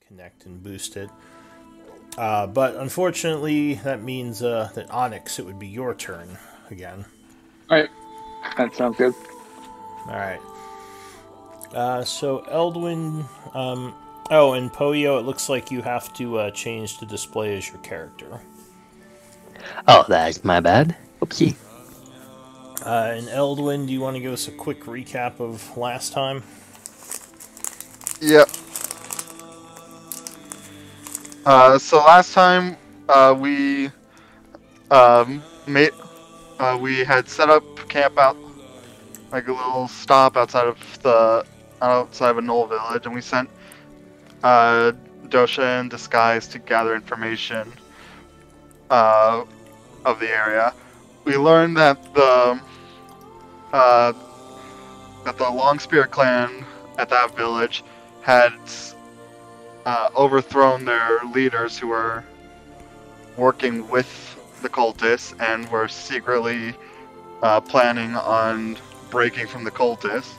connect and boost it. But unfortunately, that means that Onyx, it would be your turn again. Alright, that sounds good. Alright. So Eldwin, oh, and Poyo, it looks like you have to change the display as your character. Oh, that's my bad. Oopsie. And Eldwin, do you want to give us a quick recap of last time? Yep. So last time we we had set up camp out, like a little stop outside of a Knoll village, and we sent Dosha in disguise to gather information of the area. We learned that the Longspear clan at that village had overthrown their leaders who were working with the cultists and were secretly planning on breaking from the cultists.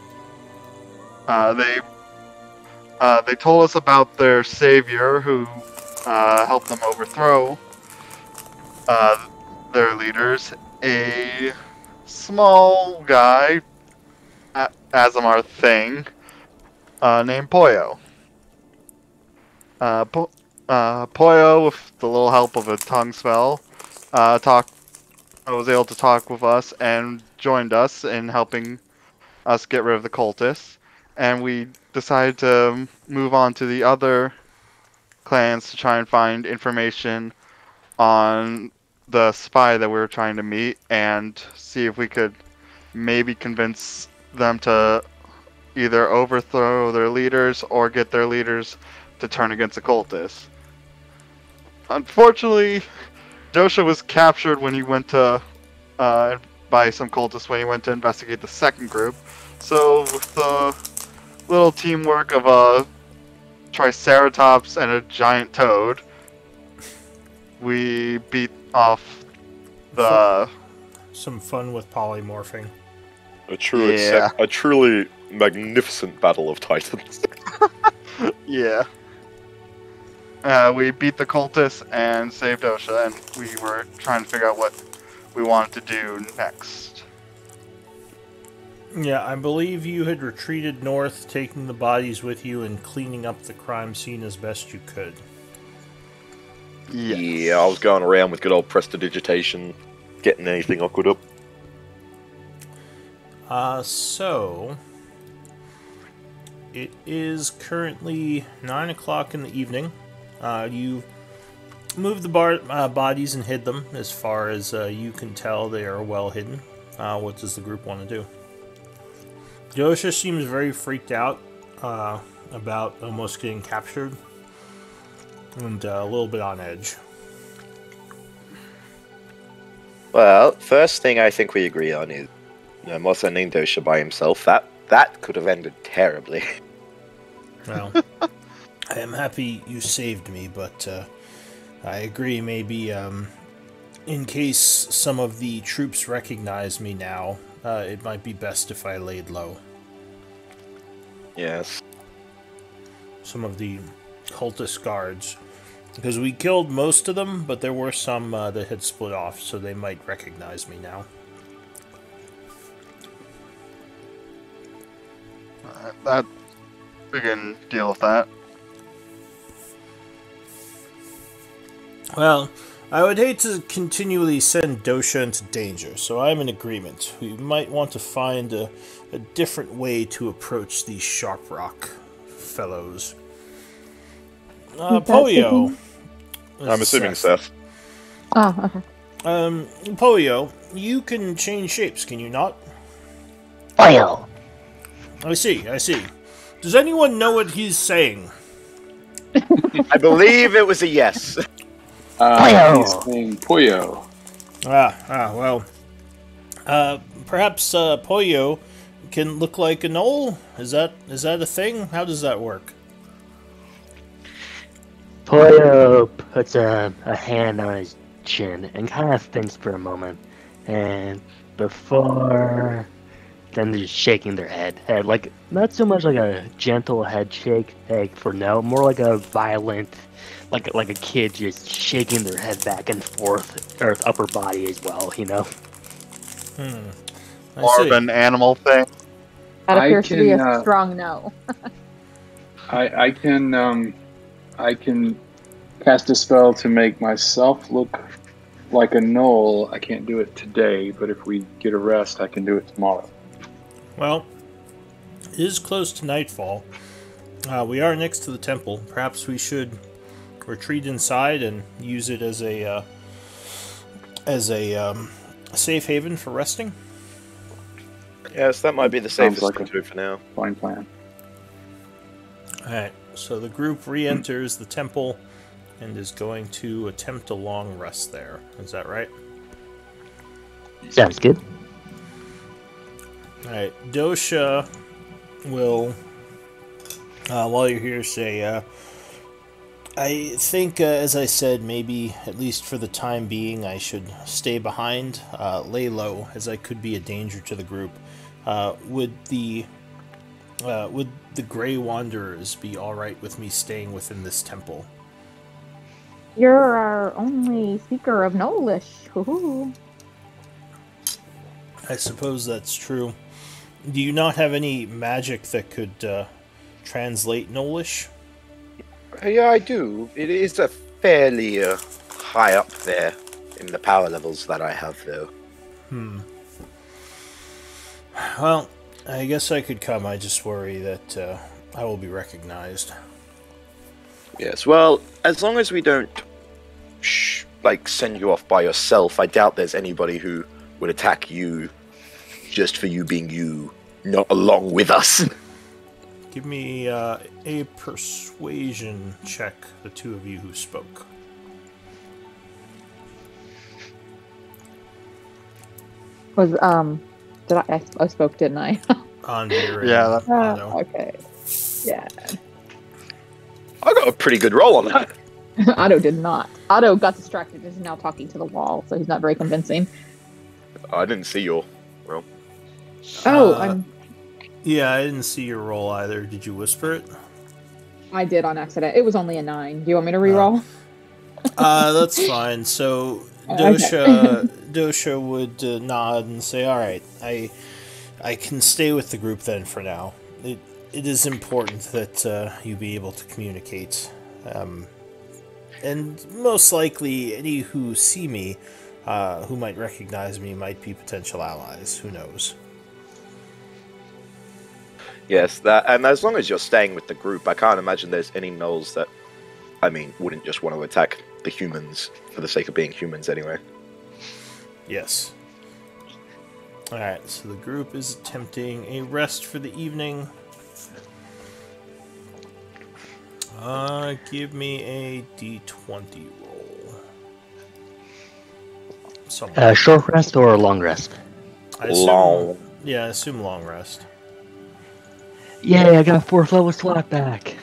They told us about their savior who helped them overthrow their leaders, a small guy, Azamar Thing, named Poyo. Poyo, with the little help of a tongue spell, was able to talk with us and joined us in helping us get rid of the cultists. And we decided to move on to the other clans to try and find information on the spy that we were trying to meet and see if we could maybe convince them to either overthrow their leaders or get their leaders to turn against the cultists. Unfortunately, Dosha was captured when he went to by some cultists when he went to investigate the second group. So with the little teamwork of a Triceratops and a giant toad, we beat off the... Some fun with polymorphing. A truly magnificent battle of titans. Yeah. We beat the cultists and saved Osha, and we were trying to figure out what we wanted to do next. Yeah, I believe you had retreated north, taking the bodies with you and cleaning up the crime scene as best you could. Yes. Yeah, I was going around with good old prestidigitation, getting anything I could up. So it is currently 9 o'clock in the evening. You moved the bodies and hid them. As far as you can tell, they are well hidden. What does the group want to do? Dosha seems very freaked out about almost getting captured, and a little bit on edge. Well, first thing I think we agree on is I'm sending Dosha by himself. That could have ended terribly. Well, I am happy you saved me, but I agree maybe in case some of the troops recognize me now, it might be best if I laid low. Yes. Some of the cultist guards. Because we killed most of them, but there were some that had split off, so they might recognize me now. That we can deal with that. Well, I would hate to continually send Dosha into danger, so I'm in agreement. We might want to find a different way to approach these Sharp Rock fellows. Poyo. I'm assuming Seth. Oh, okay. Poyo, you can change shapes, can you not? Oil. I see. Does anyone know what he's saying? I believe it was a yes. He's saying Poyo. Well. Perhaps Poyo can look like a knoll? Is that a thing? How does that work? Poyo puts a hand on his chin and kind of thinks for a moment. And before then they're just shaking their head, like not so much like a gentle head shake, like for no, more like a violent, like a kid just shaking their head back and forth, or upper body as well, you know. I More see. of an animal thing. That I appears to be can, a strong no. I can cast a spell to make myself look like a gnoll. I can't do it today, but if we get a rest, I can do it tomorrow. Well, it is close to nightfall. We are next to the temple. Perhaps we should retreat inside and use it as a safe haven for resting. Yes, that might be the Sounds safest like thing to do for now. Fine plan. Alright, so the group re-enters the temple and is going to attempt a long rest there. Is that right? Sounds good. Alright, Dosha will, while you're here, say, I think, as I said, maybe, at least for the time being, I should stay behind, lay low, as I could be a danger to the group. Would the Grey Wanderers be alright with me staying within this temple? You're our only seeker of Nolish. Hoo-hoo. I suppose that's true. Do you not have any magic that could translate Nolish? Yeah, I do. It is a fairly high up there in the power levels that I have, though. Well, I guess I could come. I just worry that I will be recognized. Yes, well, as long as we don't, send you off by yourself, I doubt there's anybody who would attack you just for you being you, not along with us. Give me a persuasion check, the two of you who spoke. Was did I spoke, didn't I? On Veer Yeah, and that's- Otto. Okay. Yeah. I got a pretty good roll on that. Otto did not. Otto got distracted and is now talking to the wall, so he's not very convincing. I didn't see your roll. Oh, Uh, Yeah, I didn't see your roll either. Did you whisper it? I did on accident. It was only a 9. Do you want me to reroll? That's fine. So Dosha would nod and say, "All right, I can stay with the group then for now. It is important that you be able to communicate, and most likely any who see me, who might recognize me, might be potential allies. Who knows?" Yes, and as long as you're staying with the group, I can't imagine there's any gnolls that, wouldn't just want to attack the humans for the sake of being humans anyway. Yes. Alright, so the group is attempting a rest for the evening. Give me a d20 roll. Somewhere. Short rest or a long rest? I assume, Long. Yeah, I assume long rest. Yay, I got 4th level slot back.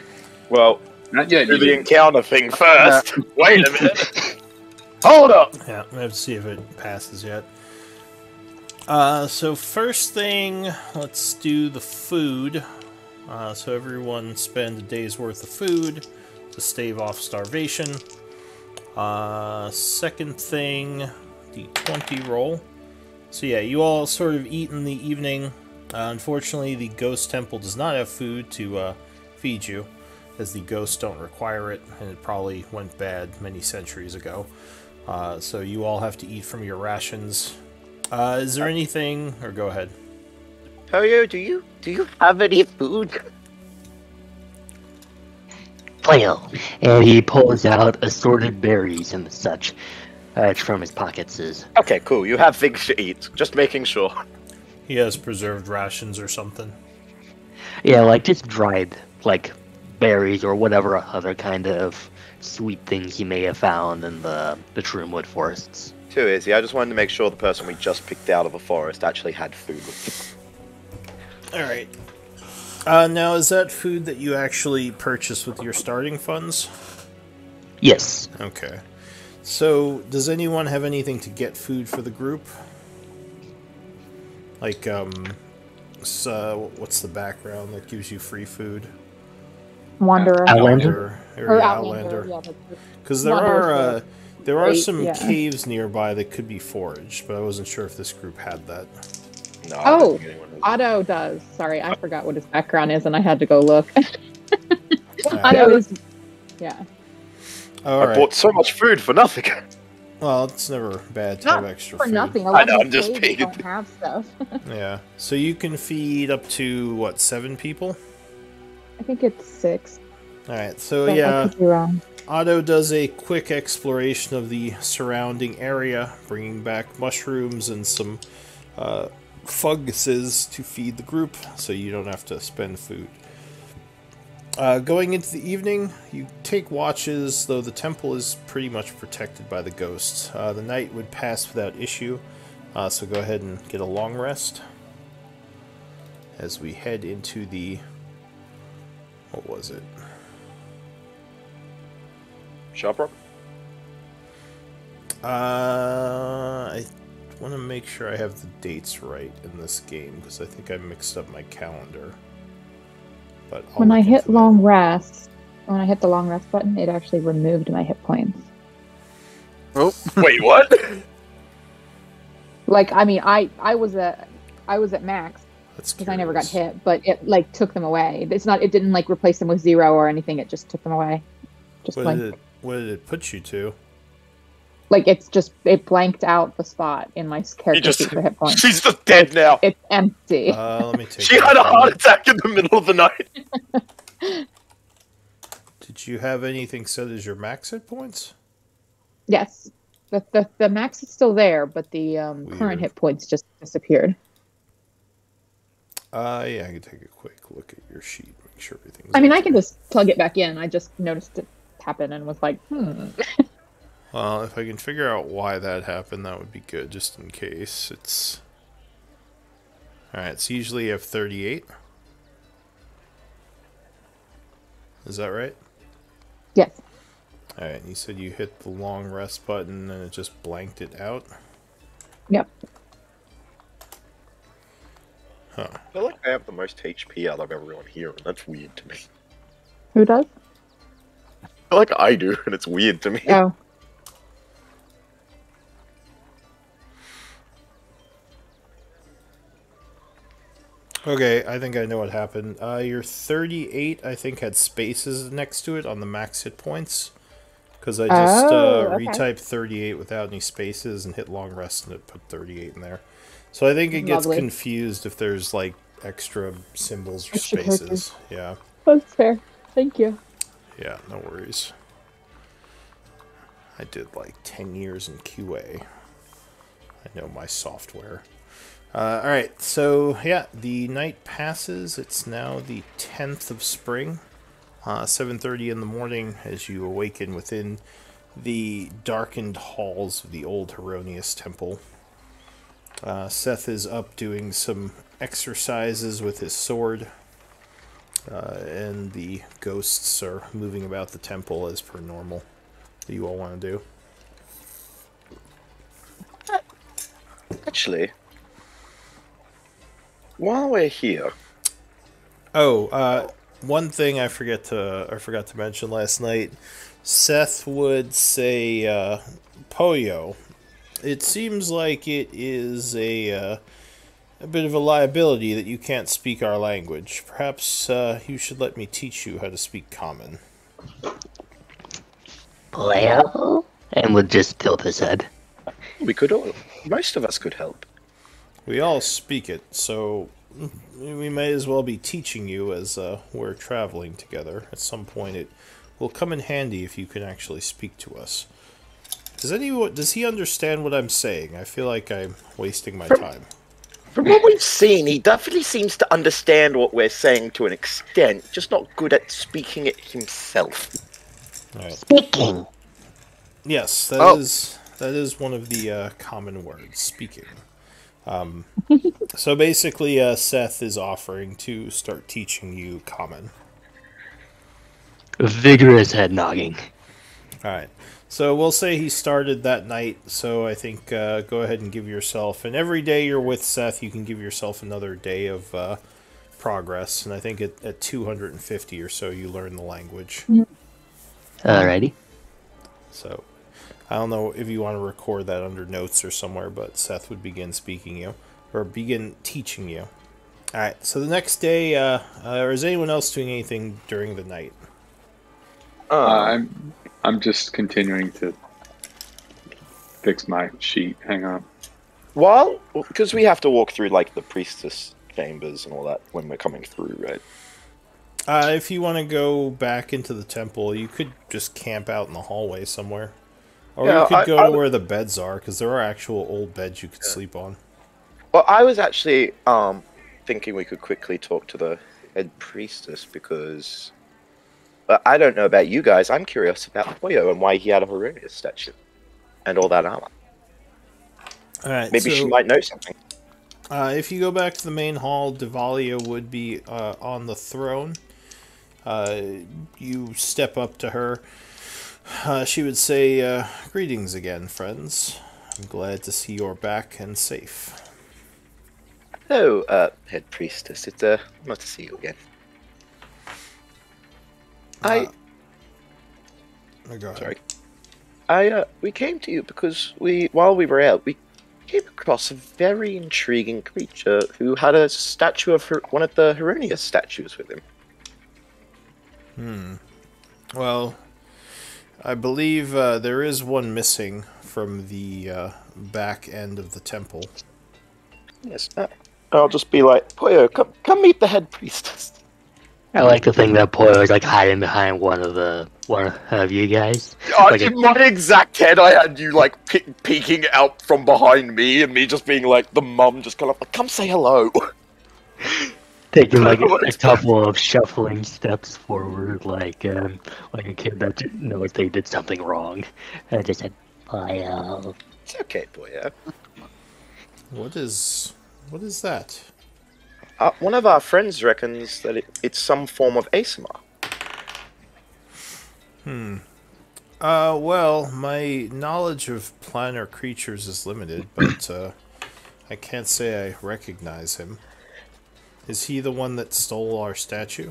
Well, Not yet. do You the did. encounter thing first. Wait a minute. Hold up. Yeah, I have to see if it passes yet. So first thing, let's do the food. So everyone spend a day's worth of food to stave off starvation. Second thing, the 20 roll. So yeah, you all sort of eat in the evening. Unfortunately, the ghost temple does not have food to feed you, as the ghosts don't require it, and it probably went bad many centuries ago. So you all have to eat from your rations. Is there anything, or go ahead. Poyo, do you have any food? Well, and he pulls out assorted berries and such from his pockets. Okay, cool. You have things to eat. Just making sure. He has preserved rations or something. Yeah, like just dried, like berries or whatever other kind of sweet things he may have found in the Troomwood forests. Too easy. I just wanted to make sure the person we just picked out of a forest actually had food with them. Alright. Now, is that food that you actually purchase with your starting funds? Yes. Okay. So, does anyone have anything to get food for the group? Like, what's the background that gives you free food? Wanderer. Outlander? Or Outlander. Yeah, Because Wanderer's there are great, some yeah. caves nearby that could be foraged, but I wasn't sure if this group had that. No, I don't Oh, think anyone has. Otto does. Sorry, I forgot what his background is, and I had to go look. Alright. Otto is. Yeah. All I right. bought so much food for nothing. Well, it's never bad to Not have extra for food. nothing. A I lot know, of I'm just these caves being- don't have stuff. Yeah. So you can feed up to, what, 7 people? I think it's 6. Alright, so but I yeah, could be wrong. Otto does a quick exploration of the surrounding area, bringing back mushrooms and some funguses to feed the group, so you don't have to spend food. Going into the evening, you take watches, though the temple is pretty much protected by the ghosts. The night would pass without issue, so go ahead and get a long rest as we head into the... what was it? Sharp Rock? I want to make sure I have the dates right in this game, because I think I mixed up my calendar. But I'll When I look hit into that. long rest, when I hit the long rest button, it actually removed my hit points. Wait, what? Like, I mean, I was at max That's because I never got curious. hit, but it like took them away. It's not. It didn't like replace them with 0 or anything. It just took them away. Just What like did it put you to? like it blanked out the spot in my character just- sheet for hit points. She's just dead now. It's empty. Let me take. She that had a from heart you. attack in the middle of the night. Did you have anything set as your max hit points? Yes, the max is still there, but the Weird. current hit points just disappeared. Yeah, I can take a quick look at your sheet, make sure everything's. I mean, I okay. can just plug it back in. I just noticed it happen and was like, Well, if I can figure out why that happened, that would be good, just in case. It's... Alright, so usually you have 38. Is that right? yes. Alright, you said you hit the long rest button and it just blanked it out? Yep. Huh. I feel like I have the most HP out of everyone here, and that's weird to me. Who does? I feel like I do, and it's weird to me. Oh. Okay, I think I know what happened. Your 38, I think, had spaces next to it on the max hit points. Because I just okay. retyped 38 without any spaces and hit long rest and it put 38 in there. So I think it gets Lovely. confused if there's, like, extra symbols or Extra spaces. characters. Yeah, That's fair. Thank you. yeah, no worries. I did, like, 10 years in QA. I know my software. Alright, so yeah, the night passes. It's now the 10th of spring, 7:30 in the morning as you awaken within the darkened halls of the old Heronius Temple. Seth is up doing some exercises with his sword, and the ghosts are moving about the temple as per normal. What do you all want to do? Actually, while we're here, Oh, one thing I forgot to mention last night. Seth would say "Poyo." It seems like it is a bit of a liability that you can't speak our language. Perhaps you should let me teach you how to speak Common. Well, and would just tilt his head. we could all, most of us could help. We all speak it, so we may as well be teaching you as we're traveling together. At some point, it will come in handy if you can actually speak to us. Does he understand what I'm saying? I feel like I'm wasting my time. From what we've seen, he definitely seems to understand what we're saying to an extent, just not good at speaking it himself. All right. Speaking. Yes, Oh. that is one of the common words, speaking. So basically, Seth is offering to start teaching you Common. Vigorous head nodding. All right. So we'll say he started that night, so I think go ahead and give yourself... And every day you're with Seth, you can give yourself another day of progress. And I think at 250 or so, you learn the language. Alrighty. So I don't know if you want to record that under notes or somewhere, but Seth would begin speaking you, or begin teaching you. Alright, so the next day, or is anyone else doing anything during the night? I'm just continuing to fix my sheet. Hang on. Well, because we have to walk through like the priestess chambers and all that when we're coming through, right? If you want to go back into the temple, you could just camp out in the hallway somewhere. Or Yeah, you could go I- to where the beds are, because there are actual old beds you could sleep on. Well, I was actually thinking we could quickly talk to the head priestess because I don't know about you guys. I'm curious about Poyo and why he had a Heronius statue and all that armor. Alright, Maybe she might know something. If you go back to the main hall, Devalia would be on the throne. You step up to her. She would say, "Greetings again, friends. I'm glad to see you're back and safe." Hello, head priestess. It's nice to see you again. Go ahead. Sorry. We came to you because while we were out, we came across a very intriguing creature who had a statue of one of the Heronius statues with him. Well, I believe there is one missing from the back end of the temple. Yes. I'll just be like, Poyo, come meet the head priestess. I like to think that Poyo is like hiding behind one of you guys. Like in my exact head, I had you like peeking out from behind me, and me just being like the mum, just kind of like, come say hello. taking like a couple of shuffling steps forward, like a kid that knows they did something wrong. I just said, Poyo. It's okay, Poyo. What is that? One of our friends reckons that it's some form of ASMR. Well, my knowledge of planar creatures is limited, but I can't say I recognize him. Is he the one that stole our statue?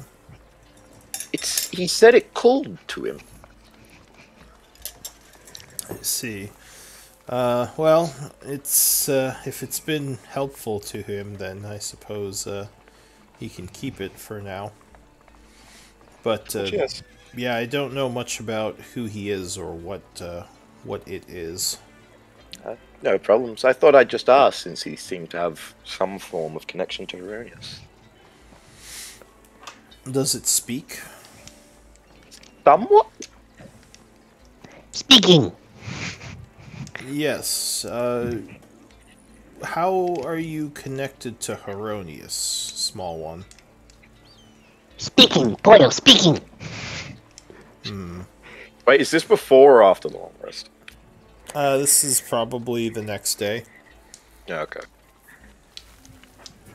He said it called to him. I see. Well, it's if it's been helpful to him, then I suppose he can keep it for now. But Yes. yeah, I don't know much about who he is or what it is. No problems. I thought I'd just ask since he seemed to have some form of connection to Heronius. Does it speak? Somewhat? Speaking. Yes. How are you connected to Heronius, small one? Speaking. Poyo, speaking. Wait, is this before or after the long rest? This is probably the next day. Yeah, okay.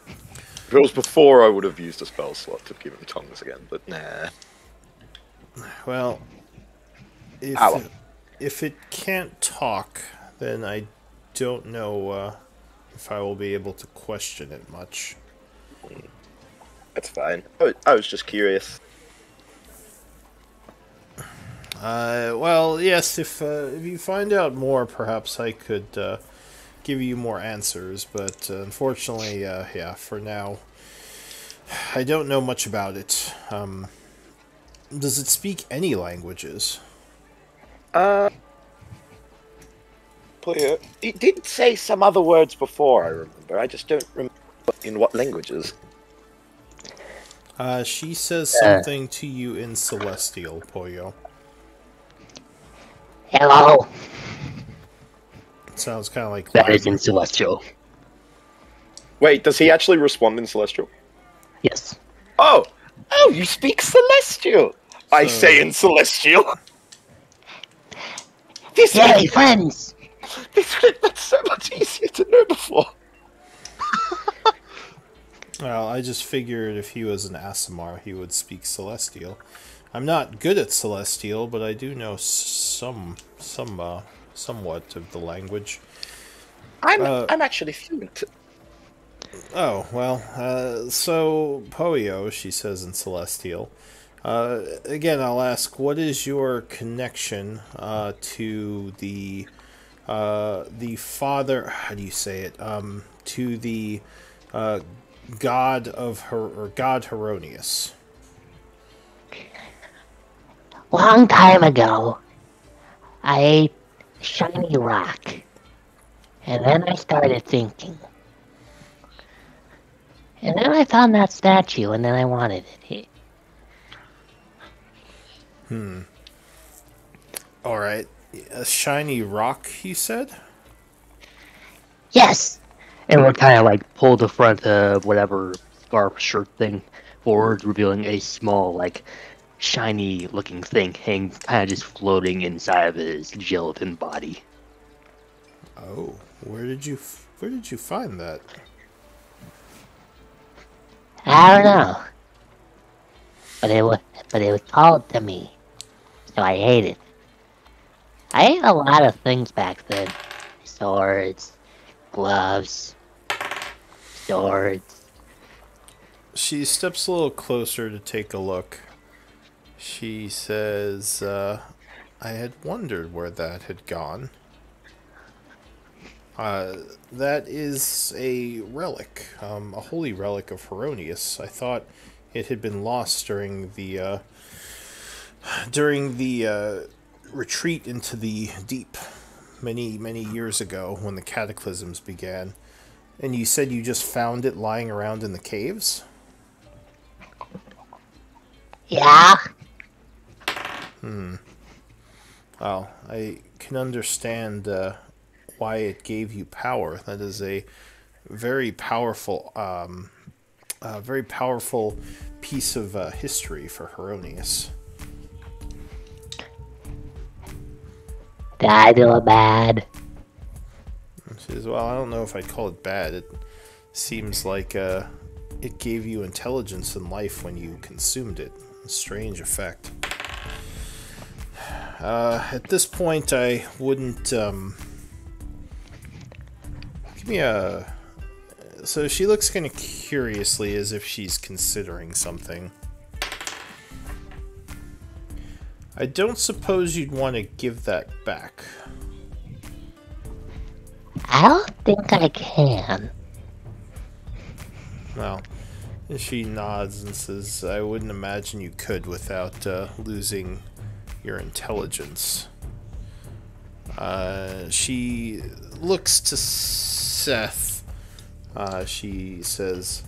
If it was before, I would have used a spell slot to give him tongues again, but nah. Well, Ow. if it can't talk, then I don't know if I will be able to question it much. That's fine. I was just curious. Well, yes, if you find out more, perhaps I could give you more answers, but unfortunately, yeah, for now, I don't know much about it. Does it speak any languages? He did say some other words before, I remember. I just don't remember in what languages. She says something to you in Celestial, Poyo. Hello. It sounds kind of like That is in Celestial. Wait, does he actually respond in Celestial? Yes. Oh, you speak Celestial. I say in Celestial. This Yay, friends! would have been so much easier to know before. Well, I just figured if he was an Aasimar, he would speak Celestial. I'm not good at Celestial, but I do know somewhat of the language. I'm actually fluent. Oh, well, so, Poio, she says in Celestial. Again, I'll ask, what is your connection to the father, how do you say it, to the god of her, or god Heronius? Long time ago, I ate shiny rock. And then I started thinking. And then I found that statue, and then I wanted it. Alright, a shiny rock, you said? Yes! And we'll kind of like pull the front of whatever scarf shirt thing forward, revealing a small, like, shiny looking thing hanging, kind of just floating inside of his gelatin body. Oh, where did you find that? I don't know. But it was called to me. So I ate it. I ate a lot of things back then. Swords, gloves, swords. She steps a little closer to take a look. She says, I had wondered where that had gone. That is a relic, a holy relic of Heronius. I thought it had been lost during the retreat into the deep many, many years ago when the cataclysms began. And you said you just found it lying around in the caves? Yeah? Well, I can understand why it gave you power. That is a very powerful piece of history for Heronius. Did I do it bad? She says, well, I don't know if I'd call it bad. It seems like it gave you intelligence in life when you consumed it. A strange effect. At this point, I wouldn't... Give me a... So she looks kind of curiously as if she's considering something. I don't suppose you'd want to give that back. I don't think I can. Well, she nods and says, I wouldn't imagine you could without losing your intelligence. She looks to Seth. She says,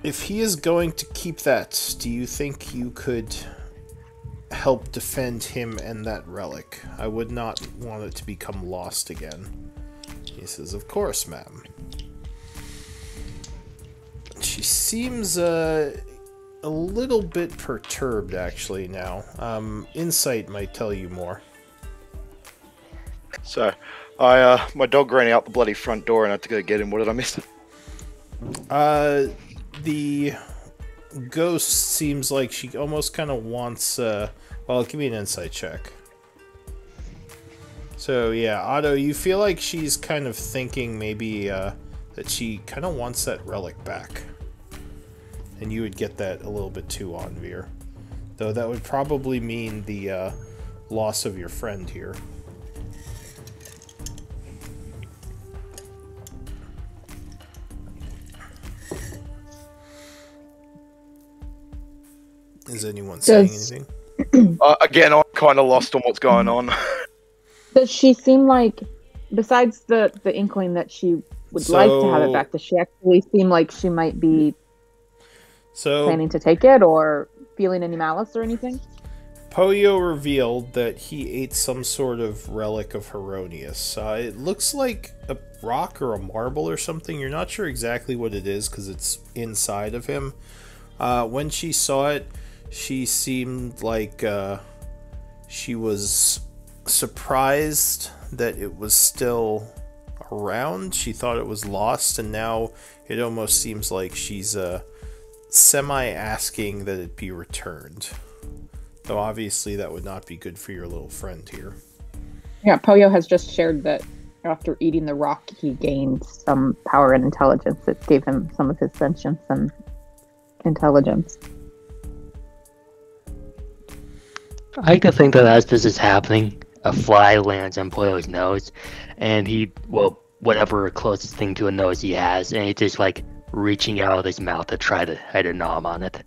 if he is going to keep that, do you think you could help defend him and that relic? I would not want it to become lost again. He says, of course, ma'am. She seems a little bit perturbed, actually, now. Insight might tell you more. So, my dog ran out the bloody front door and I had to go get him. What did I miss? The ghost seems like she almost kind of wants, well, give me an insight check. So, yeah, Otto, you feel like she's kind of thinking maybe, that she kind of wants that relic back. And you would get that a little bit too, Anvir. Though that would probably mean the, loss of your friend here. Is anyone saying anything? Again, I'm kind of lost on what's going on. Does she seem like, besides the inkling that she would like to have it back, does she actually seem like she might be planning to take it or feeling any malice or anything? Poio revealed that he ate some sort of relic of Heronius. It looks like a rock or a marble or something. You're not sure exactly what it is because it's inside of him. When she saw it, she seemed like she was surprised that it was still around. She thought it was lost, and now it almost seems like she's semi-asking that it be returned. Though obviously that would not be good for your little friend here. Yeah, Poyo has just shared that after eating the rock, he gained some power and intelligence that gave him some of his sentience and intelligence. I can think that as this is happening, a fly lands on Poyo's nose, and whatever closest thing to a nose he has, and he's just like reaching out with his mouth to try to nom on it.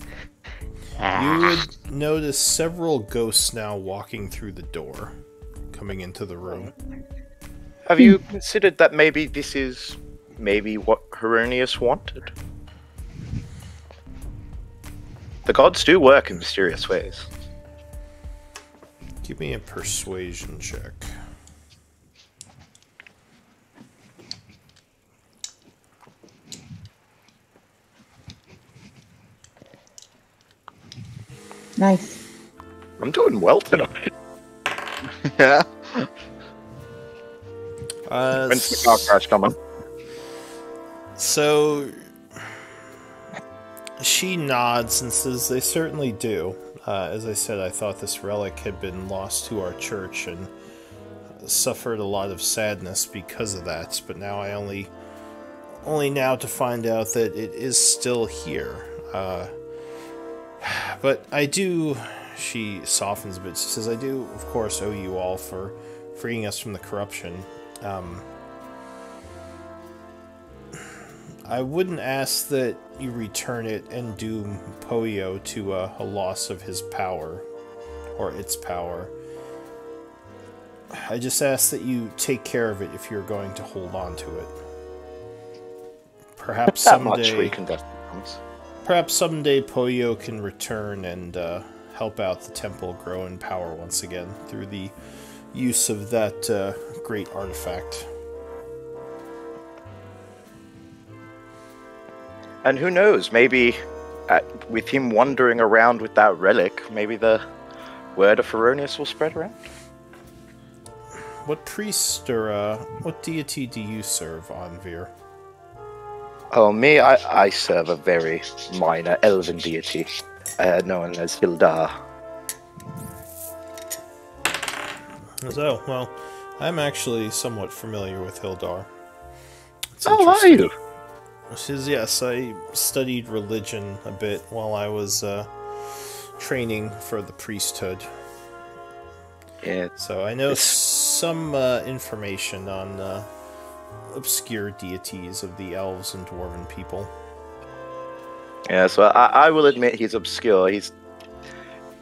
You would notice several ghosts now walking through the door, coming into the room. Have you considered that maybe this is what Heronius wanted? The gods do work in mysterious ways. Give me a persuasion check. Nice. I'm doing well tonight. Yeah. When's the car crash coming? So she nods and says they certainly do. As I said, I thought this relic had been lost to our church and suffered a lot of sadness because of that, but now I only now to find out that it is still here. But I do, she softens a bit, she says, I do, of course, owe you all for freeing us from the corruption. I wouldn't ask that you return it and doom Poyo to a loss of his power, or its power. I just ask that you take care of it if you're going to hold on to it. Perhaps someday, perhaps someday Poyo can return and help out the temple grow in power once again through the use of that great artifact. And who knows, maybe with him wandering around with that relic, maybe the word of Heronius will spread around. What priest or what deity do you serve, Anvir? Oh, me, I serve a very minor elven deity, known as Hildar. So, well, I'm actually somewhat familiar with Hildar. Oh, are you? She says, yes, I studied religion a bit while I was training for the priesthood. Yeah. So I know some information on obscure deities of the elves and dwarven people. Yeah, so I will admit he's obscure.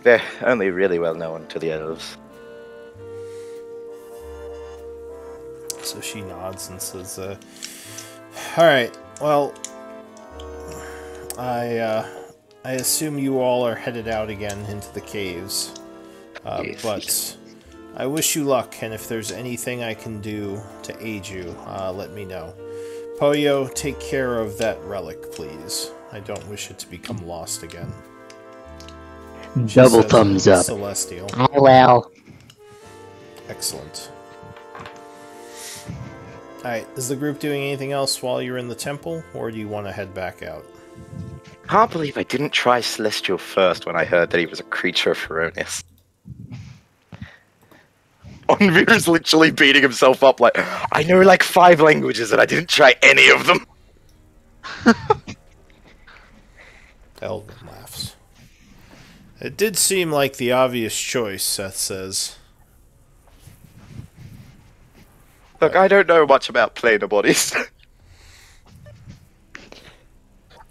They're only really well known to the elves. So she nods and says, alright, well, I assume you all are headed out again into the caves. Yes. But I wish you luck, and if there's anything I can do to aid you, let me know. Poyo, take care of that relic, please. I don't wish it to become lost again. Double thumbs up. Celestial. I will. Excellent. Alright, is the group doing anything else while you're in the temple, or do you want to head back out? Can't believe I didn't try Celestial first when I heard that he was a creature of Heronius. Onvir is literally beating himself up like, I know like 5 languages and I didn't try any of them. Elvin laughs. It did seem like the obvious choice, Seth says. Look, I don't know much about planar bodies.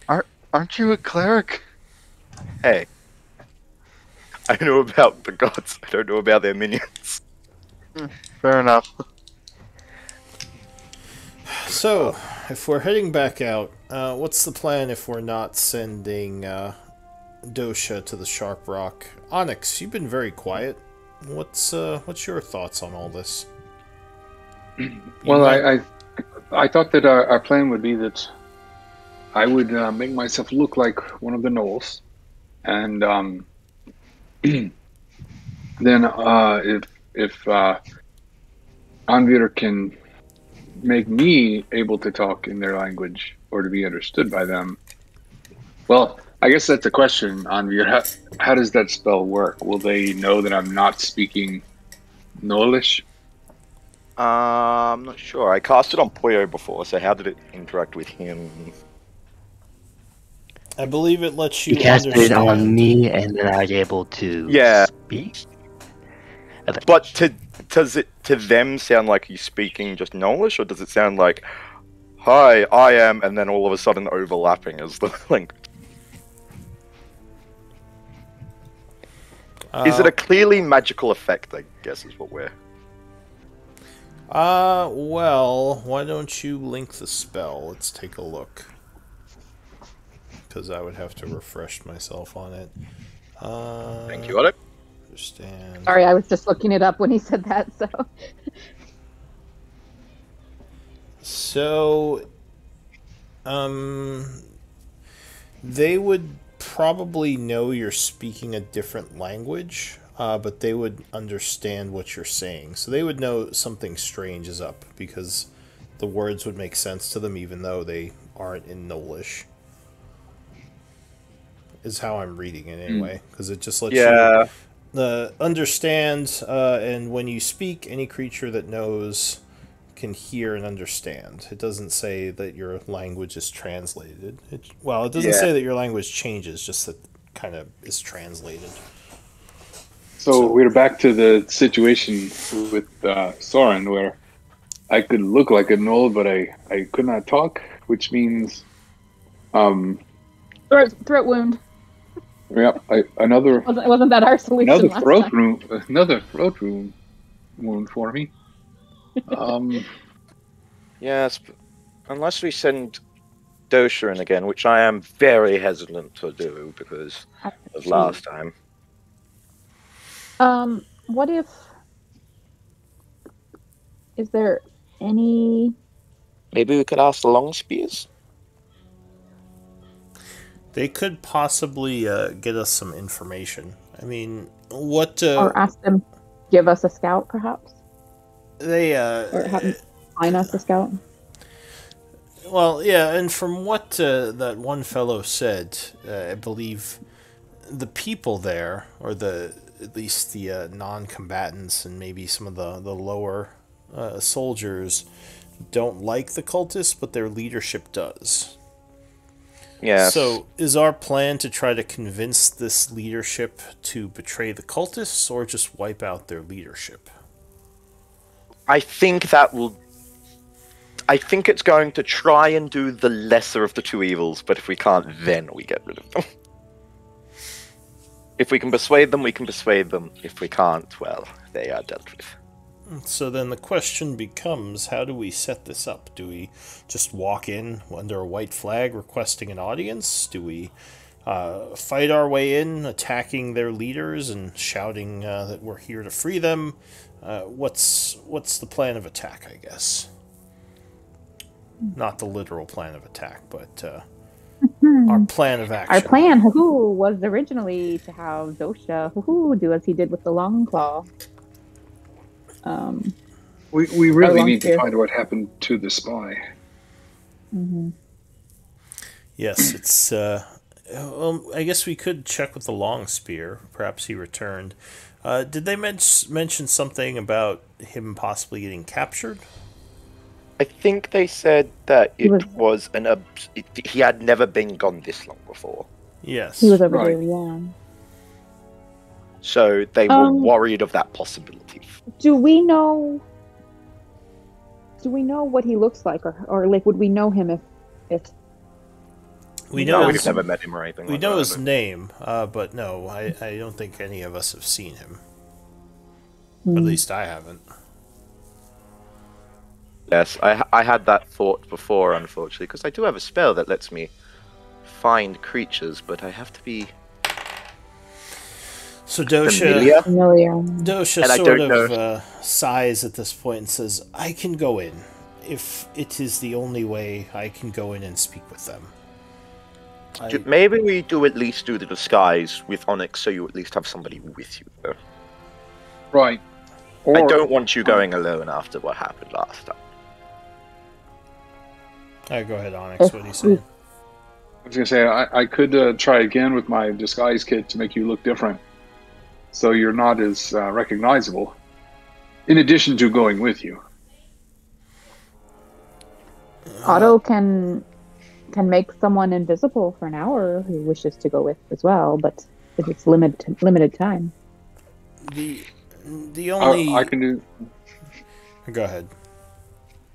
Aren't you a cleric? Hey. I know about the gods, I don't know about their minions. Fair enough. So, if we're heading back out, what's the plan if we're not sending Dosha to the Sharp Rock? Onyx, you've been very quiet. What's your thoughts on all this? Well, I thought that our plan would be that I would make myself look like one of the gnolls, and then if Anvir can make me able to talk in their language or to be understood by them, well, I guess that's a question, Anvir. How does that spell work? Will they know that I'm not speaking Nolish? I'm not sure. I cast it on Poyo before, so how did it interact with him? I believe it lets you You cast it understand. on me, and then I was able to speak. But does it to them sound like he's speaking just Nolish, or does it sound like, "Hi, I am," and then all of a sudden overlapping as the language? Is it a clearly magical effect? I guess is what we're. Well, why don't you link the spell? Let's take a look. Because I would have to refresh myself on it. Thank you, Alec. Understand. Sorry, I was just looking it up when he said that, so. So, they would probably know you're speaking a different language, but they would understand what you're saying. So they would know something strange is up, because the words would make sense to them even though they aren't in Nolish. Is how I'm reading it anyway, because it just lets you understand, and when you speak, any creature that knows can hear and understand. It doesn't say that your language is translated. It doesn't say that your language changes, just that kind of is translated. So we're back to the situation with Soren, where I could look like a Knoll, but I could not talk, which means... Throat wound. Yeah, another... Wasn't that our solution Another throat wound for me. Yes, unless we send Dosha in again, which I am very hesitant to do because of last time. What if... Is there any... Maybe we could ask the Long Spears? They could possibly get us some information. I mean, what... or ask them give us a scout, perhaps? They... or have them find us a scout? Well, yeah, and from what that one fellow said, I believe the people there, or at least the non-combatants and maybe some of the lower soldiers, don't like the cultists, but their leadership does. Yes. So, is our plan to try to convince this leadership to betray the cultists, or just wipe out their leadership? I think it's going to try and do the lesser of the two evils, but if we can't, then we get rid of them. If we can persuade them, we can persuade them. If we can't, well, they are dealt with. So then the question becomes, how do we set this up? Do we just walk in under a white flag requesting an audience? Do we fight our way in, attacking their leaders and shouting that we're here to free them? What's the plan of attack, I guess? Not the literal plan of attack, but our plan of action. Our plan was originally to have Dosha do as he did with the Long Claw. We really need to find what happened to the spy. Mm-hmm. Yes, it's... I guess we could check with the Long Spear. Perhaps he returned. Did they mention something about him possibly getting captured? I think they said that he had never been gone this long before. Yes. He was over there, yeah. So they were worried of that possibility. Do we know what he looks like, or like would we know him if we know we've never met him or anything. We know his name, but no, I don't think any of us have seen him. At least I haven't. Yes, I had that thought before, unfortunately, because I do have a spell that lets me find creatures, but I have to be so Dosha sort of sighs at this point and says, I can go in. If it is the only way, I can go in and speak with them. Maybe we do at least do the disguise with Onyx, so you at least have somebody with you, though. Right. I don't want you going alone after what happened last time. Go ahead, Onyx. What do you say? was gonna say I could try again with my disguise kit to make you look different, so you're not as recognizable. In addition to going with you, Otto can make someone invisible for an hour who wishes to go with as well, but if it's limited time. The only I can do. Go ahead.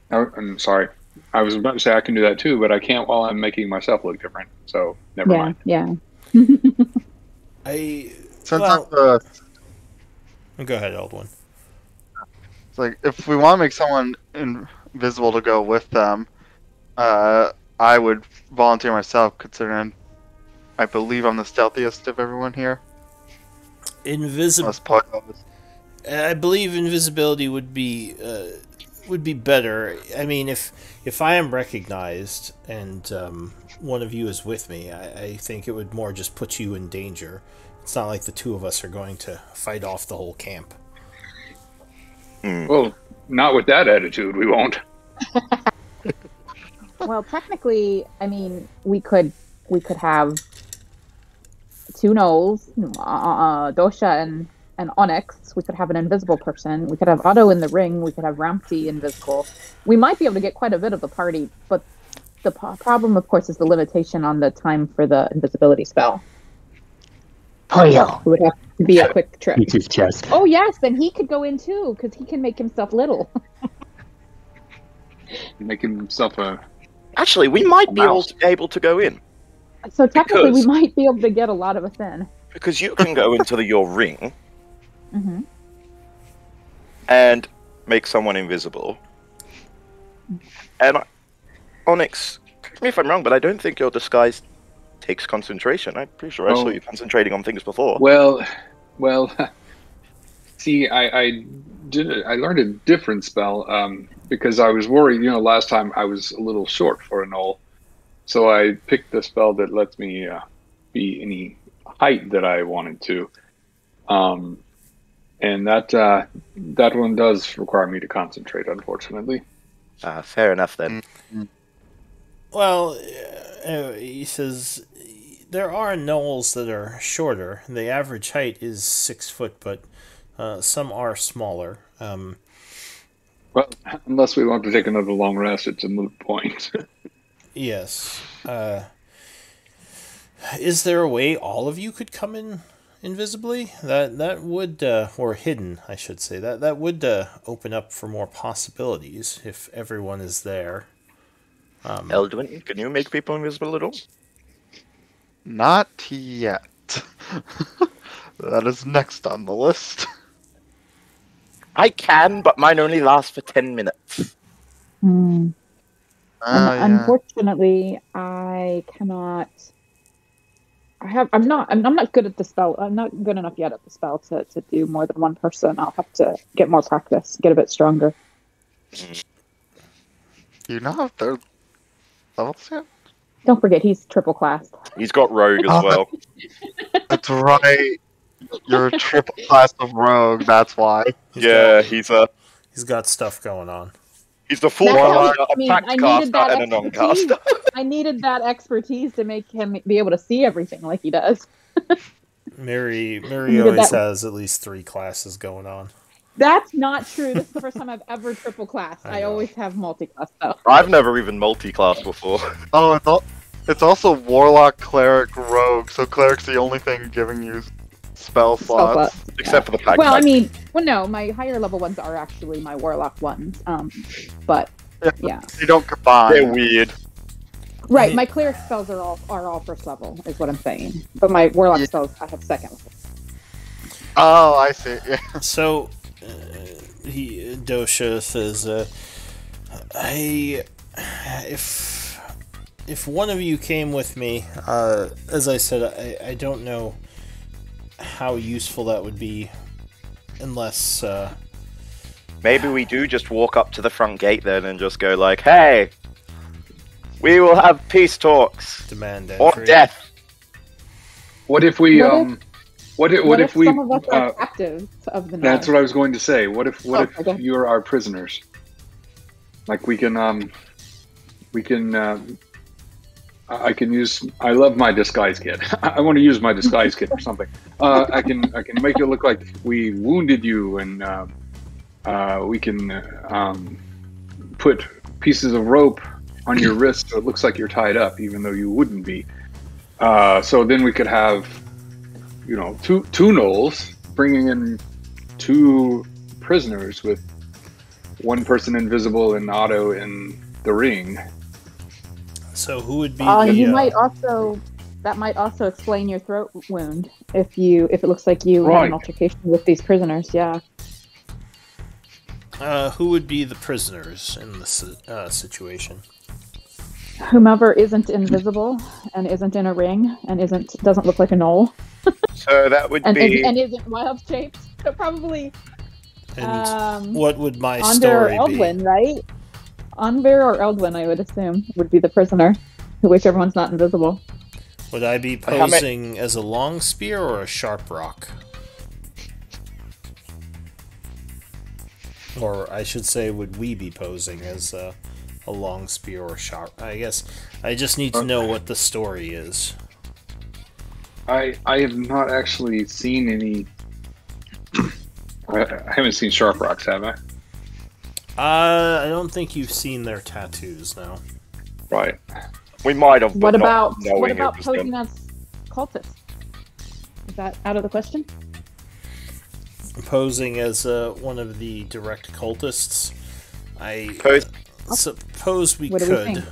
I'm sorry. I was about to say I can do that too, but I can't while I'm making myself look different. So never mind. Yeah. Go ahead, old one. It's like if we want to make someone invisible to go with them, I would volunteer myself, considering I believe I'm the stealthiest of everyone here. I believe invisibility would be better. I mean, if I am recognized and one of you is with me, I think it would more just put you in danger. It's not like the two of us are going to fight off the whole camp. Well, not with that attitude, we won't. Well, technically, I mean, we could have two gnolls, Dosha and Onyx. We could have an invisible person. We could have Otto in the ring. We could have Ramsey invisible. We might be able to get quite a bit of the party, but the problem, of course, is the limitation on the time for the invisibility spell. Pollo. It would have to be a quick trip. Beats his chest. Oh yes, then he could go in too, because he can make himself little. Make himself a. Actually, we might be able to go in. So technically, we might be able to get a lot of us in. Because you can go into your ring Mm-hmm. and make someone invisible. And Onyx, correct me if I'm wrong, but I don't think your disguise takes concentration. I'm pretty sure I saw you concentrating on things before. Well. See, I learned a different spell because I was worried. Last time I was a little short for a gnoll, so I picked the spell that lets me be any height that I wanted to. And that one does require me to concentrate, unfortunately. Fair enough then. Well, he says there are gnolls that are shorter. The average height is 6 foot, but some are smaller. Well, unless we want to take another long rest, it's a moot point. Yes. Is there a way all of you could come in invisibly? That would, or hidden, I should say. That would open up for more possibilities if everyone is there. Eldwin, can you make people invisible at all? Not yet. That is next on the list. I can, but mine only lasts for 10 minutes. Unfortunately, I cannot. I'm not good at the spell. I'm not good enough yet at the spell to do more than one person. I'll have to get more practice, get a bit stronger. You not have third levels yet? Don't forget, he's triple classed. He's got rogue as well. That's right. You're a triple class of rogue. That's why. He's got stuff going on. He's the full warlock, a pact caster and a non-caster. I needed that expertise to make him be able to see everything like he does. Mary always has at least 3 classes going on. That's not true. This is the first time I've ever triple classed. I always have multi-class though. I've never even multi-classed before. Oh, it's also warlock, cleric, rogue. So cleric's the only thing giving you spell slots. Except for the pack. Well, no, my higher level ones are actually my warlock ones. But yeah. You don't combine. They're weird. Right, my cleric spells are all first level, is what I'm saying. But my warlock spells I have second level. Oh, I see. Yeah. So, Dosha says, if one of you came with me, as I said, I don't know how useful that would be, unless maybe we do just walk up to the front gate then and just go like, "Hey, we will have peace talks, demand or entry. death." What if we What if we? Some of us are captives of the night? That's what I was going to say. What if you're our prisoners? Like we can I can use. I love my disguise kit. I want to use my disguise kit for something. I can make it look like we wounded you, and we can put pieces of rope on your wrist so it looks like you're tied up, even though you wouldn't be. So then we could have, two gnolls bringing in 2 prisoners with one person invisible and Otto in the ring. So who would be? You might also. That might also explain your throat wound if it looks like you had an altercation with these prisoners. Yeah. Who would be the prisoners in this situation? Whomever isn't invisible and isn't in a ring and doesn't look like a gnoll. So that would be and isn't wild shaped. So probably. And what would my Anver story or be? Eldwin, right? Anver or Eldwin, I would assume, would be the prisoner, whichever one's not invisible. Would I be posing as a long spear or a sharp rock? Or I should say, would we be posing as a long spear or sharp? I guess I just need to know what the story is. I have not actually seen any. I haven't seen sharp rocks, have I? I don't think you've seen their tattoos, no. Right. We might have. What about posing as cultists? Is that out of the question? Posing as one of the direct cultists, I suppose we could.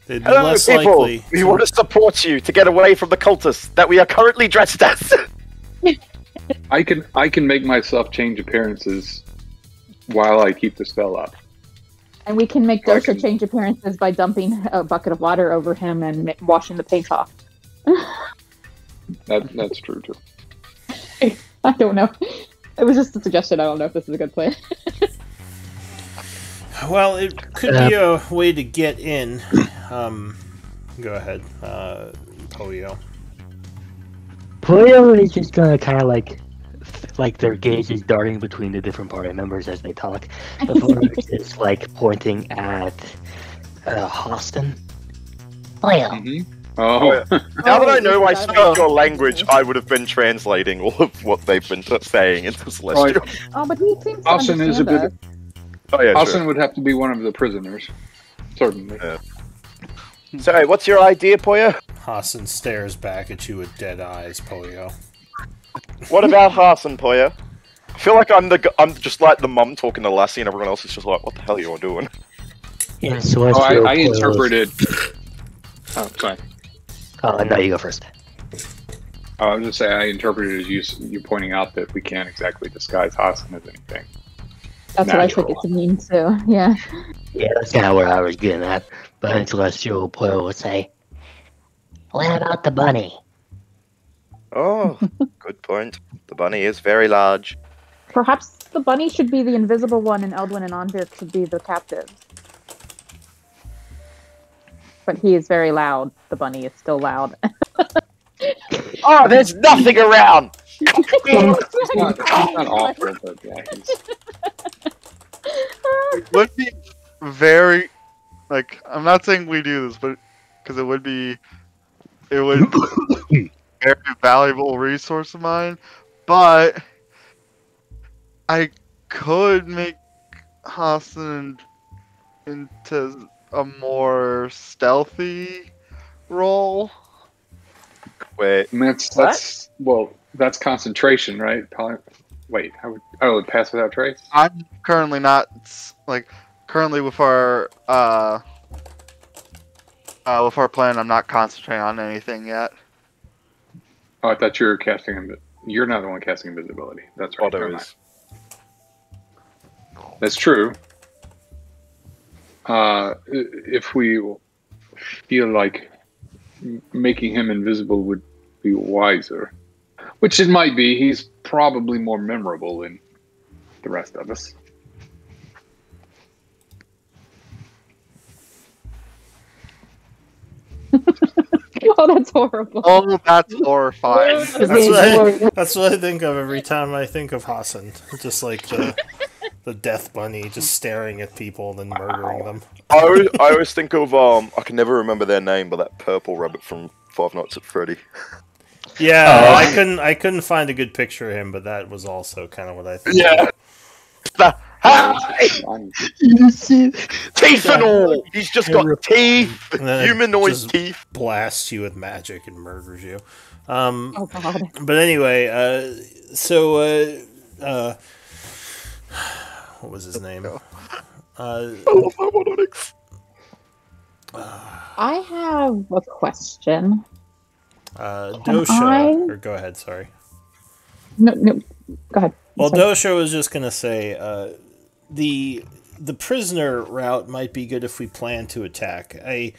They'd be Hello, less people. likely. We want to support you to get away from the cultists that we are currently dressed as. I can make myself change appearances while I keep the spell up. And we can make Dosha change appearances by dumping a bucket of water over him and washing the paint off. That's true too. I don't know. It was just a suggestion. I don't know if this is a good plan. Well, it could be a way to get in. Go ahead, Polio. Polio is just gonna kind of like their gaze is darting between the different party members as they talk. Before it's like pointing at Hostin. Polio. Mm-hmm. Oh. Now that I know I speak your language, I would have been translating all of what they've been saying into Celestial. Oh, but he seems to Austin is a bit. us. Oh yeah, Austin sure. would have to be one of the prisoners, certainly. Yeah. Sorry, what's your idea, Polio? Hassan stares back at you with dead eyes, Polio. What about Hassan, Polio? I feel like I'm just like the mum talking to Lassie, and everyone else is just like, "What the hell are you all doing?" Yeah, Celestial. I interpreted. Oh, sorry. No, you go first. I was going to say I interpreted as you pointing out that we can't exactly disguise Hassan as anything. That's what I took it to mean too. Yeah. Yeah, that's kind of where I was getting at. But Celestial Polio would say, What about the bunny? Oh, good point. The bunny is very large. Perhaps the bunny should be the invisible one, and Eldwin and Anvir should be the captives. But he is very loud. The bunny is still loud. Oh, there's nothing around! It's not awful, but yeah, It would be very, I'm not saying we do this, but because it would be a very valuable resource of mine, but I could make Hassan into a more stealthy role. Wait, that's concentration, right? Wait, I would pass without trace. I'm currently not currently with our plan. I'm not concentrating on anything yet. Oh, I thought you were casting. You're not the one casting invisibility. That's right. Otto is. That's true. If we feel like making him invisible would be wiser, which it might be, he's probably more memorable than the rest of us. Oh, that's horrible. Oh, that's horrifying. That's what I think of every time I think of Hassan. Just like the the death bunny just staring at people and then murdering them. I always think of I can never remember their name, but that purple rabbit from Five Nights at Freddy. Yeah, I couldn't find a good picture of him, but that was also kind of what I thought. Yeah. Teeth and all. He's just got teeth, humanoid teeth. Blasts you with magic and murders you. Oh God. But anyway, what was his name? I have a question. Dosha, or go ahead. Sorry. No, go ahead. Well, Dosha was just gonna say, the prisoner route might be good if we plan to attack. I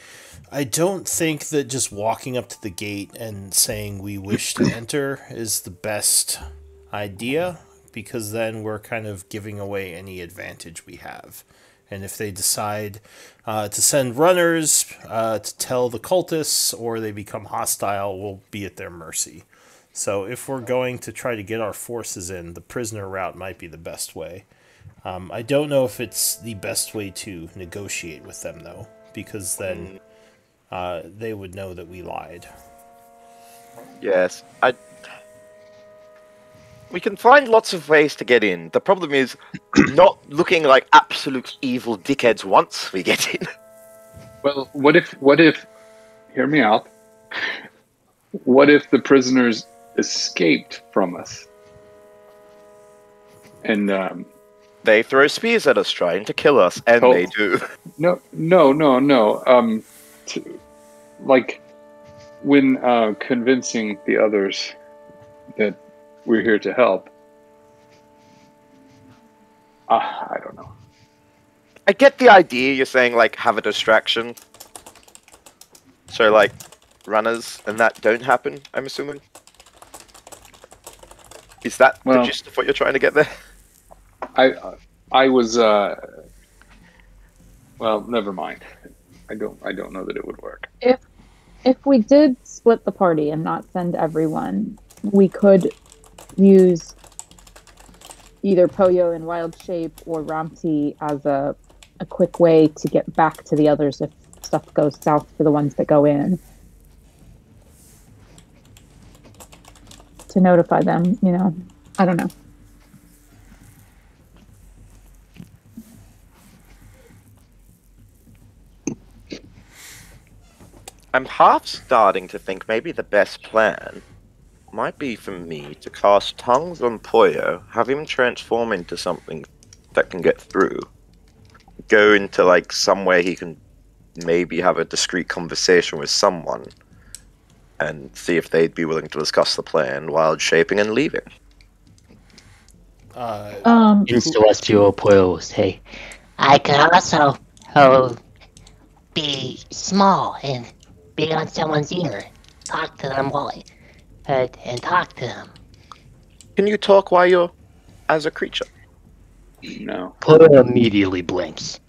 don't think that just walking up to the gate and saying we wish to enter is the best idea, because then we're kind of giving away any advantage we have. And if they decide to send runners to tell the cultists, or they become hostile, we'll be at their mercy. So if we're going to try to get our forces in, the prisoner route might be the best way. I don't know if it's the best way to negotiate with them, though, because then they would know that we lied. Yes, we can find lots of ways to get in. The problem is not looking like absolute evil dickheads once we get in. Well, what if, hear me out, what if the prisoners escaped from us? And, they throw spears at us trying to kill us, and they do. No. Like, when convincing the others that we're here to help, I don't know. I get the idea. You're saying, like, have a distraction. So, like, runners and that don't happen, I'm assuming? Is that the gist of what you're trying to get there? I was, well, never mind. I don't know that it would work. If we did split the party and not send everyone, we could use either Poyo in Wild Shape or Ramti as a quick way to get back to the others if stuff goes south for the ones that go in. To notify them, I don't know. I'm half starting to think maybe the best plan might be for me to cast Tongues on Poyo, have him transform into something that can get through, go into like somewhere he can maybe have a discreet conversation with someone, and see if they'd be willing to discuss the plan while shaping and leaving. In Celestial Poyo will say, I could also be small and be on someone's ear. Talk to them and talk to them. Can you talk while you're as a creature? No. Poyo immediately blinks.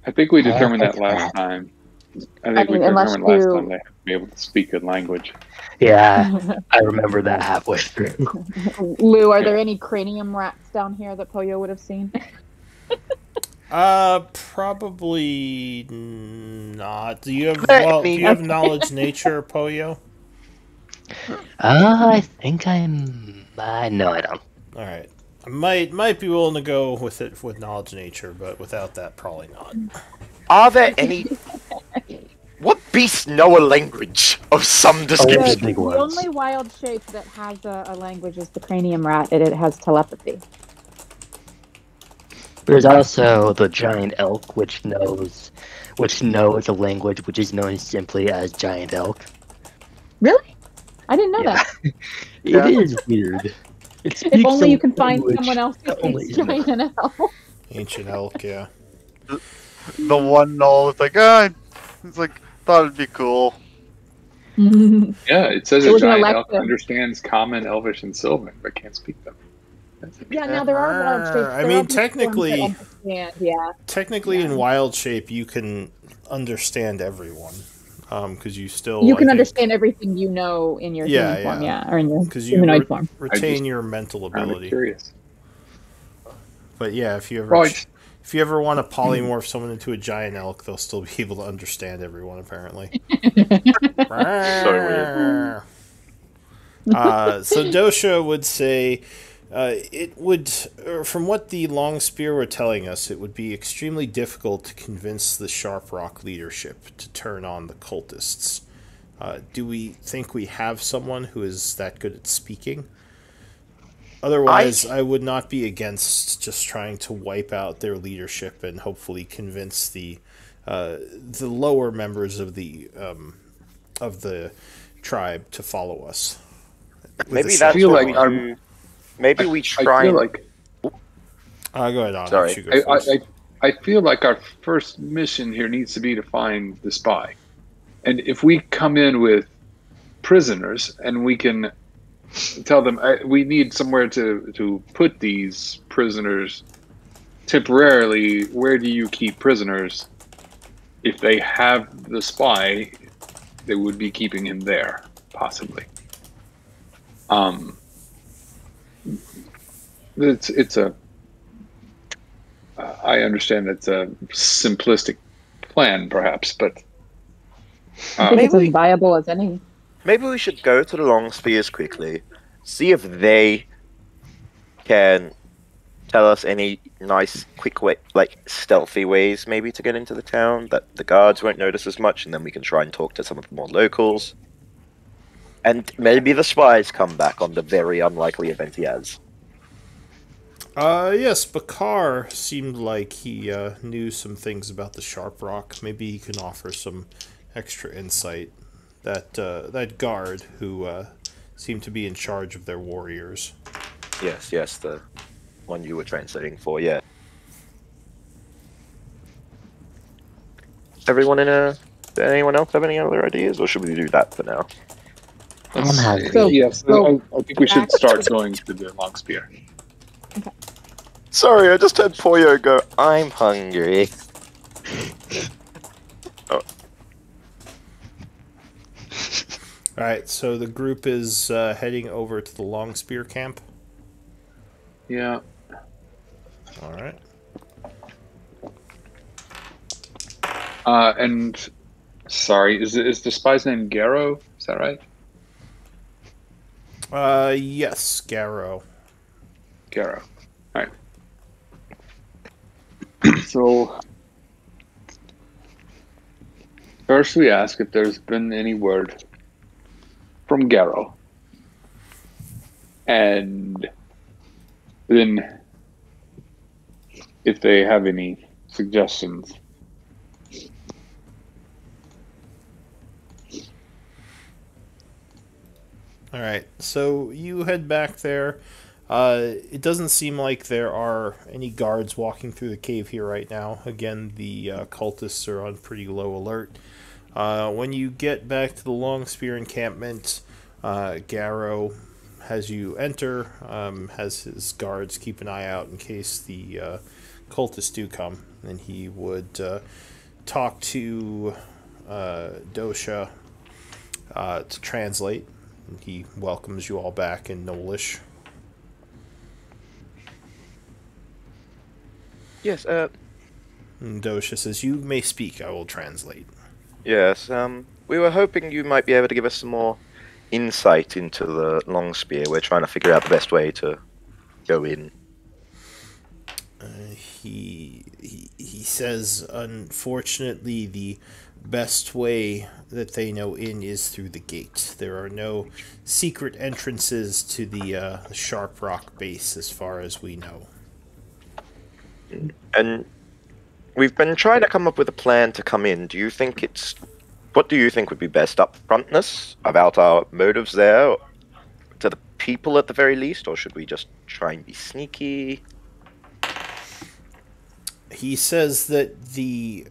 I think we determined that last time. I think we determined last time they have to be able to speak a language. Yeah, I remember that halfway through. Lou, are there any cranium rats down here that Poyo would have seen? Probably not. Do you have knowledge nature, Poyo? I think I'm. No, I don't. All right, I might be willing to go with it with knowledge nature, but without that, probably not. Are there any? What beasts know a language of some description? The only wild shape that has a language is the cranium rat, and it has telepathy. There's also the giant elk, which knows a language which is known simply as giant elk. Really? I didn't know that. It is weird. If only you can find someone else who speaks giant elk. Ancient elk, yeah. The one knoll is like, thought it'd be cool. Yeah, it says a giant elk understands Common, Elvish, and Sylvan, but can't speak them. Yeah, now there are wild shapes. I mean, technically, technically in wild shape, you can understand everyone, because you still can understand everything you know in your human form, or in your humanoid form. Retain your mental ability. Curious. But yeah, if you ever want to polymorph someone into a giant elk, they'll still be able to understand everyone, apparently. So So Dosha would say it would, from what the Long Spear were telling us, it would be extremely difficult to convince the Sharp Rock leadership to turn on the cultists. Do we think we have someone who is that good at speaking? Otherwise, I would not be against just trying to wipe out their leadership and hopefully convince the lower members of the tribe to follow us. Maybe that's what we do. Maybe we try. I feel like. Go ahead, Anna. Sorry. I feel like our first mission here needs to be to find the spy, and if we come in with prisoners and we can tell them we need somewhere to put these prisoners temporarily. Where do you keep prisoners? If they have the spy, they would be keeping him there, possibly. It's a. I understand it's a simplistic plan, perhaps, but I think it's as viable as any. Maybe we should go to the Long Spears quickly, see if they can tell us any nice, quick way, like stealthy ways, maybe to get into the town that the guards won't notice as much, and then we can try and talk to some of the more locals. And maybe the spies come back on the very unlikely event he has. Yes, Bakar seemed like he knew some things about the Sharp Rock. Maybe he can offer some extra insight. That guard who seemed to be in charge of their warriors. Yes, the one you were translating for, yeah. Everyone Does anyone else have any other ideas, or should we do that for now? Yes, I think we should start going to the Long Spear. Okay. Sorry, I just heard Poyo go, I'm hungry. Oh. Alright, so the group is heading over to the Long Spear camp? Yeah. Alright. And, sorry, is the spy's name Garrow? Is that right? Yes, Garrow. Garrow. Alright. So, first we ask if there's been any word from Garrow. And then, if they have any suggestions. Alright, so you head back there. It doesn't seem like there are any guards walking through the cave here right now. Again, the cultists are on pretty low alert. When you get back to the Long Spear encampment, Garrow has you enter, has his guards keep an eye out in case the cultists do come, and he would talk to Dosha to translate. And he welcomes you all back in Nolish. Yes, And Dosha says, "You may speak, I will translate." Yes, we were hoping you might be able to give us some more insight into the Long Spear. We're trying to figure out the best way to go in. He says, unfortunately, the best way that they know in is through the gate. There are no secret entrances to the Sharp Rock base as far as we know. And we've been trying to come up with a plan to come in. What do you think would be best? Upfrontness about our motives there to the people at the very least, or should we just try and be sneaky? He says that the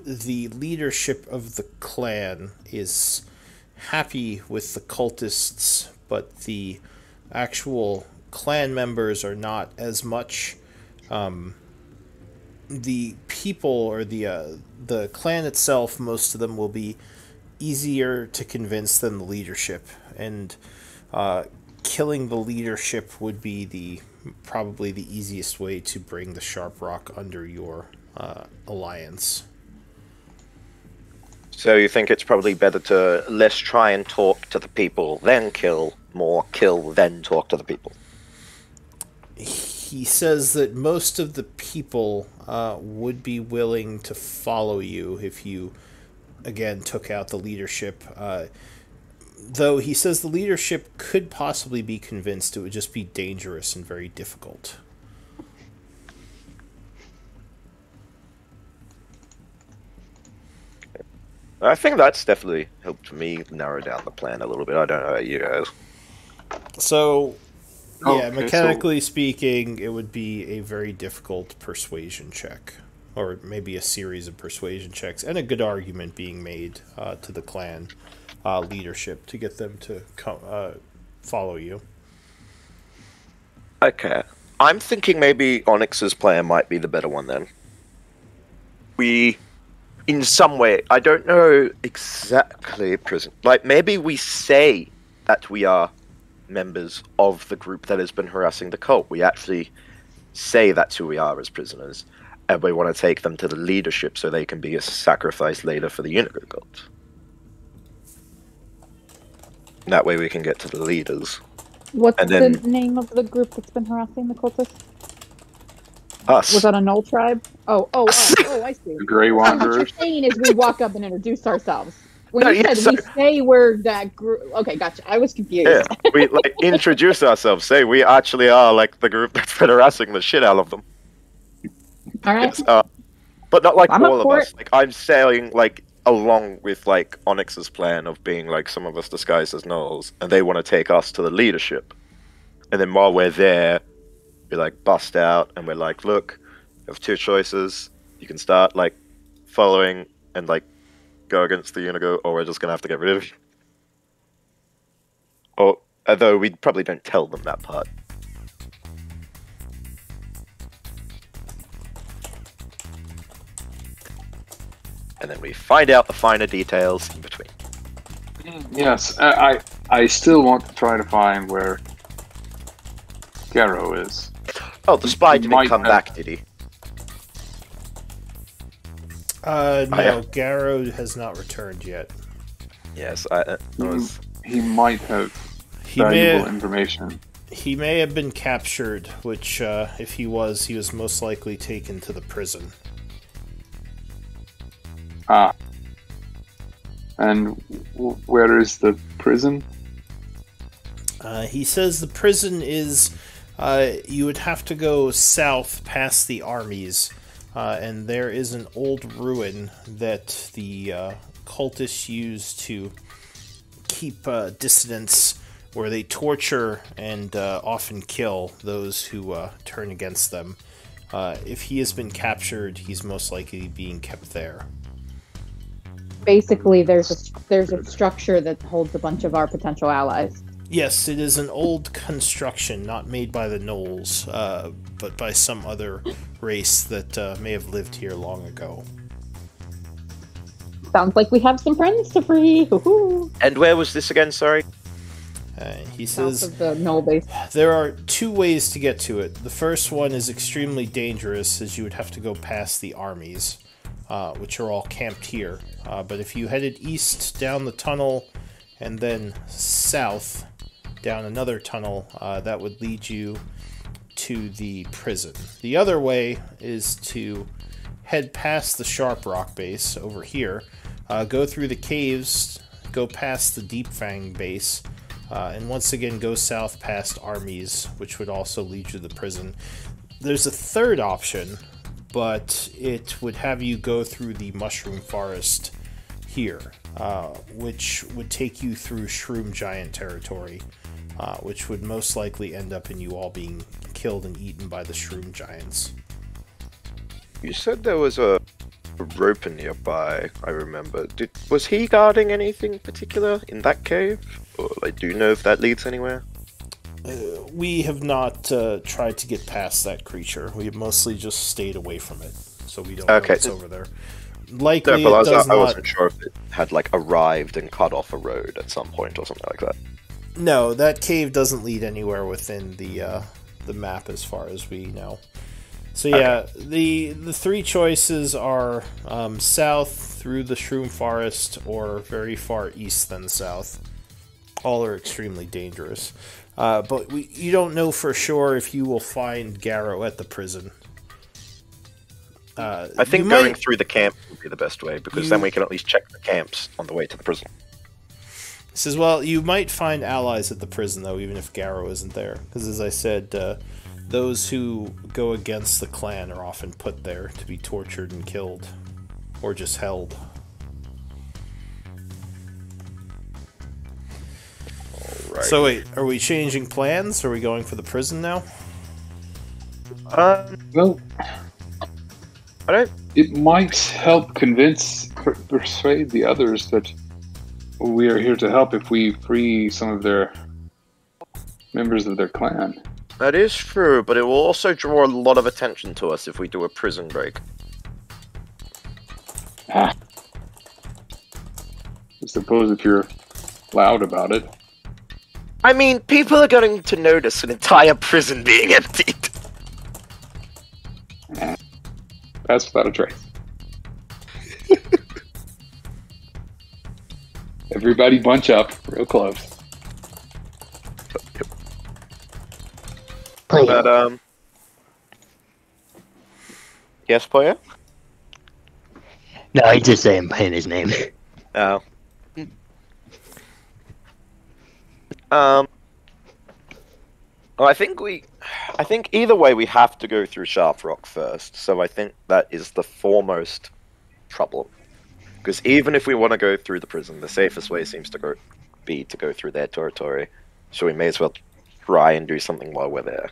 leadership of the clan is happy with the cultists, but the actual clan members are not as much. The people or the clan itself, most of them will be easier to convince than the leadership, and killing the leadership would be probably the easiest way to bring the Sharp Rock under your alliance. So you think it's probably better to less try and talk to the people, then kill, more kill, then talk to the people? He says that most of the people would be willing to follow you if you, again, took out the leadership. Though he says the leadership could possibly be convinced it would just be dangerous and very difficult. I think that's definitely helped me narrow down the plan a little bit. I don't know about you guys. So, yeah, Okay, mechanically speaking, it would be a very difficult persuasion check. Or maybe a series of persuasion checks, and a good argument being made to the clan leadership to get them to follow you. Okay. I'm thinking maybe Onyx's plan might be the better one then. We, in some way, I don't know exactly, like maybe we say that we are members of the group that has been harassing the cult. We actually say that's who we are as prisoners, and we want to take them to the leadership so they can be a sacrifice later for the Unico cult. That way we can get to the leaders. What's And then- the name of the group that's been harassing the cultists? Us. Was that a Null tribe? Oh, I see. The Grey What you're Wanderers. saying is we walk up and introduce ourselves. When No, you yeah, said we say we're that group, okay, gotcha. I was confused. Yeah, we like introduce ourselves. Say we actually are like the group that's been harassing the shit out of them. All right. It's, but not like I'm up all of for us. Like I'm saying, like along with like Onyx's plan of being like some of us disguised as gnolls, and they want to take us to the leadership. And then while we're there, we like bust out, and we're like, look, you have two choices. You can start like following and like go against the Unico, or we're just gonna have to get rid of you. Or although we probably don't tell them that part. And then we find out the finer details in between. Yes, I still want to try to find where Garrow is. Oh, the spy He didn't might come have- back, did he? No, yeah. Garrow has not returned yet. Yes, I was. He might have He valuable may, information. he may have been captured, which, if he was most likely taken to the prison. Ah. And where is the prison? He says the prison is, you would have to go south past the armies, and there is an old ruin that the cultists use to keep dissidents, where they torture and often kill those who turn against them. If he has been captured, he's most likely being kept there. Basically, there's a structure that holds a bunch of our potential allies. Yes, it is an old construction, not made by the Knolls, but by some other race that may have lived here long ago. Sounds like we have some friends to free. Hoo-hoo. And where was this again? Sorry. He South says of the Null base. there are two ways to get to it. The first one is extremely dangerous, as you would have to go past the armies, which are all camped here. But if you headed east down the tunnel and then south down another tunnel, that would lead you to the prison. The other way is to head past the Sharp Rock base over here, go through the caves, go past the Deep Fang base, and once again go south past armies, which would also lead you to the prison. There's a third option, but it would have you go through the Mushroom Forest here, which would take you through Shroom Giant territory, which would most likely end up in you all being killed and eaten by the Shroom Giants. You said there was a rope nearby. I remember. Was he guarding anything particular in that cave? Or like, do you know if that leads anywhere? We have not tried to get past that creature. We have mostly just stayed away from it, so we don't know Okay. what's over there. Likely, No, but it does I not. wasn't sure if it had like arrived and cut off a road at some point or something like that. No, that cave doesn't lead anywhere within the map as far as we know. So yeah, the three choices are south through the Shroom Forest or very far east than south. All are extremely dangerous. But you don't know for sure if you will find Garrow at the prison. I think going through the camp would be the best way, because then we can at least check the camps on the way to the prison. He says, well, you might find allies at the prison, though, even if Garrow isn't there. Because, as I said, those who go against the clan are often put there to be tortured and killed. Or just held. Alright. So wait, are we changing plans? Are we going for the prison now? Well, I don't... It might help persuade the others that we are here to help if we free some of their members of their clan. That is true, but it will also draw a lot of attention to us if we do a prison break. I suppose if you're loud about it. I mean, people are going to notice an entire prison being emptied. That's without a trace. Everybody bunch up real close. But, yes, player? No, he's just saying his name. Oh. Well, I think either way we have to go through Sharp Rock first, so I think that is the foremost problem. Because even if we want to go through the prison, the safest way seems to be to go through their territory. So we may as well try and do something while we're there.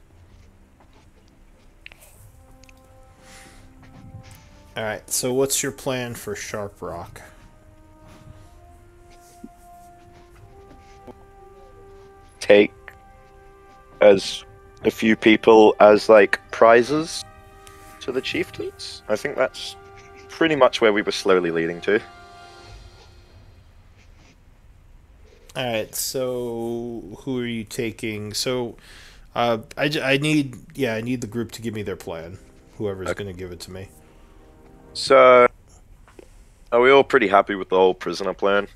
Alright, so what's your plan for Sharp Rock? Take as a few people as, like, prizes to the chieftains. I think that's pretty much where we were slowly leading to. Alright, so who are you taking? So, I need the group to give me their plan. Whoever's going to give it to me. So, are we all pretty happy with the whole prisoner plan?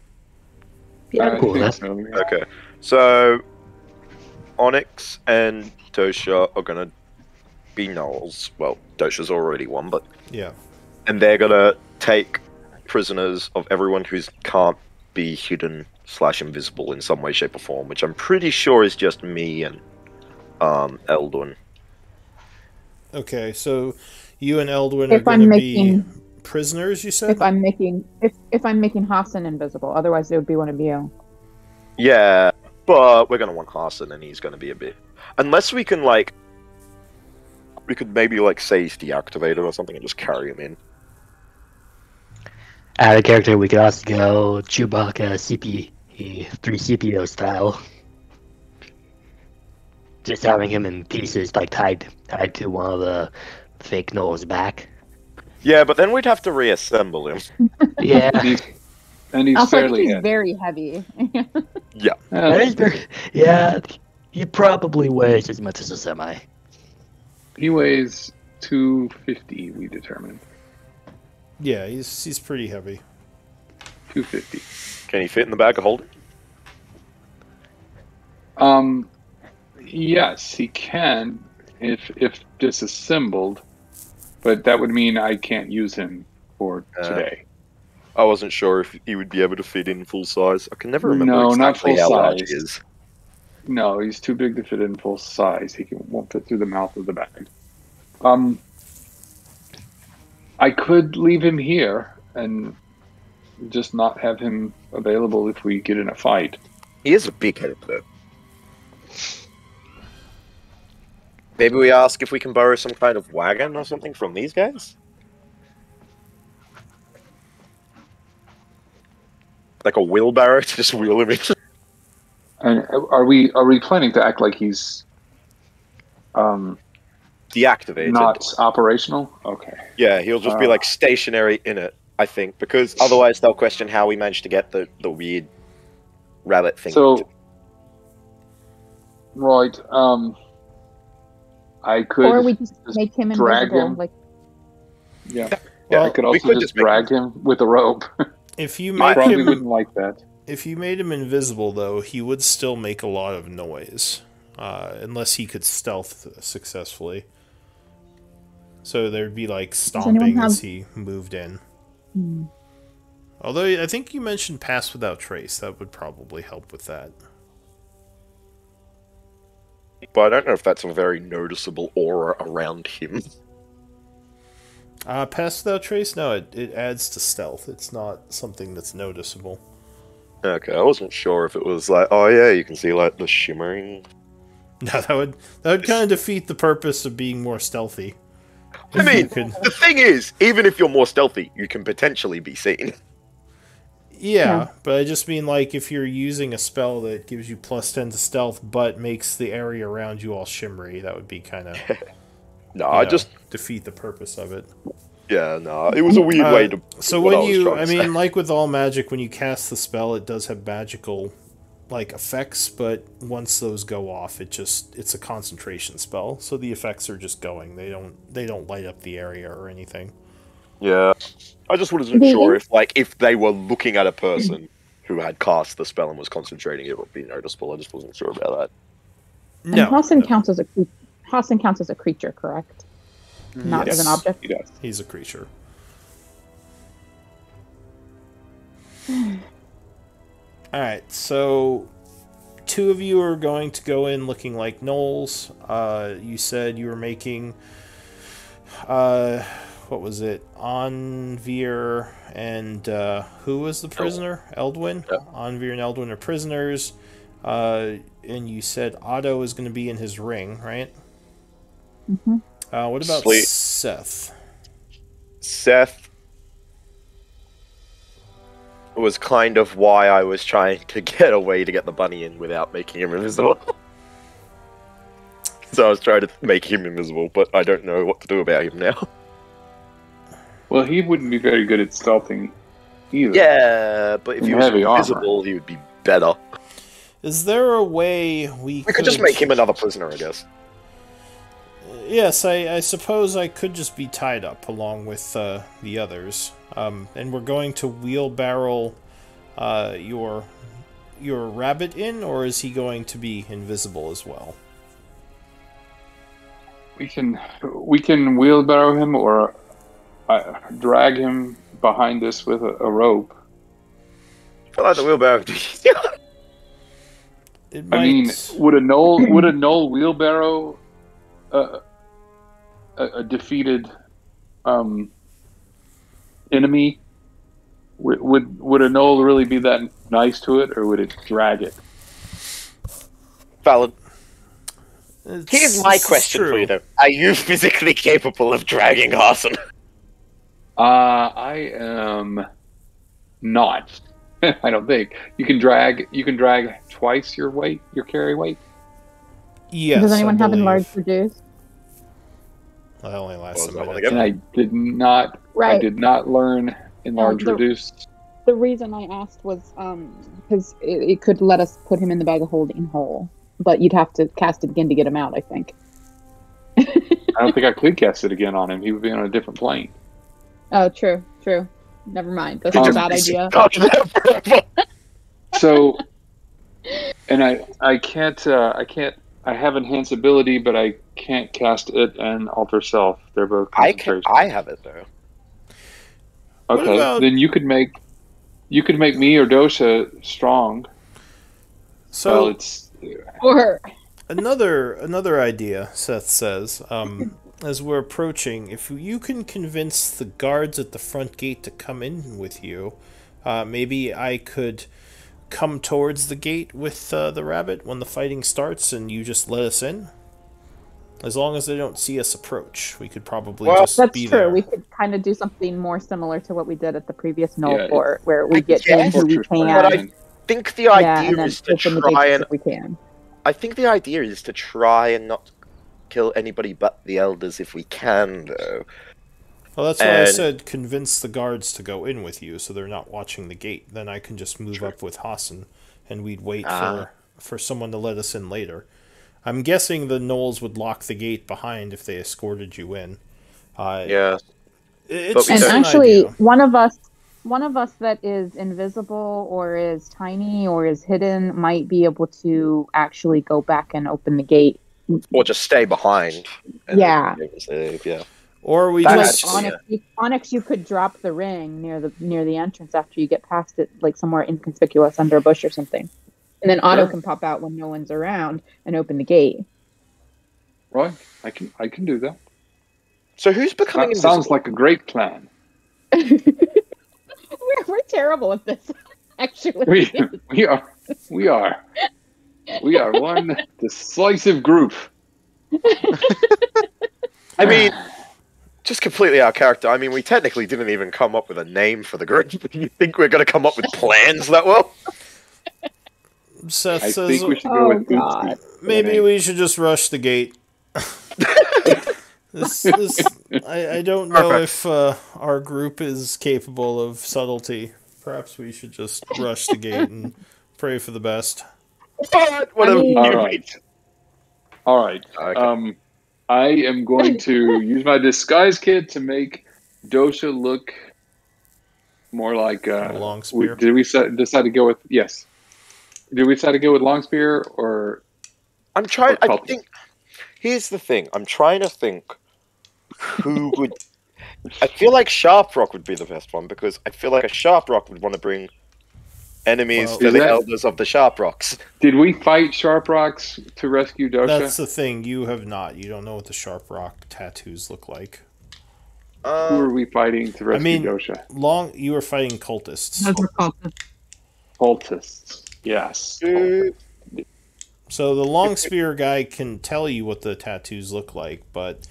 Yeah, cool. Okay, so Onyx and Dosha are gonna be gnolls. Well, Dosha's already one, but yeah, and they're gonna take prisoners of everyone who can't be hidden / invisible in some way, shape, or form, which I'm pretty sure is just me and Eldwin. Okay, so you and Eldwin are going to be prisoners, you said? If I'm making Hassan invisible, otherwise it would be one of you. Yeah, but we're going to want Hassan, and he's going to be a bit... Unless we can, like... We could maybe, like, say he's deactivated or something and just carry him in. Out of character, we could also go Chewbacca 3CPO style. Just having him in pieces, like, tied to one of the fake gnolls' back. Yeah, but then we'd have to reassemble him. Yeah. And he's also, fairly he's heavy. very heavy. Yeah. Yeah, he probably weighs as much as a semi. He weighs 250, we determined. Yeah, he's pretty heavy. 250. Can he fit in the bag of holding? Yes, he can, if disassembled, but that would mean I can't use him for today. I wasn't sure if he would be able to fit in full size. I can never remember No, exactly not full how large size. he is. No, he's too big to fit in full size. He won't fit through the mouth of the bag. I could leave him here and just not have him available if we get in a fight. He is a big head, though. Maybe we ask if we can borrow some kind of wagon or something from these guys? Like a wheelbarrow to just wheel him in? And are we planning to act like he's deactivated? Not operational? Okay. Yeah, he'll just be like stationary in it, I think, because otherwise they'll question how we managed to get the weird rabbit thing. So Right. I could. Or we just make him drag invisible. him. Like, Yeah. Yeah, I could we also could just make drag him with a rope. If you I make probably him, wouldn't like that. if you made him invisible, though, he would still make a lot of noise, unless he could stealth successfully. So there'd be like stomping as he moved in. Although I think you mentioned pass without trace, that would probably help with that. But I don't know if that's a very noticeable aura around him. Pass without trace? No, it adds to stealth. It's not something that's noticeable. Okay, I wasn't sure if it was like, oh yeah, you can see like the shimmering. No, that would kind of defeat the purpose of being more stealthy. I mean, the thing is, even if you're more stealthy, you can potentially be seen. Yeah, but I just mean like if you're using a spell that gives you +10 to stealth but makes the area around you all shimmery, that would be kind of No, I just defeat the purpose of it. Yeah, no, it was a weird way to. So when you, I mean, like with all magic, when you cast the spell, it does have magical like effects, but once those go off, it's a concentration spell, so the effects are just going. They don't light up the area or anything. Yeah, I just wasn't sure if they were looking at a person who had cast the spell and was concentrating, it would be noticeable. I just wasn't sure about that. No, and Hassan counts as a creature, correct? Not as an object. He does. He's a creature. All right, so 2 of you are going to go in looking like gnolls. You said you were making, what was it? Anvir and who was the prisoner? Eldwin. Yeah. Anvir and Eldwin are prisoners. And you said Otto is going to be in his ring, right? Mm-hmm. What about Seth? Seth was kind of why I was trying to get a way to get the bunny in without making him invisible. So I was trying to make him invisible, but I don't know what to do about him now. Well, he wouldn't be very good at stealthing either. Yeah, but if he was invisible, he would be better. Is there a way we could just make him another prisoner, I guess. Yes, I suppose I could just be tied up along with the others. And we're going to wheelbarrow your rabbit in, or is he going to be invisible as well? We can wheelbarrow him or drag him behind us with a rope. I feel like the wheelbarrow. I mean, would a gnoll wheelbarrow a defeated enemy? Would a gnoll really be that nice to it, or would it drag it? Valid. Here's my question for you, though: are you physically capable of dragging Hassan? I am not. I don't think you can drag twice your carry weight. Yes. Does anyone have enlarged reduce? That only lasts a minute. And I did not. Right. I did not learn enlarge reduce. The reason I asked was because it could let us put him in the bag of holding whole, but you'd have to cast it again to get him out, I think. I don't think I could cast it again on him. He would be on a different plane. Oh, true. Never mind. That's a bad idea. So, and I can't. I have enhance ability, but I can't cast it and alter self. They're both concentration. I have it though. Okay, then you could make me or Dosha strong. So it's or another idea. Seth says, as we're approaching, if you can convince the guards at the front gate to come in with you, maybe I could come towards the gate with the rabbit when the fighting starts, and you just let us in. As long as they don't see us approach, we could probably just be there. That's true. We could kind of do something more similar to what we did at the previous Gnoll Fort, where we get in who we can. But I think the idea is to try and we can. I think the idea is to try and not kill anybody but the elders if we can, though. Well, that's why I said convince the guards to go in with you, so they're not watching the gate. Then I can just move up with Hassan, and we'd wait for someone to let us in later. I'm guessing the gnolls would lock the gate behind if they escorted you in. Yeah. It's And just an actually, idea. one of us that is invisible or is tiny or is hidden might be able to actually go back and open the gate. Or just stay behind. And Yeah. Yeah. Or we Like just... Onyx, you could drop the ring near the entrance after you get past it, like somewhere inconspicuous under a bush or something, and then Otto can pop out when no one's around and open the gate. Right, I can do that. So who's becoming That sounds like a great plan. We're terrible at this, actually. We are one decisive group. I mean, just completely our character. I mean, we technically didn't even come up with a name for the group. You think we're going to come up with plans that well? Seth I says, think we should go with God. maybe we should just rush the gate. I don't know if our group is capable of subtlety. Perhaps we should just rush the gate and pray for the best. Whatever. All right. Okay. I am going to use my disguise kit to make Dosha look more like A long spear. Did we decide to go with yes? Did we decide to go with long spear or? I'm trying. or I think. Here's the thing. I'm trying to think who would. I feel like Sharprock would be the best one because I feel like a Sharprock would want to bring enemies to the elders of the Sharprocks. Did we fight Sharprocks to rescue Dosha? That's the thing. You have not. You don't know what the sharp rock tattoos look like. Who are we fighting to rescue Dosha? You were fighting cultists. Those were cultists. Cultists. Yes. So the long spear guy can tell you what the tattoos look like, but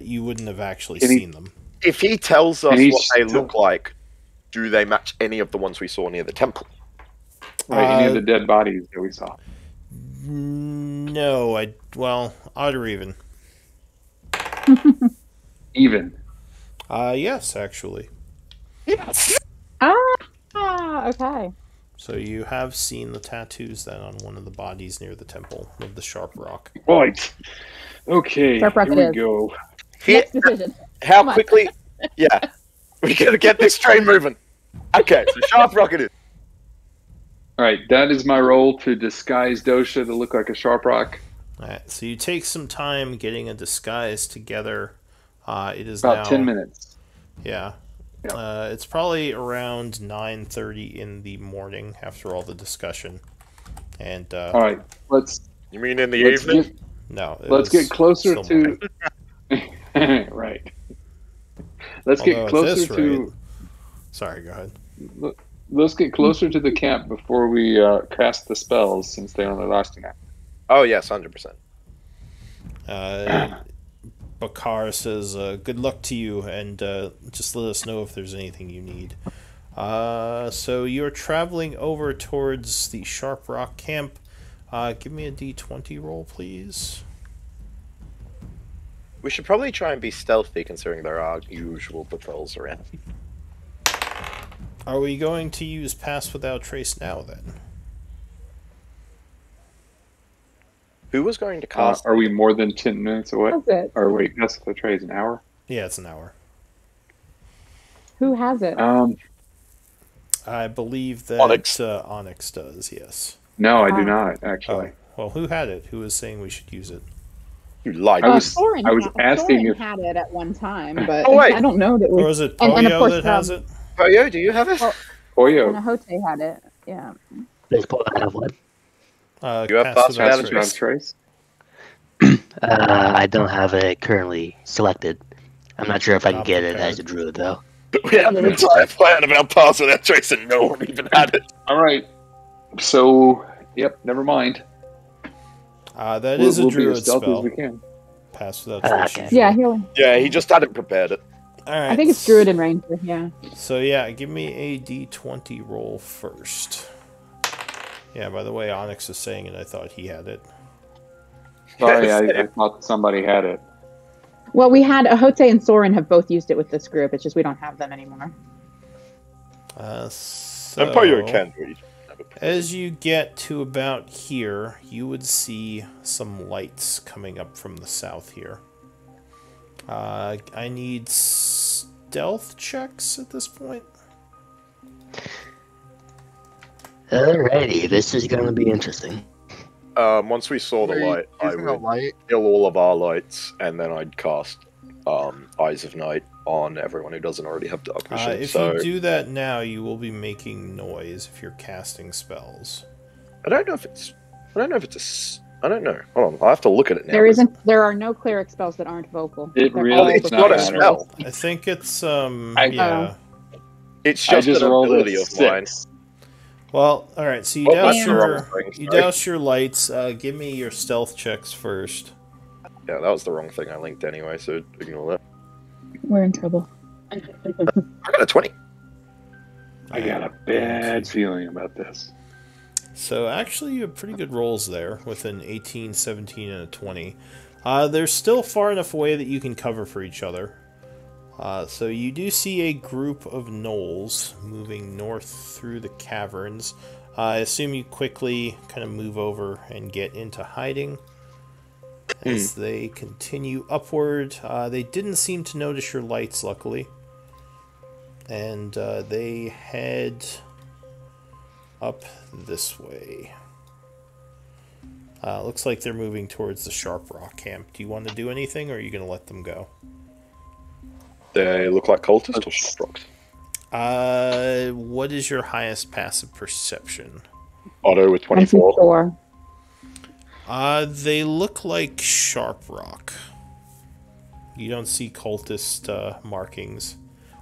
you wouldn't have actually seen them. If he tells us what they look like, do they match any of the ones we saw near the temple? Right, any of the dead bodies that we saw? No, odd or even. Even. Yes, actually. Yes. Okay. So you have seen the tattoos then on one of the bodies near the temple of the Sharp Rock. Right. Okay. Sharp Rock here we go. Next decision. How quickly? Yeah. We gotta get this train moving. Okay, so Sharp Rock it is. All right, that is my role to disguise Dosha to look like a Sharp Rock. All right, so you take some time getting a disguise together. It is about now 10 minutes. Yeah. It's probably around 9:30 in the morning after all the discussion. And all right, You mean in the evening? Let's get closer to. Right. Let's get closer to. Sorry, go ahead. Let's get closer to the camp before we cast the spells, since they only last an hour. Oh yes, 100%. Bakar says, good luck to you, and just let us know if there's anything you need. So you're traveling over towards the Sharp Rock camp. Give me a D20 roll, please. We should probably try and be stealthy, considering there are usual patrols around. Are we going to use Pass Without Trace now, then? Who was going to cast? Are we more than 10 minutes away? Who has it? Or wait, that's the trade an hour? Yeah, it's an hour. Who has it? I believe that Onyx does, yes. No, I do not, actually. Oh, well, who had it? Who was saying we should use it? You lied. I was asking Thorin if had it at one time, but wait. I don't know that we. Or is it and of Poyo course, that has it? Poyo, do you have it? Poyo. And Ahote had it. Yeah. Does Paul have one? You have Pass Without Pass Trace? I don't have it currently selected. I'm not sure if I can get it as a druid, though. We had an entire plan about Pass Without Trace and no one even had it. All right. So, yep, never mind. That is a we'll druid be as stealthy spell. as we can. Pass Without Trace. Okay. Yeah, Yeah, he just hadn't prepared it. All right. I think it's Druid and Ranger. Yeah. So yeah, give me a D20 roll first. Yeah, by the way, Onyx is saying it. I thought he had it. Sorry, I thought somebody had it. Well, we had Ahote and Soren have both used it with this group. It's just we don't have them anymore. So And Poyo can read. As you get to about here, you would see some lights coming up from the south here. I need stealth checks at this point. Alrighty, this is going to be interesting. Once we saw the light, I would kill all of our lights, and then I'd cast Eyes of Night on everyone who doesn't already have dark vision. If you do that now, you will be making noise if you're casting spells. I don't know if it's I don't know. Hold on, I'll have to look at it now. There are no cleric spells that aren't vocal. It's not a spell. I think it's yeah. It's just an ability of mine. Well, all right. So you douse your lights. Give me your stealth checks first. Yeah, that was the wrong thing I linked anyway, so ignore that. We're in trouble. I got a 20. I got a bad feeling about this. So actually, you have pretty good rolls there with an 18, 17, and a 20. They're still far enough away that you can cover for each other. So you do see a group of gnolls moving north through the caverns. I assume you quickly kind of move over and get into hiding. As they continue upward, they didn't seem to notice your lights, luckily. And they head up this way. Looks like they're moving towards the Sharp Rock camp. Do you want to do anything, or are you going to let them go? They look like cultists or Sharp Rocks? What is your highest passive perception? Otto with 24. They look like Sharp Rock. You don't see cultist markings.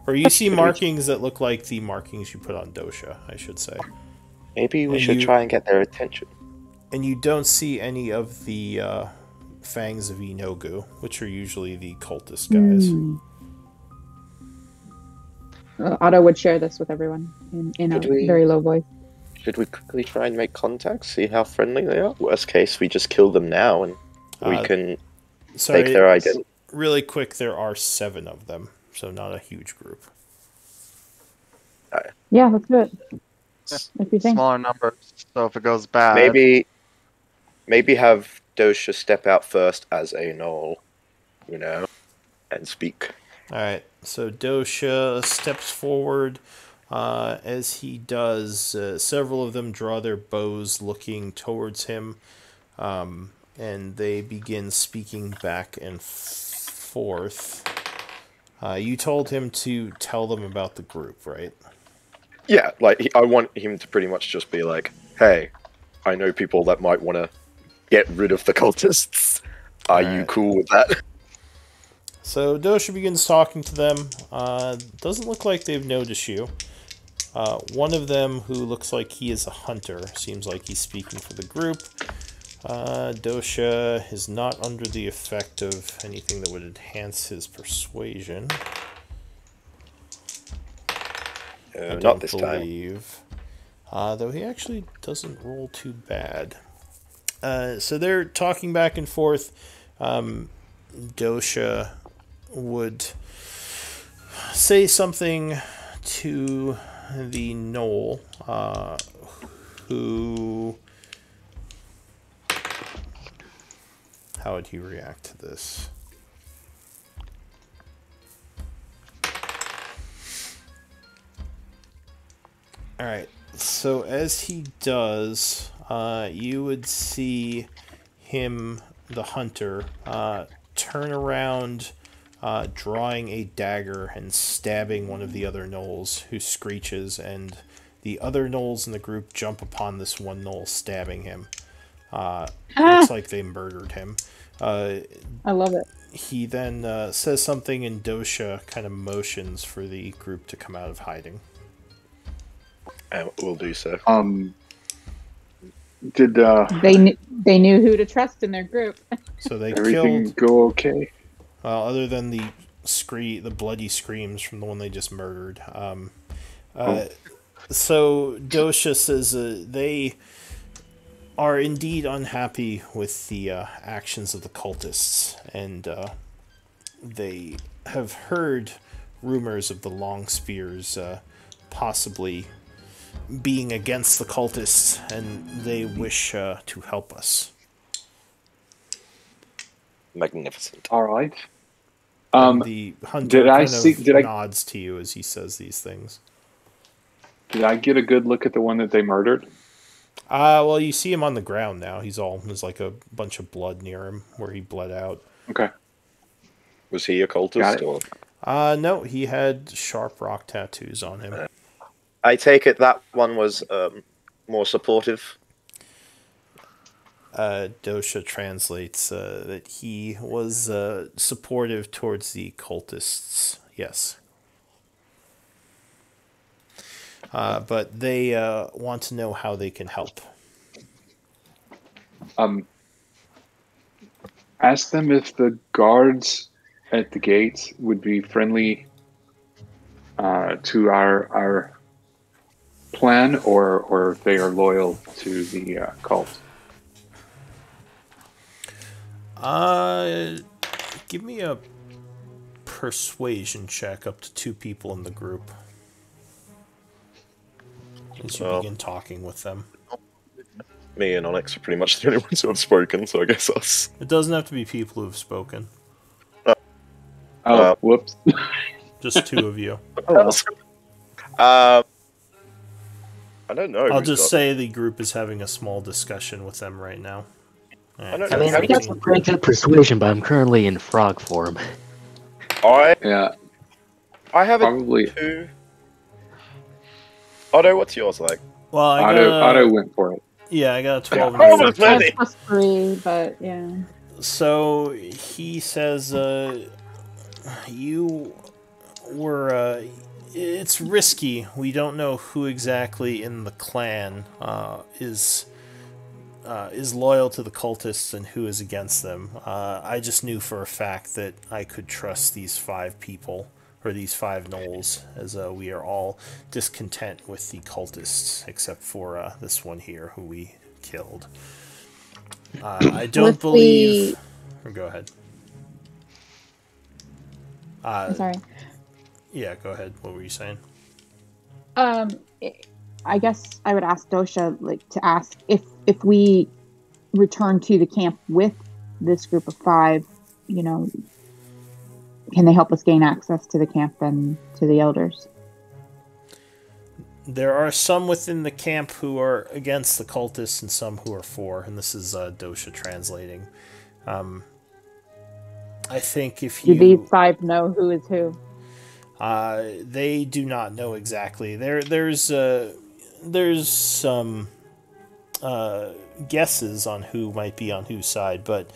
Or you see markings that look like the markings you put on Dosha, I should say. Maybe we should try and get their attention. And you don't see any of the Fangs of Enogu, which are usually the cultist guys. Otto would share this with everyone in a very low voice. Should we quickly try and make contact, see how friendly they are? Worst case, we just kill them now and we can take their identity. Really quick, there are 7 of them, so not a huge group. Yeah, let's do it. If you think. Smaller numbers, so if it goes bad... Maybe have Dosha step out first as a gnoll, and speak. Alright, so Dosha steps forward. As he does, several of them draw their bows looking towards him, and they begin speaking back and forth. You told him to tell them about the group, right? Yeah, I want him to pretty much just be like, hey, I know people that might want to get rid of the cultists. Are you cool with that? So Dosha begins talking to them. Doesn't look like they've noticed you. One of them, who looks like he is a hunter, seems like he's speaking for the group. Dosha is not under the effect of anything that would enhance his persuasion. Not this time. Though he actually doesn't roll too bad. So they're talking back and forth. Dosha would say something to the gnoll, who... How would he react to this? Alright, so as he does, you would see him, the hunter, turn around, drawing a dagger and stabbing one of the other gnolls, who screeches, and the other gnolls in the group jump upon this one gnoll, stabbing him. Looks like they murdered him. I love it. He then says something, and Dosha kind of motions for the group to come out of hiding. We'll do so. Did they knew who to trust in their group? So they everything go okay? Well, other than the bloody screams from the one they just murdered. So Dosha says they are indeed unhappy with the actions of the cultists, and they have heard rumors of the long spears possibly being against the cultists, and they wish to help us. Magnificent. All right. The hunter nods to you as he says these things. Did I get a good look at the one that they murdered? Well, you see him on the ground now. There's like a bunch of blood near him where he bled out. Okay. Was he a cultist? Or? No, he had sharp rock tattoos on him. I take it that one was more supportive. Dosha translates that he was supportive towards the cultists. Yes. But they want to know how they can help. Ask them if the guards at the gates would be friendly to our plan, or if they are loyal to the cult. Give me a persuasion check up to 2 people in the group. As you begin talking with them. Me and Onyx are pretty much the only ones who have spoken, so I guess us. It doesn't have to be people who have spoken. Whoops. Just 2 of you. I don't know. I'll just say the group is having a small discussion with them right now. I mean, I got some pretty good persuasion, but I'm currently in frog form. I have probably 2. Otto, what's yours like? Well, Otto went for it. Yeah, I got a 12. Plus 3, but yeah. So he says, you were, it's risky. We don't know who exactly in the clan is loyal to the cultists and who is against them. I just knew for a fact that I could trust these 5 people, or these 5 gnolls, as we are all discontent with the cultists, except for this one here who we killed. I don't believe... Go ahead. I'm sorry. Yeah, go ahead. What were you saying? I guess I would ask Dosha, to ask if we return to the camp with this group of 5, can they help us gain access to the camp and to the elders? There are some within the camp who are against the cultists and some who are for, and this is Dosha translating. I think if you... Do these 5 know who is who? They do not know exactly. There's some guesses on who might be on whose side, but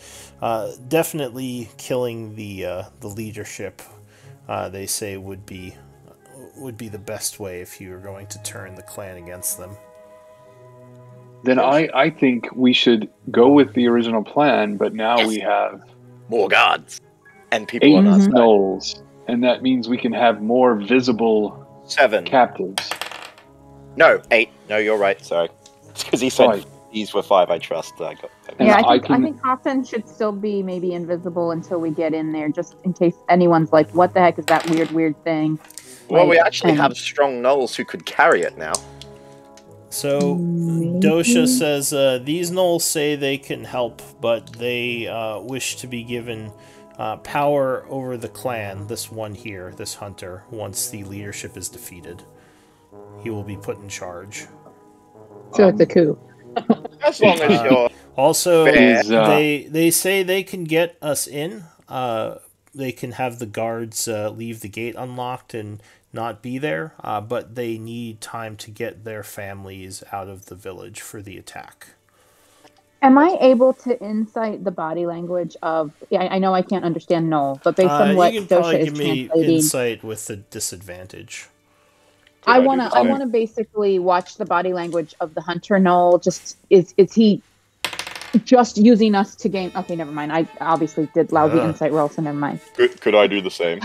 definitely killing the leadership, they say would be the best way if you were going to turn the clan against them. Then I think we should go with the original plan, but now we have more guards and people 8 on us. gnolls, and that means we can have more visible 7 captives. No, 8. No, you're right. Sorry, because he said these were 5. I trust. I think Hoffman should still be maybe invisible until we get in there, just in case anyone's like, "What the heck is that weird thing?" Well, we actually have strong gnolls who could carry it now. So, Dosha says, these gnolls say they can help, but they wish to be given power over the clan, this one here, this hunter, once the leadership is defeated. He will be put in charge. So it's a coup. As long as you're... Also, they say they can get us in. They can have the guards leave the gate unlocked and not be there, but they need time to get their families out of the village for the attack. Am I able to insight the body language of... Yeah, I know I can't understand Noel, but based on what Dosha is translating... give me insight with the disadvantage. I want to basically watch the body language of the hunter Noel. Just is he just using us to gain... Okay, never mind. I obviously did lousy insight roll, so never mind. Could I do the same?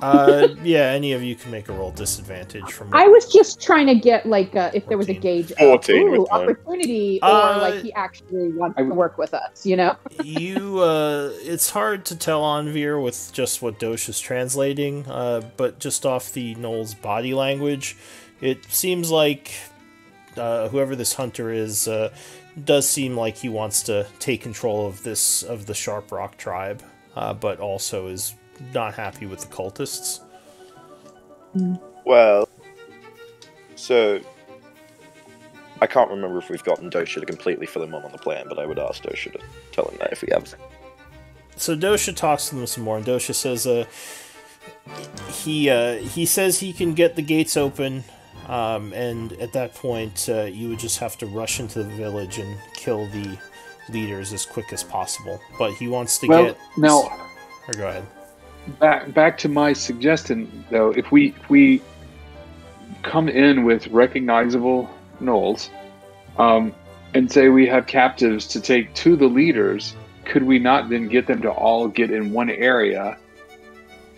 Yeah, any of you can make a roll disadvantage from... I was just trying to get, if there was a gauge 14 of opportunity, or, he actually wants to work with us, You, it's hard to tell Anvir with just what Dosha's translating, but just off the Gnoll's body language, it seems like whoever this hunter is does seem like he wants to take control of the Sharp Rock tribe, but also is not happy with the cultists. Well, so I can't remember if we've gotten Dosha to completely fill him on the plan, but I would ask Dosha to tell him that if we have. So Dosha talks to them some more, and Dosha says he says he can get the gates open, and at that point you would just have to rush into the village and kill the leaders as quick as possible. But he wants to get... Now, or go ahead. Back to my suggestion, though, if we come in with recognizable gnolls, and say we have captives to take to the leaders, could we not then get them to all get in one area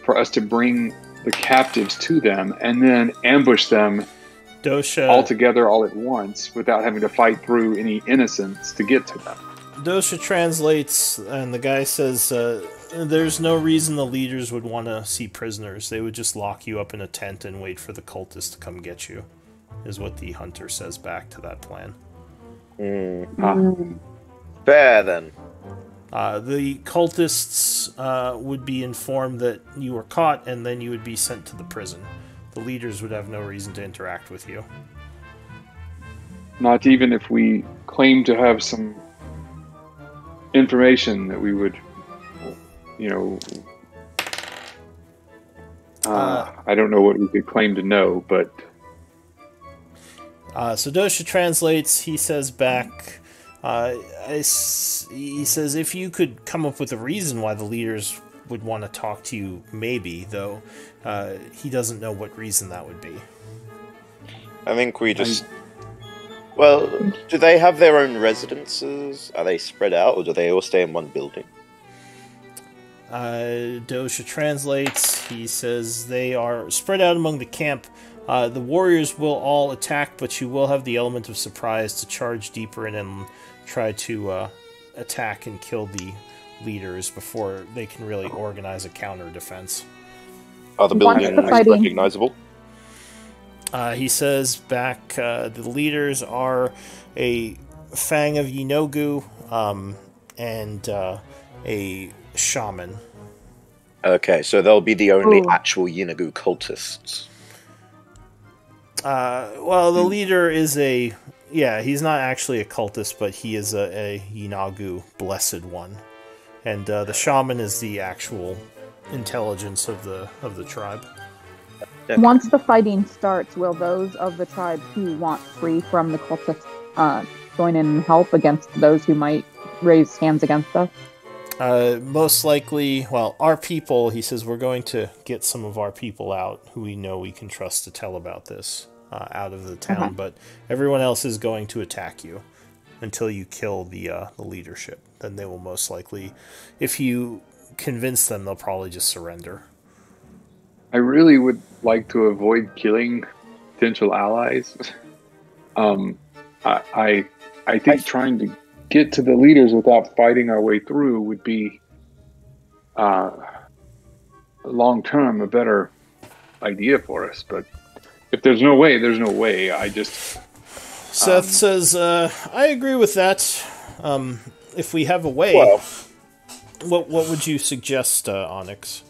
for us to bring the captives to them and then ambush them all together all at once without having to fight through any innocents to get to them? Dosha translates, and the guy says, there's no reason the leaders would want to see prisoners. They would just lock you up in a tent and wait for the cultists to come get you, is what the hunter says back to that plan. Fair, then. The cultists would be informed that you were caught, and then you would be sent to the prison. The leaders would have no reason to interact with you. Not even if we claim to have some information that we would, I don't know what we could claim to know, but... So Dosha translates, he says back, he says if you could come up with a reason why the leaders would want to talk to you, maybe, though he doesn't know what reason that would be. I think we just... Well, do they have their own residences? Are they spread out, or do they all stay in one building? Dosha translates, he says they are spread out among the camp. The warriors will all attack, but you will have the element of surprise to charge deeper in and try to attack and kill the leaders before they can really organize a counter defense. Are the buildings recognizable? He says back, the leaders are a Fang of Yinogu and a shaman. Okay, so they'll be the only actual Yinogu cultists. Well, the leader is he's not actually a cultist, but he is a Yinagu blessed one. And the shaman is the actual intelligence of the tribe. Once the fighting starts, will those of the tribe who want free from the cultists join in and help against those who might raise hands against us? Most likely, well, our people, he says, we're going to get some of our people out who we know we can trust to tell about this out of the town, but everyone else is going to attack you until you kill the leadership. Then they will most likely, if you convince them, they'll probably just surrender. I really would like to avoid killing potential allies. I think trying to get to the leaders without fighting our way through would be long term a better idea for us. But if there's no way, there's no way. Seth says, I agree with that. If we have a way, what would you suggest, Onyx?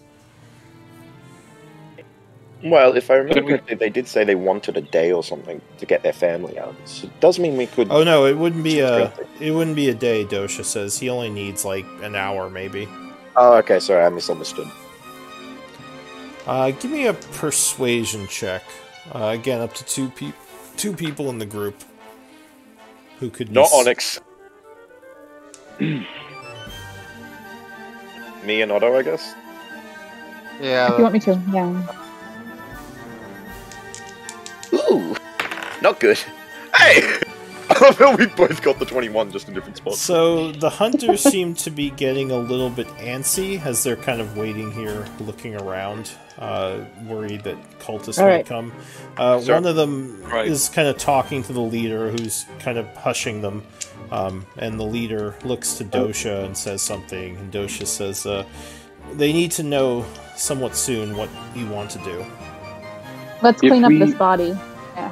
Well, if I remember correctly, they did say they wanted a day or something to get their family out. So it does mean we could... Oh no, it wouldn't be a day, Dosha says. He only needs like an hour, maybe. Oh, okay, sorry, I misunderstood. Give me a persuasion check. Again, up to two people in the group who could... Not Onyx. Me and Otto, I guess? Yeah. If you want me to, yeah. Ooh, not good. Hey! I love how we both got the 21, just in different spots. So, the hunters seem to be getting a little bit antsy as they're kind of waiting here, looking around, worried that cultists might come. One of them is kind of talking to the leader, who's kind of hushing them, and the leader looks to Dosha and says something, and Dosha says, they need to know somewhat soon what you want to do. Let's clean up this body.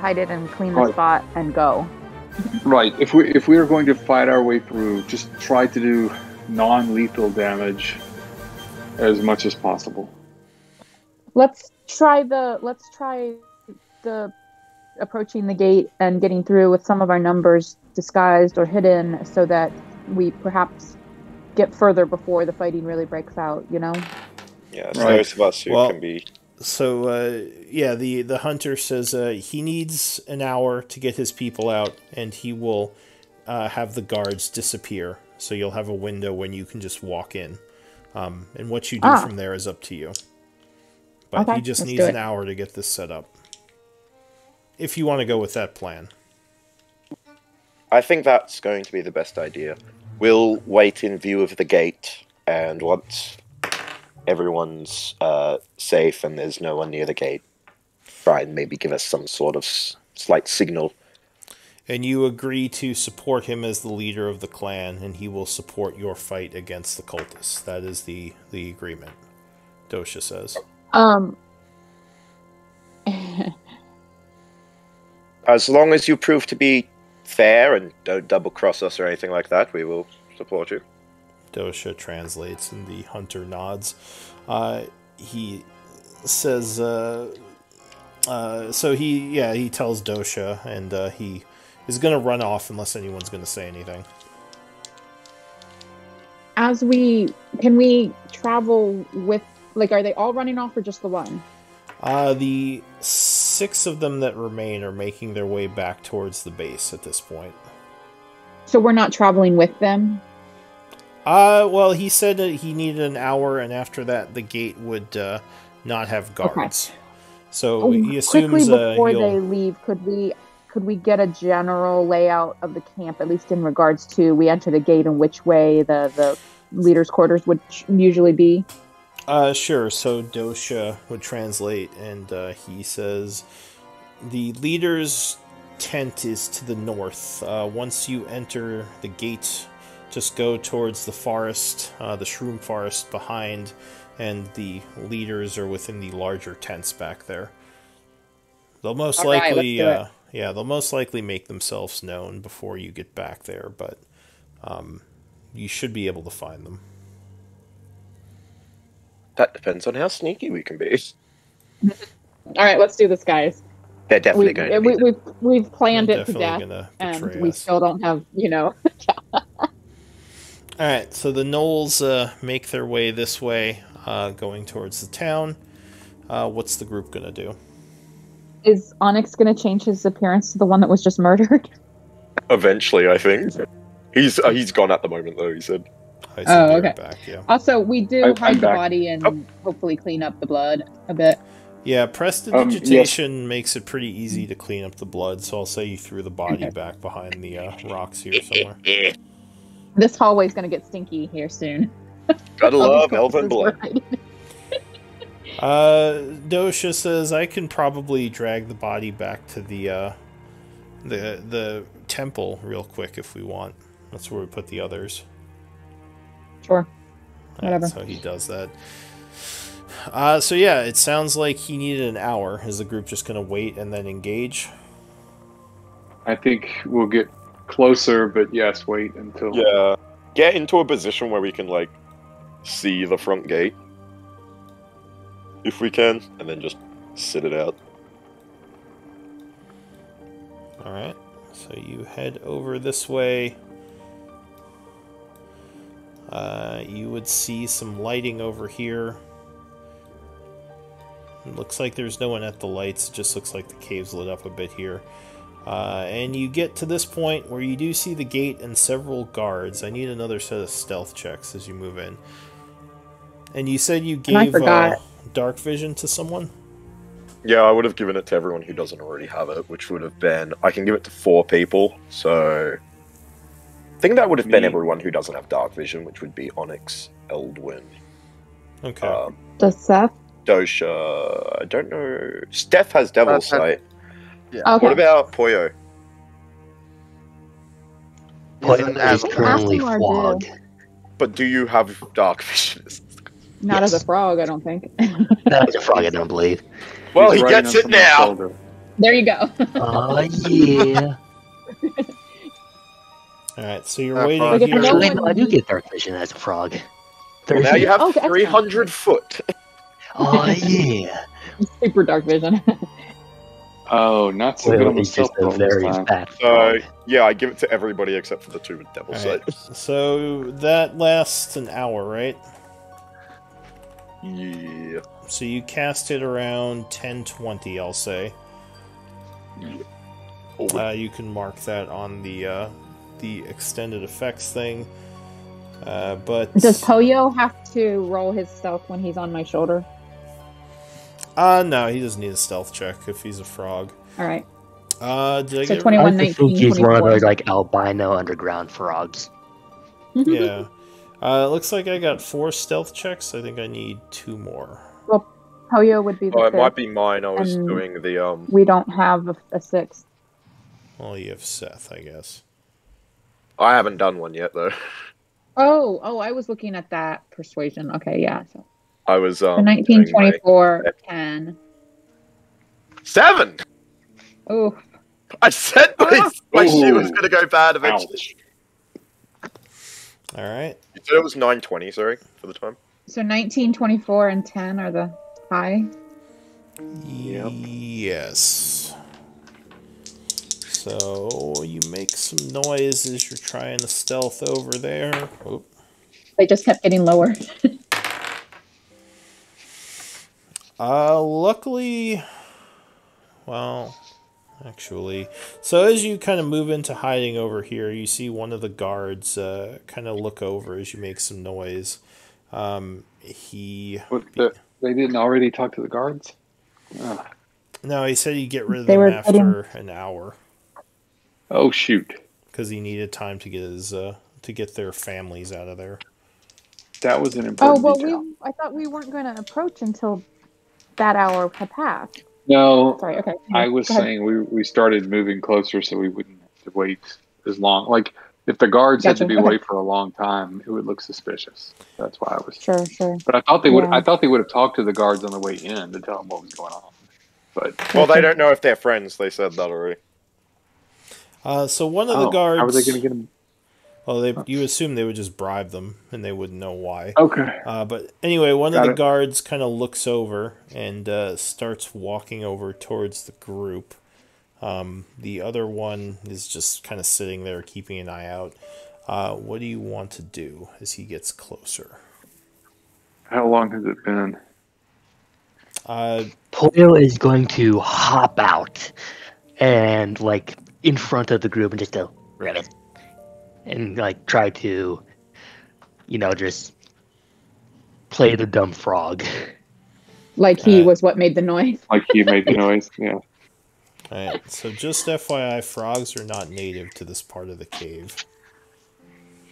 hide it and clean the Right. spot and go. Right. If we are going to fight our way through, just try to do non-lethal damage as much as possible. Let's try the approaching the gate and getting through with some of our numbers disguised or hidden, so that we perhaps get further before the fighting really breaks out. You know. Yeah, it's Right. those of us who can be. So, yeah, the hunter says he needs an hour to get his people out, and he will have the guards disappear. So you'll have a window when you can just walk in. And what you do from there is up to you. But Okay, he just let's needs do an it. hour to get this set up. If you want to go with that plan. I think that's going to be the best idea. We'll wait in view of the gate, and once everyone's safe and there's no one near the gate, try and maybe give us some sort of slight signal. And you agree to support him as the leader of the clan, and he will support your fight against the cultists. That is the agreement, Dosha says. As long as you prove to be fair and don't double-cross us or anything like that, we will support you. Dosha translates, and the hunter nods. He says, so he tells Dosha, and he is going to run off unless anyone's going to say anything. Can we travel with, like, are they all running off or just the one? The 6 of them that remain are making their way back towards the base at this point. So we're not traveling with them? Well, he said that he needed an hour, and after that, the gate would not have guards. Okay. So he assumes quickly before he'll... they leave, could we get a general layout of the camp, at least in regards to we enter the gate and which way the leader's quarters would usually be? Sure. So Dosha would translate, and he says the leader's tent is to the north. Once you enter the gate, just go towards the forest, the shroom forest behind, and the leaders are within the larger tents back there. They'll most All right, likely, let's do it. they'll most likely make themselves known before you get back there, but you should be able to find them. That depends on how sneaky we can be. All right, let's do this, guys. They're definitely going to be. We've planned They're it to definitely death, gonna and betray we us. still don't have, Alright, so the gnolls make their way this way, going towards the town. What's the group gonna do? Is Onyx going to change his appearance to the one that was just murdered? Eventually, I think. He's gone at the moment, though, he said. I said they were okay. back, yeah. Also, we do I'm hide the back. body and hopefully clean up the blood a bit. Yeah, prestidigitation makes it pretty easy to clean up the blood, so I'll say you threw the body back behind the rocks here somewhere. This hallway's going to get stinky here soon. Gotta All these love elven corpses blood. we're hiding. Dosha says I can probably drag the body back to the temple real quick if we want. That's where we put the others. Sure. Alright, Whatever. so he does that. So yeah, it sounds like he needed an hour. Is the group just going to wait and then engage? I think we'll get closer, but yes, wait until... Yeah. Get into a position where we can, like, see the front gate. If we can, and then just sit it out. Alright, so you head over this way. You would see some lighting over here. It looks like there's no one at the lights, it just looks like the cave's lit up a bit here. And you get to this point where you do see the gate and several guards. I need another set of stealth checks as you move in. And you said you And I gave forgot. dark vision to someone? Yeah, I would have given it to everyone who doesn't already have it, which would have been... I can give it to 4 people, so... I think that would have been Me. everyone who doesn't have dark vision, which would be Onyx, Eldwin, Okay. Does Seth? Dosha... I don't know... Steph has Devil That's- Sight. Yeah. Okay. What about Poyo? Poison is Ask currently him our flogged. But do you have dark vision? Not as Yes. a frog, I don't think. That was a frog, I don't believe. Well, He's he riding gets on it someone's now! shoulder. There you go. Oh yeah. Alright, so you're Have waiting fun. Like, if here. no Actually, one- no, I do get dark vision as a frog. Well, now you have Oh, okay, 300 foot. Oh yeah. Super dark vision. Oh, not so good Well, on the he's just stealth a roll this very time. fat So, frog. yeah, I give it to everybody except for the two with devil sight. Alright, so that lasts an hour, right? Yeah. So you cast it around 10:20, I'll say. You can mark that on the extended effects thing. But Does Poyo have to roll his stealth when he's on my shoulder? no, he doesn't need a stealth check if he's a frog. All right. Did I So get 20 I 21, like to think 19, he's one of 24. those like albino underground frogs. Yeah. It looks like I got 4 stealth checks. I think I need 2 more. Well, Poyo would be the Oh, it might fifth. be mine. I was and- doing the We don't have a sixth. Well, you have Seth, I guess. I haven't done one yet though. Oh, I was looking at that persuasion. Okay, yeah. So I was the doing 19, my 24, 10. 7. Oh, I said my shit was Ooh. gonna go bad eventually. Ouch. Alright. You said it was 9:20. Sorry for the time. so 19, 24, and 10 are the high. Yep. Yes. So you make some noise as you're trying to stealth over there. Oh. They just kept getting lower. Luckily, well, actually, so as you kind of move into hiding over here, you see one of the guards kind of look over as you make some noise. He They didn't already talk to the guards? no, he said he'd get rid of They them were after an hour Oh, shoot. because he needed time to get his to get their families out of there. That was an Oh, important well, detail. I thought we weren't going to approach until that hour had passed. No, Sorry, okay. I was Go ahead. saying we started moving closer so we wouldn't have to wait as long. Like, if the guards had to Gotcha, be okay. away for a long time, it would look suspicious. That's why I was. Sure. But I thought they would. Yeah. I thought they would have talked to the guards on the way in to tell them what was going on. But Well, they don't know if they're friends. They said that already. So one of the guards. how are they going to get them? Well, you assume they would just bribe them, and they wouldn't know why. Okay. But anyway, one of Got the it. guards kind of looks over and starts walking over towards the group. The other one is just kind of sitting there, keeping an eye out. What do you want to do as he gets closer? How long has it been? Polio is going to hop out and like in front of the group and just go ribbit and like try to, just play the dumb frog. Like he was what made the noise. Like you made the noise? Yeah. Alright, so just FYI, frogs are not native to this part of the cave.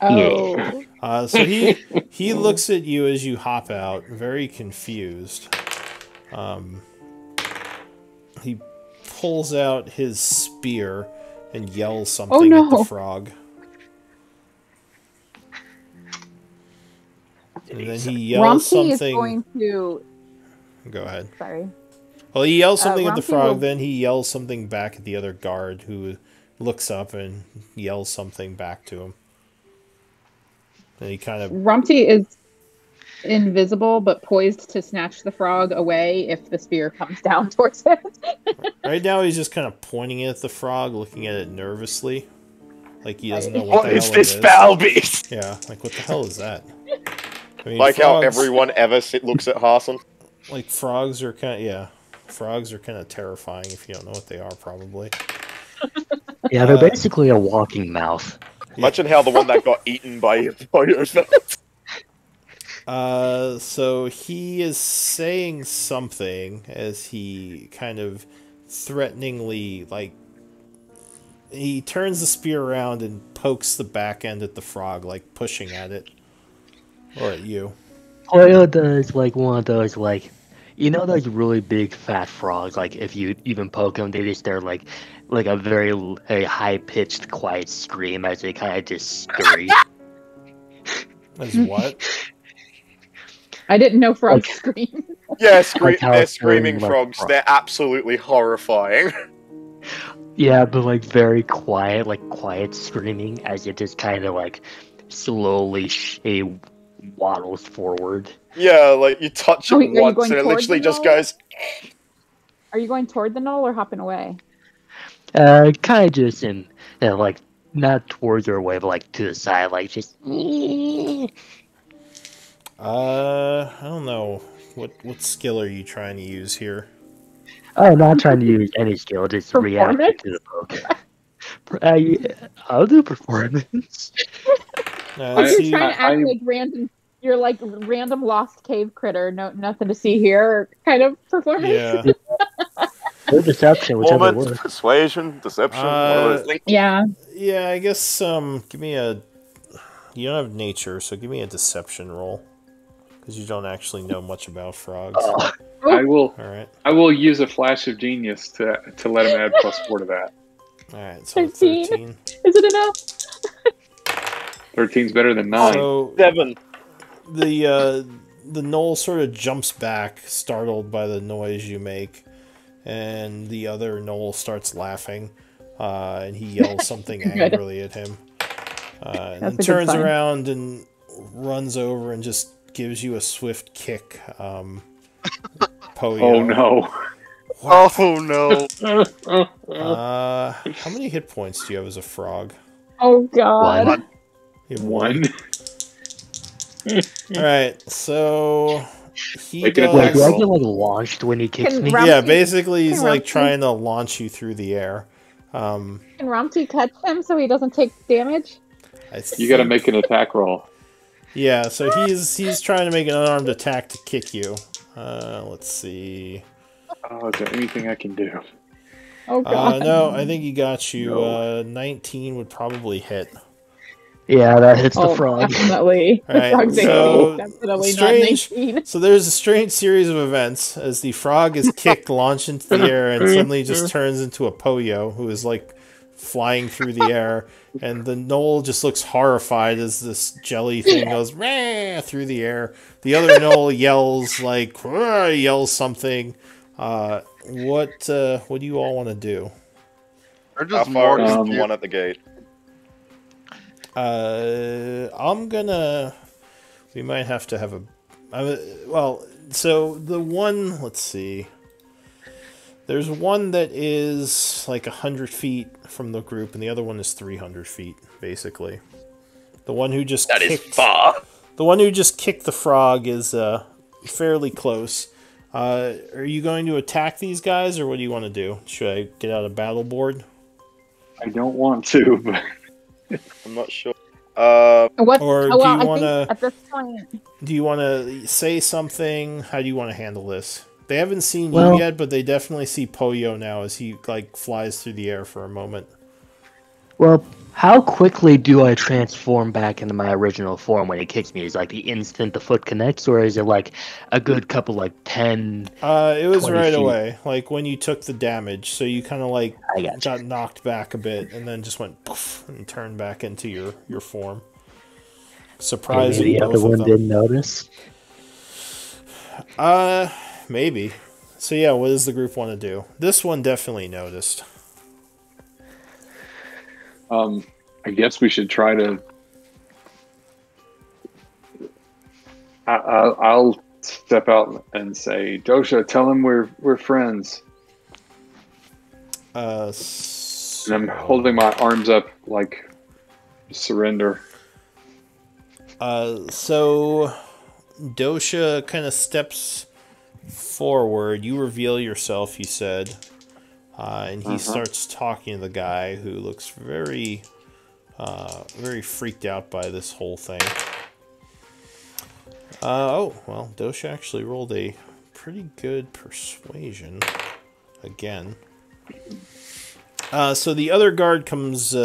Oh. So he looks at you as you hop out, very confused. He pulls out his spear and yells something at the frog. And then he yells Rumpy is something. going to. Go ahead. Sorry. Well, he yells something at the Rumpy frog, will- then he yells something back at the other guard, who looks up and yells something back to him. And he kind of... Rumpty is invisible but poised to snatch the frog away if the spear comes down towards it. Right now he's just kind of pointing at the frog, looking at it nervously. Like he doesn't know what the hell it is. foul beast? Yeah, like what the hell is that? I mean, Like how frogs- everyone ever looks at Harson. Like frogs are kind of, frogs are kind of terrifying if you don't know what they are, probably. Yeah, they're basically a walking mouth. Imagine how the one that got eaten by Poyo felt. So he is saying something as he kind of threateningly, like, he turns the spear around and pokes the back end at the frog, like pushing at it. Or at you. Polio does like one of those like, those really big fat frogs. Like if you even poke them, they just start like a very high pitched, quiet scream as they kind of just scurry. As what? I didn't know frogs scream. Yeah, Like how they're it's screaming like frogs. frog. They're absolutely horrifying. Yeah, but like very quiet, like quiet screaming as it just kind of like slowly waddles forward. Yeah, like you touch it Are you once going and it toward literally the just knoll? goes. Are you going toward the knoll or hopping away? Kind of just in, like not towards our way, but like to the side, like just. I don't know. What skill are you trying to use here? Oh, not trying to use any skill, just reacting to the poke. I'll do performance. You're trying to act like random. You're like random lost cave critter. No, nothing to see here. Kind of performance. Yeah. Or deception, whichever Performance, works. persuasion, deception. One of those things. Yeah. Yeah, I guess. Give me a. You don't have nature, so give me a deception roll, because you don't actually know much about frogs. I will. All right. I will use a flash of genius to let him add +4 to that. All right. So 13. 13. Is it enough? 13's better than 9. So 7. the knoll sort of jumps back, startled by the noise you make, and the other knoll starts laughing, and he yells something angrily at him, and then turns around and runs over and just gives you a swift kick. Poyo. Oh no! What? Oh no! How many hit points do you have as a frog? Oh god. You have One. Alright, so he Make it a does... Wait, do I roll. get like launched when he kicks me? Ram- Yeah, basically he's Can like Ramsey- trying to launch you through the air. Can Ramsey catch him so he doesn't take damage? You got to make an attack roll. Yeah, so he's trying to make an unarmed attack to kick you. Let's see. Oh, is there anything I can do? Oh god. No, I think he got you. No. 19 would probably hit. Yeah, that hits the Oh, frog. definitely. All right, Frog's so 18, definitely strange. not 19. So there's a strange series of events as the frog is kicked, launched into the air, and suddenly just turns into a Poyo who is like flying through the air, and the knoll just looks horrified as this jelly thing goes "Rah!" through the air. The other knoll yells like "Rah!" yells something. What do you all want to do? They're How just far more is the confused. one at the gate? I'm gonna. We might have to have a. Well, so the one. Let's see. There's one that is like 100 feet from the group, and the other one is 300 feet, basically. The one who just That is kicked, far. The one who just kicked the frog is fairly close. Are you going to attack these guys, or what do you want to do? Should I get out a battle board? I don't want to, but I'm not sure. What? Or do well, you I want think to? at this point, Do you want to say something? How do you want to handle this? They haven't seen Well- you yet, but they definitely see Poyo now as he like flies through the air for a moment. Well, how quickly do I transform back into my original form when he kicks me? Is it like the instant the foot connects, or is it like a good couple, like 10? It was 20 right feet. away, like when you took the damage. So you kind of like I gotcha. got knocked back a bit, and then just went poof and turned back into your form. Surprising Maybe the both other one of them. didn't notice. Maybe. So yeah, what does the group want to do? This one definitely noticed. I guess we should try to. I'll step out and say, Dosha, tell him we're friends. And I'm holding my arms up like surrender. So Dosha kind of steps forward. You reveal yourself, he said. And he starts talking to the guy who looks very freaked out by this whole thing. Well, Dosha actually rolled a pretty good persuasion again. So the other guard comes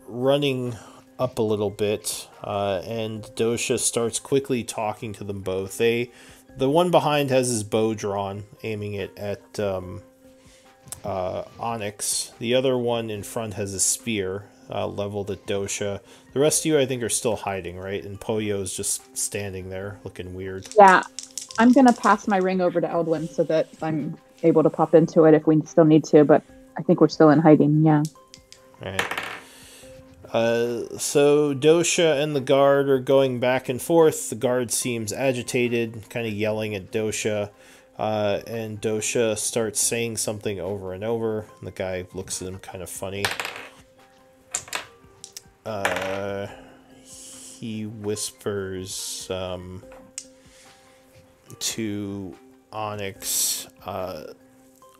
running up a little bit, and Dosha starts quickly talking to them both. The one behind has his bow drawn, aiming it at Onyx. The other one in front has a spear leveled at Dosha. The rest of you, I think, are still hiding, right? And Poyo's just standing there, looking weird. yeah, I'm gonna pass my ring over to Eldwin so that I'm able to pop into it if we still need to. But I think we're still in hiding, yeah. Alright. So Dosha and the guard are going back and forth. The guard seems agitated, kind of yelling at Dosha. And Dosha starts saying something over and over. And the guy looks at him kind of funny. He whispers to Onyx,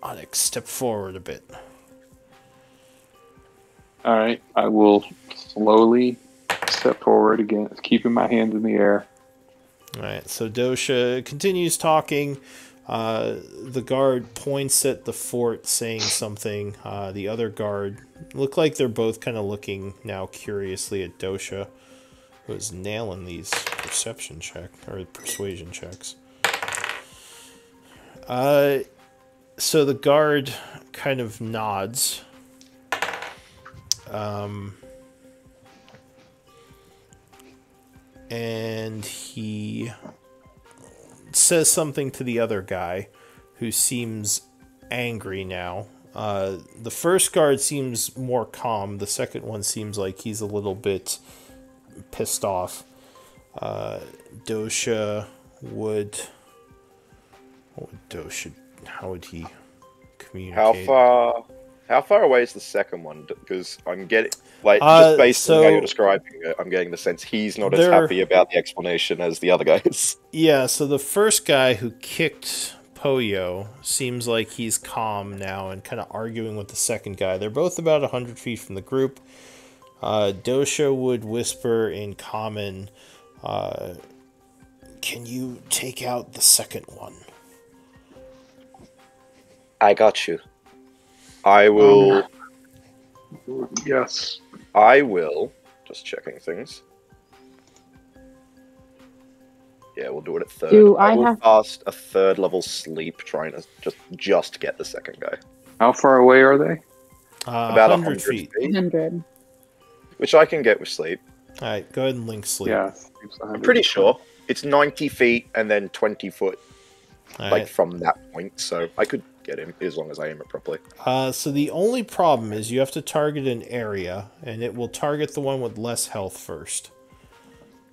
Onyx, step forward a bit. Alright, I will slowly step forward again, keeping my hands in the air. Alright, so Dosha continues talking. The guard points at the fort saying something. The other guard look like they're both kind of looking now curiously at Dosha, who is nailing these perception or persuasion checks. So the guard kind of nods. And he says something to the other guy, who seems angry now. The first guard seems more calm. The second one seems like he's a little bit pissed off. Dosha would... How would he communicate? How far away is the second one? Because I'm getting, like, just based on how you're describing it, I'm getting the sense he's not as happy about the explanation as the other guys. Yeah, so the first guy who kicked Poyo seems like he's calm now and kind of arguing with the second guy. They're both about 100 feet from the group. Dosha would whisper in common, can you take out the second one? I got you. I will... Yes. I will... Just checking things. Yeah, we'll do it at third. I will cast a third level sleep, trying to just get the second guy. How far away are they? About 100 feet. 100. Which I can get with sleep. Alright, go ahead and link sleep. Yeah. I'm pretty sure. It's 90 feet and then 20 foot. All like right. from that point, so I could get him as long as I aim it properly. So the only problem is you have to target an area, and it will target the one with less health first.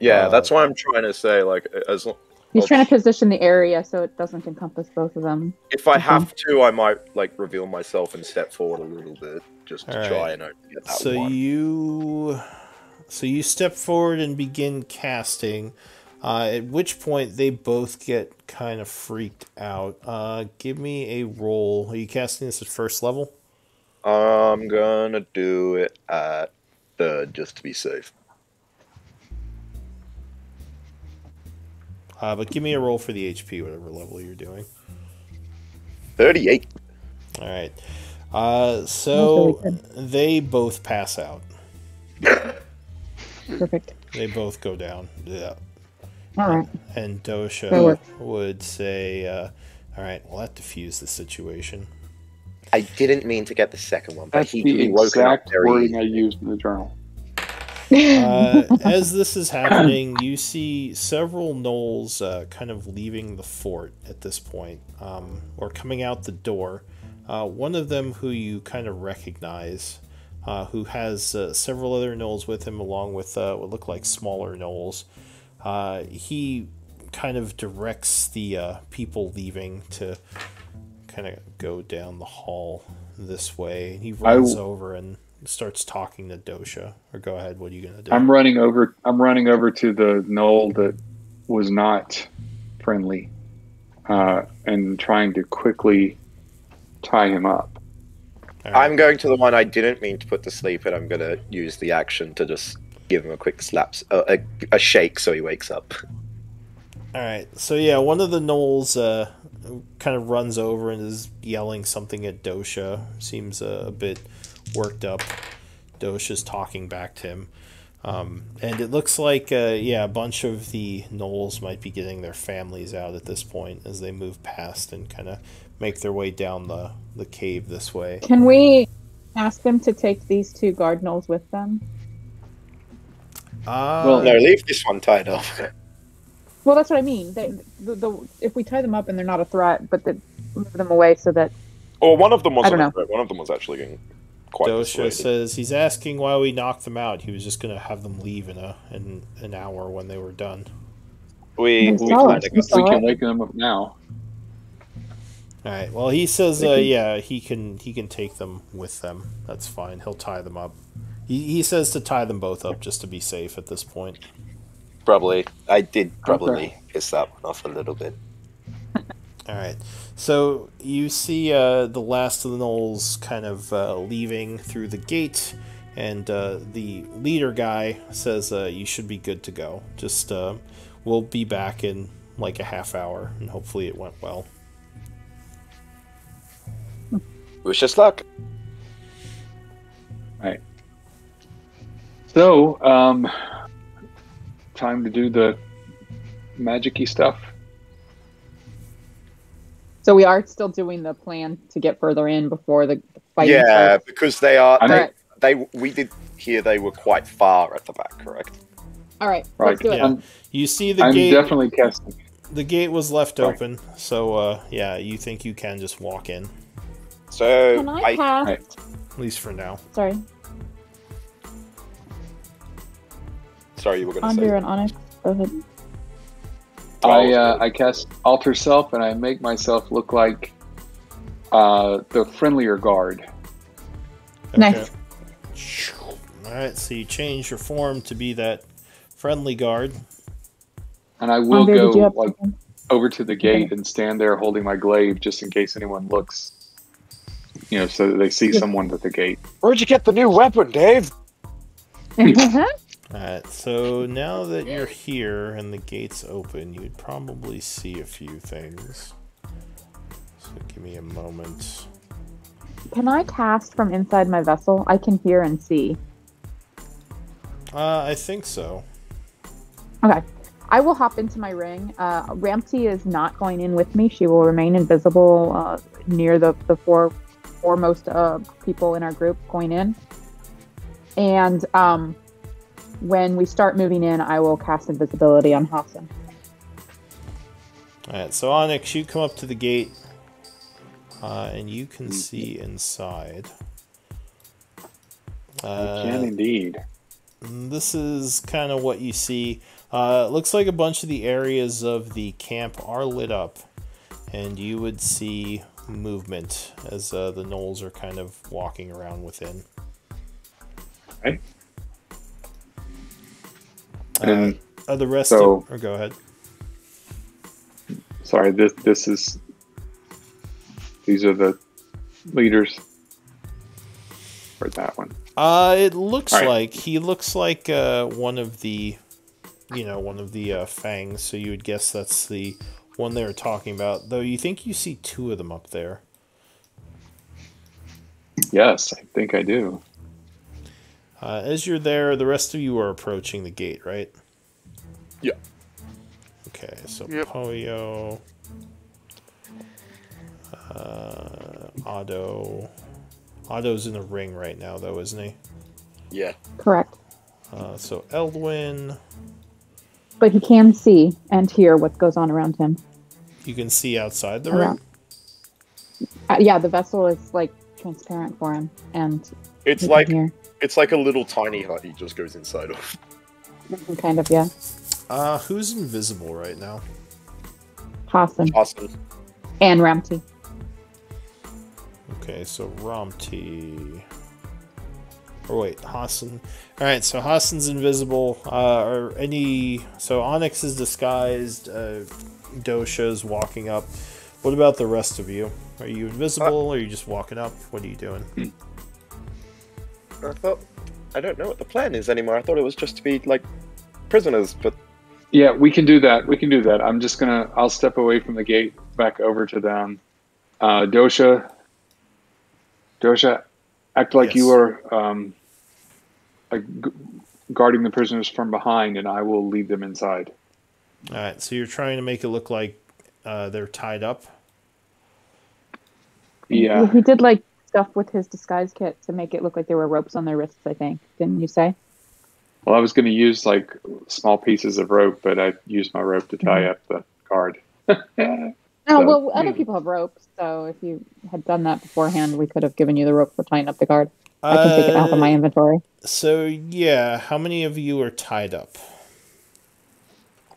Yeah, that's why I'm trying to say, like, as long... He's trying to position the area so it doesn't encompass both of them. If I have to, I might, like, reveal myself and step forward a little bit, just to try and get that one. So you step forward and begin casting, at which point they both get kind of freaked out. Give me a roll. Are you casting this at first level? I'm gonna do it at third, just to be safe. But give me a roll for the HP, whatever level you're doing. 38. All right. So they both pass out. Perfect. They both go down. Yeah. All right. And Dosha would say, all right, well, that diffused the situation. I didn't mean to get the second one, but that's the exact wording I used in the journal. As this is happening, you see several gnolls kind of leaving the fort at this point, or coming out the door. One of them who you kind of recognize, who has several other gnolls with him, along with what look like smaller gnolls. He kind of directs the people leaving to kind of go down the hall this way. He runs over and starts talking to Dosha. Or go ahead, what are you gonna do? I'm running over to the gnoll that was not friendly, and trying to quickly tie him up. Right. I'm going to the one I didn't mean to put to sleep, and I'm gonna use the action to just give him a quick slap, a shake, so he wakes up. All right. So yeah, one of the gnolls kind of runs over and is yelling something at Dosha. Seems a bit worked up. Dosha's talking back to him. And it looks like, a bunch of the gnolls might be getting their families out at this point as they move past and kind of make their way down the cave this way. Can we ask them to take these two guard gnolls with them? Well, no, leave this one tied up. Well, that's what I mean. If we tie them up and they're not a threat, but move them away so that Or one of them I don't wasn't. know. One of them was actually getting quite Dosha persuaded. says he's asking why we knocked them out. He was just going to have them leave in an hour when they were done. We We saw kind it. of We got saw We can it. wake them up now. All right. Well, he says, They can- yeah, he can take them with them. That's fine. He'll tie them up. He says to tie them both up just to be safe at this point. probably. I did probably Okay. piss that one off a little bit. All right. So you see the last of the gnolls kind of leaving through the gate, and the leader guy says, you should be good to go. Just we'll be back in like a half hour, and hopefully it went well. Wish us luck. Right. So, time to do the magic-y stuff. So we are still doing the plan to get further in before the fighting Yeah, starts. because they are. I mean- We did hear they were quite far at the back, correct? All right, Right. let's do it. Yeah. You see the I'm gate. definitely casting. The gate was left Right. open, so yeah, you think you can just walk in, So Can I cast? Right. at least for now. Sorry, sorry, you were going to Andre say. and Onyx. Go ahead. I cast Alter Self, and I make myself look like the friendlier guard. Nice. Alright, so you change your form to be that friendly guard. And I will Andre, go did you have like something? over to the gate and stand there holding my glaive just in case anyone looks. You know, so that they see someone at the gate. Where'd you get the new weapon, Dave? Alright, so now that you're here and the gate's open, you'd probably see a few things. So give me a moment. Can I cast from inside my vessel? I can hear and see. I think so. Okay. I will hop into my ring. Ramsey is not going in with me. She will remain invisible near the foremost people in our group going in. And when we start moving in, I will cast invisibility on Hassan. Alright, so Onyx, you come up to the gate, and you can see inside. I can indeed. This is kind of what you see. It looks like a bunch of the areas of the camp are lit up, and you would see movement as the gnolls are kind of walking around within. Okay. And Are the rest so- of... Or go ahead. sorry, this is. These are the leaders for that one. It looks All right. like... He looks like one of the... one of the fangs, so you would guess that's the one they were talking about. Though you think you see two of them up there. Yes, I think I do. As you're there, the rest of you are approaching the gate, right? Yeah. Okay, so Yep. Poyo, Otto. Otto's in the ring right now, though, isn't he? Yeah. Correct. So Eldwin, But he can see and hear what goes on around him. you can see outside the Around. ring. Yeah, the vessel is like transparent for him, and It's he like can hear. it's like a little tiny hut he just goes inside of. Kind of, yeah. Who's invisible right now? Hassan Awesome. and Ramsey. Okay, so Ramti. Or wait, Hassan. Alright, so Hassan's invisible. So Onyx is disguised. Dosha's walking up. What about the rest of you? Are you invisible? Or are you just walking up? What are you doing? I don't know what the plan is anymore. I thought it was just to be like prisoners, but Yeah, we can do that. We can do that. I'll step away from the gate back over to them. Dosha, act like Yes. you are guarding the prisoners from behind, and I will lead them inside. Alright, so you're trying to make it look like they're tied up? Yeah. He did like stuff with his disguise kit to make it look like there were ropes on their wrists, I think. Didn't you say? Well, I was going to use like small pieces of rope, but I used my rope to tie up the guard. Oh, So, well, other people have ropes, so if you had done that beforehand, we could have given you the rope for tying up the guard. I can take it out of my inventory. So, yeah, how many of you are tied up?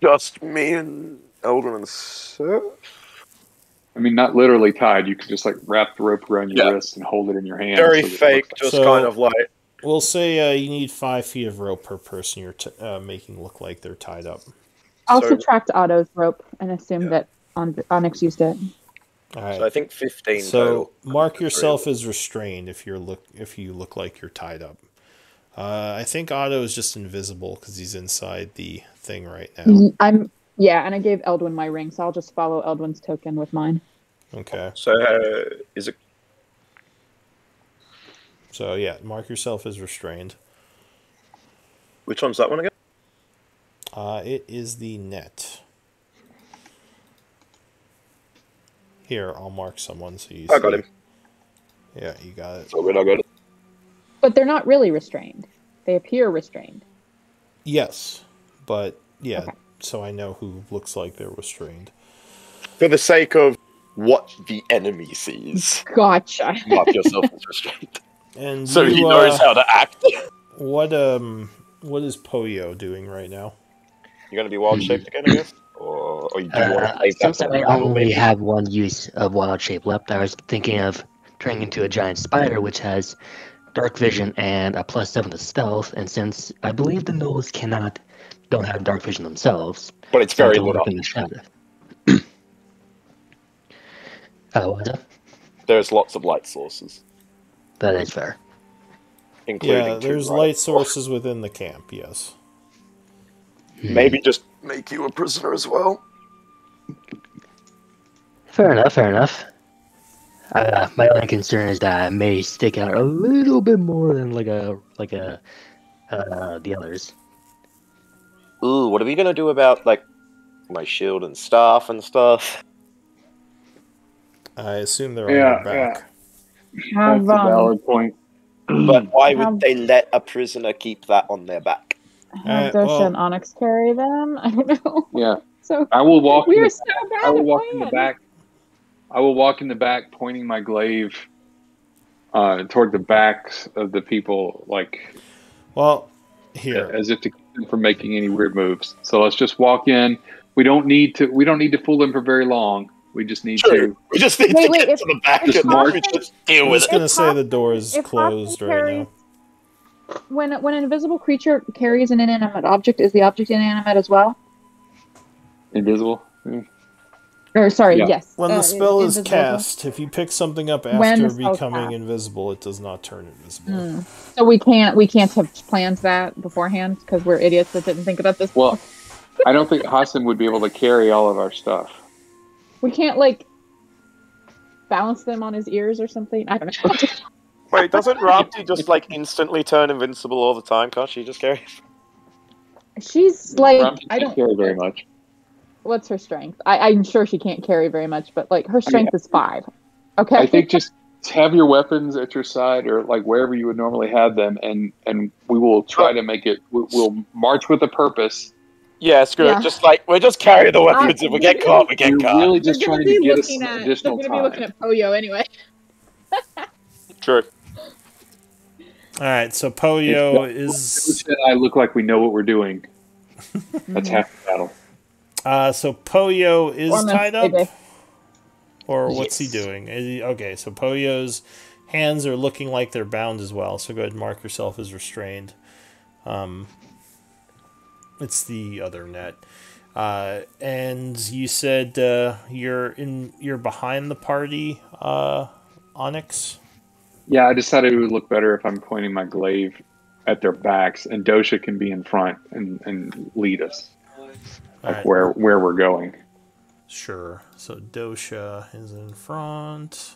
Just me and Eldrin and Sir. I mean, not literally tied. You could just like wrap the rope around your Yeah. wrist and hold it in your hand. Very so that it fake, looks just So- kind of like. We'll say you need 5 feet of rope per person you're making look like they're tied up. I'll So- subtract Otto's rope and assume that Onyx used it. All right. So I think 15 So total. mark yourself as restrained if you look like you're tied up. I think Otto is just invisible because he's inside the thing right now. And I gave Eldwin my ring, so I'll just follow Eldwin's token with mine. Okay. So is it? So yeah, mark yourself as restrained. Which one's that one again? It is the net. Here, I'll mark someone so you see. I got him. Yeah, you got it. So good, I got it. But they're not really restrained. They appear restrained. Yes, but yeah, Okay. so I know who looks like they're restrained. For the sake of what the enemy sees, Gotcha. mark yourself as restrained. And So you, he knows how to act. What is Poyo doing right now? You're gonna be wild shaped again, I guess, or you do want to save that Since for I the battle, only maybe? have one use of wild shape left, I was thinking of turning into a giant spider, which has dark vision and a +7 to stealth. And since I believe the gnolls don't have dark vision themselves, But it's so I very can lit work up. in the shadow. What's up? There's lots of light sources, That is fair. including Yeah, two there's right. light sources within the camp, yes. Maybe just make you a prisoner as well. Fair enough. Fair enough. My only concern is that it may stick out a little bit more than the others. Ooh, what are we gonna do about like my shield and staff and stuff? I assume they're on Yeah, your back. Have, That's a valid point. But why How- would they let a prisoner keep that on their back? have well- Dosha and Onyx carry them? I don't know. Yeah, So I will walk. we in are the, so bad I will at walk in the plan. back. I will walk in the back, pointing my glaive toward the backs of the people, like Well, here. as if to keep them from making any weird moves. So let's just walk in. We don't need to fool them for very long. We just need True. We just need to Wait, get if- to the back if and Mark- we just deal I'm with just it. going to If say the door is if closed Hoskin right carries- now. When an invisible creature carries an inanimate object, is the object inanimate as well? invisible. Or sorry, Yeah. yes. When the spell is invisible as well? cast, if you pick something up When after the spell's becoming cast. invisible, it does not turn invisible. So we can't have planned that beforehand because we're idiots that didn't think about this. Well, I don't think Hassan would be able to carry all of our stuff. We can't like balance them on his ears or something. I don't know. Wait, doesn't Rapti just like instantly turn invincible all the time? Can't she just carry? She's like Ramsey I can't don't. carry very much. What's her strength? I'm sure she can't carry very much, but like her strength is 5. Okay. I think just have your weapons at your side or like wherever you would normally have them, and we will try to make it. We'll march with a purpose. Yeah, screw Yeah. it. Just like we'll just carry the weapons. If we get caught, we get You're caught. really just They're trying gonna to be get us looking some at. additional They're gonna be looking time. at Poyo anyway. True. All right, so Poyo is... And I look like we know what we're doing. That's half the battle. So Poyo is Or tied up? maybe. Or what's he Yes. doing? Okay, so Poyo's hands are looking like they're bound as well, so go ahead and mark yourself as restrained. It's the other net. And you said you're behind the party, Onyx? Yeah, I decided it would look better if I'm pointing my glaive at their backs, and Dosha can be in front and lead us, like Alright. where we're going. Sure. So Dosha is in front.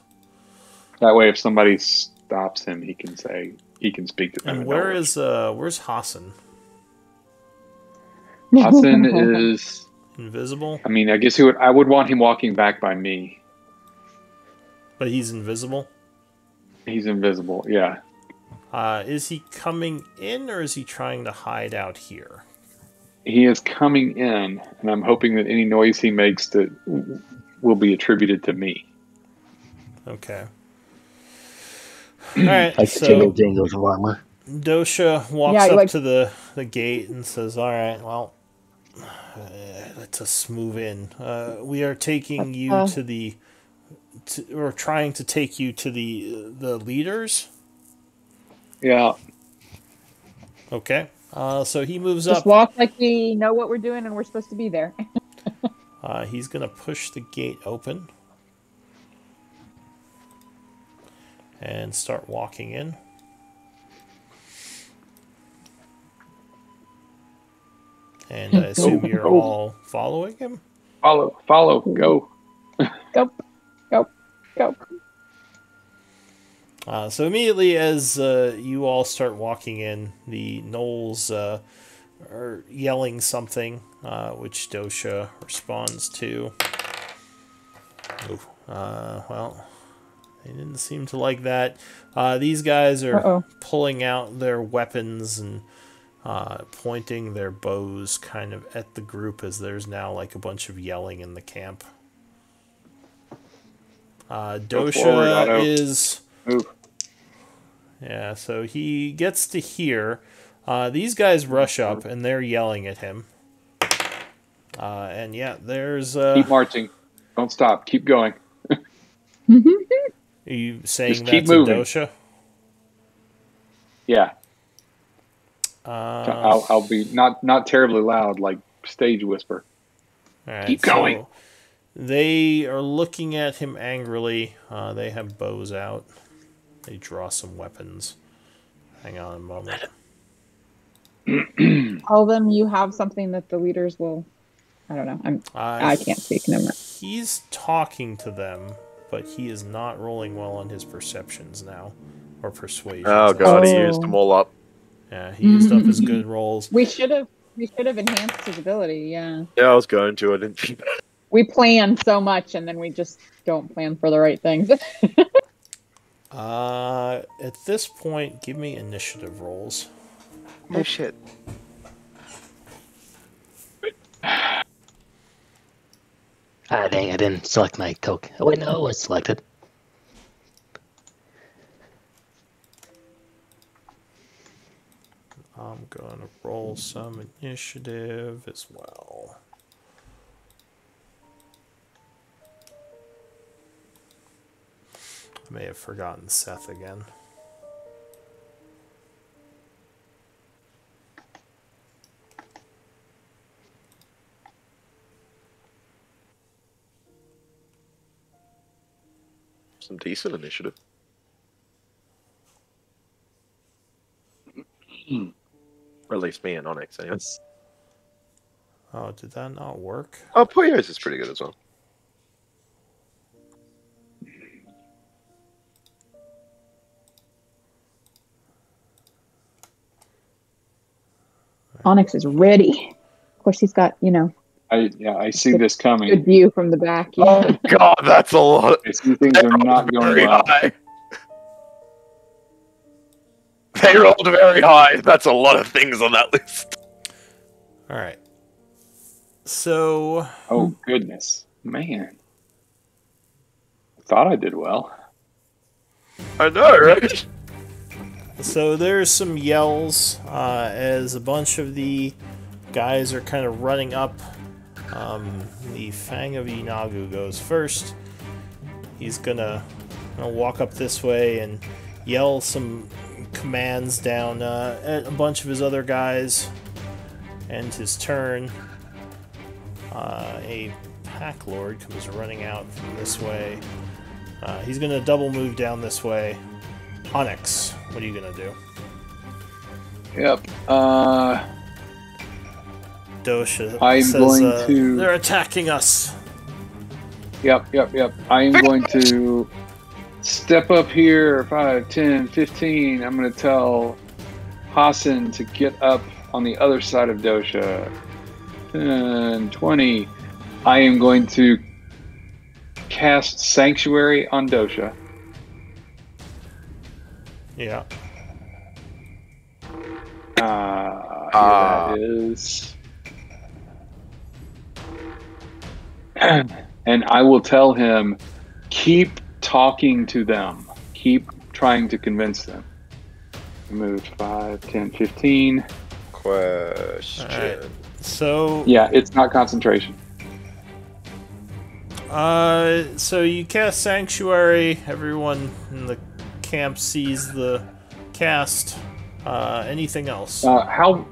That way, if somebody stops him, he can speak to them. And in where English. is where's Hassan? Hassan is? Invisible? I mean, I guess I would want him walking back by me. But he's invisible? He's invisible. Yeah. Is he coming in or is he trying to hide out here? He is coming in, and I'm hoping that any noise he makes to will be attributed to me. Okay. All right. Like So Jimmy Jingles of armor. Dosha walks up to the gate and says, "All right, well, let us move in. We are taking you to the. We're trying to take you to the leaders." Yeah. Okay. So he moves Just up. walk like we know what we're doing and we're supposed to be there. He's gonna push the gate open and start walking in. And I assume you're all following him? Follow, go. Go. So immediately as you all start walking in, the gnolls are yelling something, which Dosha responds to. Well, they didn't seem to like that. These guys are pulling out their weapons and pointing their bows kind of at the group as there's now like a bunch of yelling in the camp. Dosha is... Move. Yeah, so he gets to hear. These guys rush up and they're yelling at him. And yeah, there's... Keep marching. Don't stop. Keep going. Are you saying Just that keep to moving. Dosha? Yeah. I'll be not terribly loud, like stage whisper. Right, keep going. So they are looking at him angrily. They have bows out. They draw some weapons. Hang on a moment. Tell them you have something that the leaders will... I don't know. I can't speak. Never mind. He's talking to them, but he is not rolling well on his perceptions now. Or persuasion. Oh god, he used them all up. Yeah, he used up his good rolls. We should have enhanced his ability, yeah. Yeah, I was going to. I didn't think that. We plan so much and then we just don't plan for the right things. At this point, give me initiative rolls. Oh shit. Ah, dang, I didn't select my Coke. Oh, wait, no, it was selected. I'm going to roll some initiative as well. I may have forgotten Seth again. Some decent initiative. Or at least me and Onyx, anyways. Oh, did that not work? Oh, Poyos is pretty good as well. Onyx is ready. Of course, he's got, I see this coming. good view from the back. Yeah. Oh god, that's a lot. I see things are not going Very well. high. They rolled very high. That's a lot of things on that list. All right. So... Oh, goodness. Man. I thought I did well. I know, right? So there's some yells as a bunch of the guys are kind of running up. The Fang of Inagu goes first. He's gonna walk up this way and yell some commands down at a bunch of his other guys. End his turn. A Pack Lord comes running out from this way. He's gonna double move down this way. Onyx, what are you gonna do? Yep. Dosha I'm says, going to... they're attacking us. Yep. I am going to step up here, 5, 10, 15. I'm going to tell Hassan to get up on the other side of Dosha. 10, 20. I am going to cast Sanctuary on Dosha. Yeah. That is... and and I will tell him, keep talking to them. Keep trying to convince them. Moved 5, 10, 15. Question. Alright. So Yeah, it's not concentration. so you cast Sanctuary. Everyone in the camp sees the cast. Anything else? How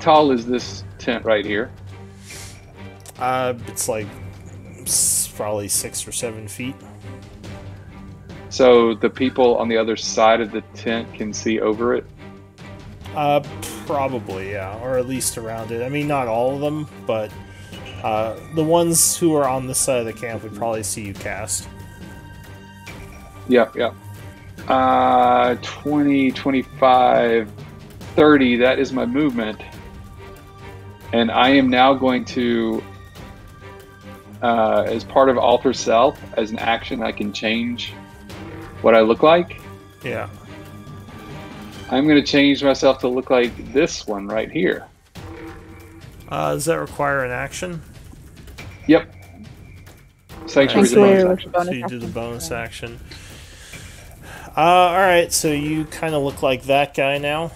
tall is this tent right here? It's like probably 6 or 7 feet. So the people on the other side of the tent can see over it? Probably, yeah, or at least around it. I mean, not all of them, but the ones who are on this side of the camp would probably see you cast. Yep. 20, 25, 30, that is my movement. And I am now going to, as part of Alter Self, as an action, I can change what I look like. Yeah. I'm going to change myself to look like this one right here. Does that require an action? Yep. Sanctuary is a bonus action. So you do the bonus action. Alright, so you kind of look like that guy now.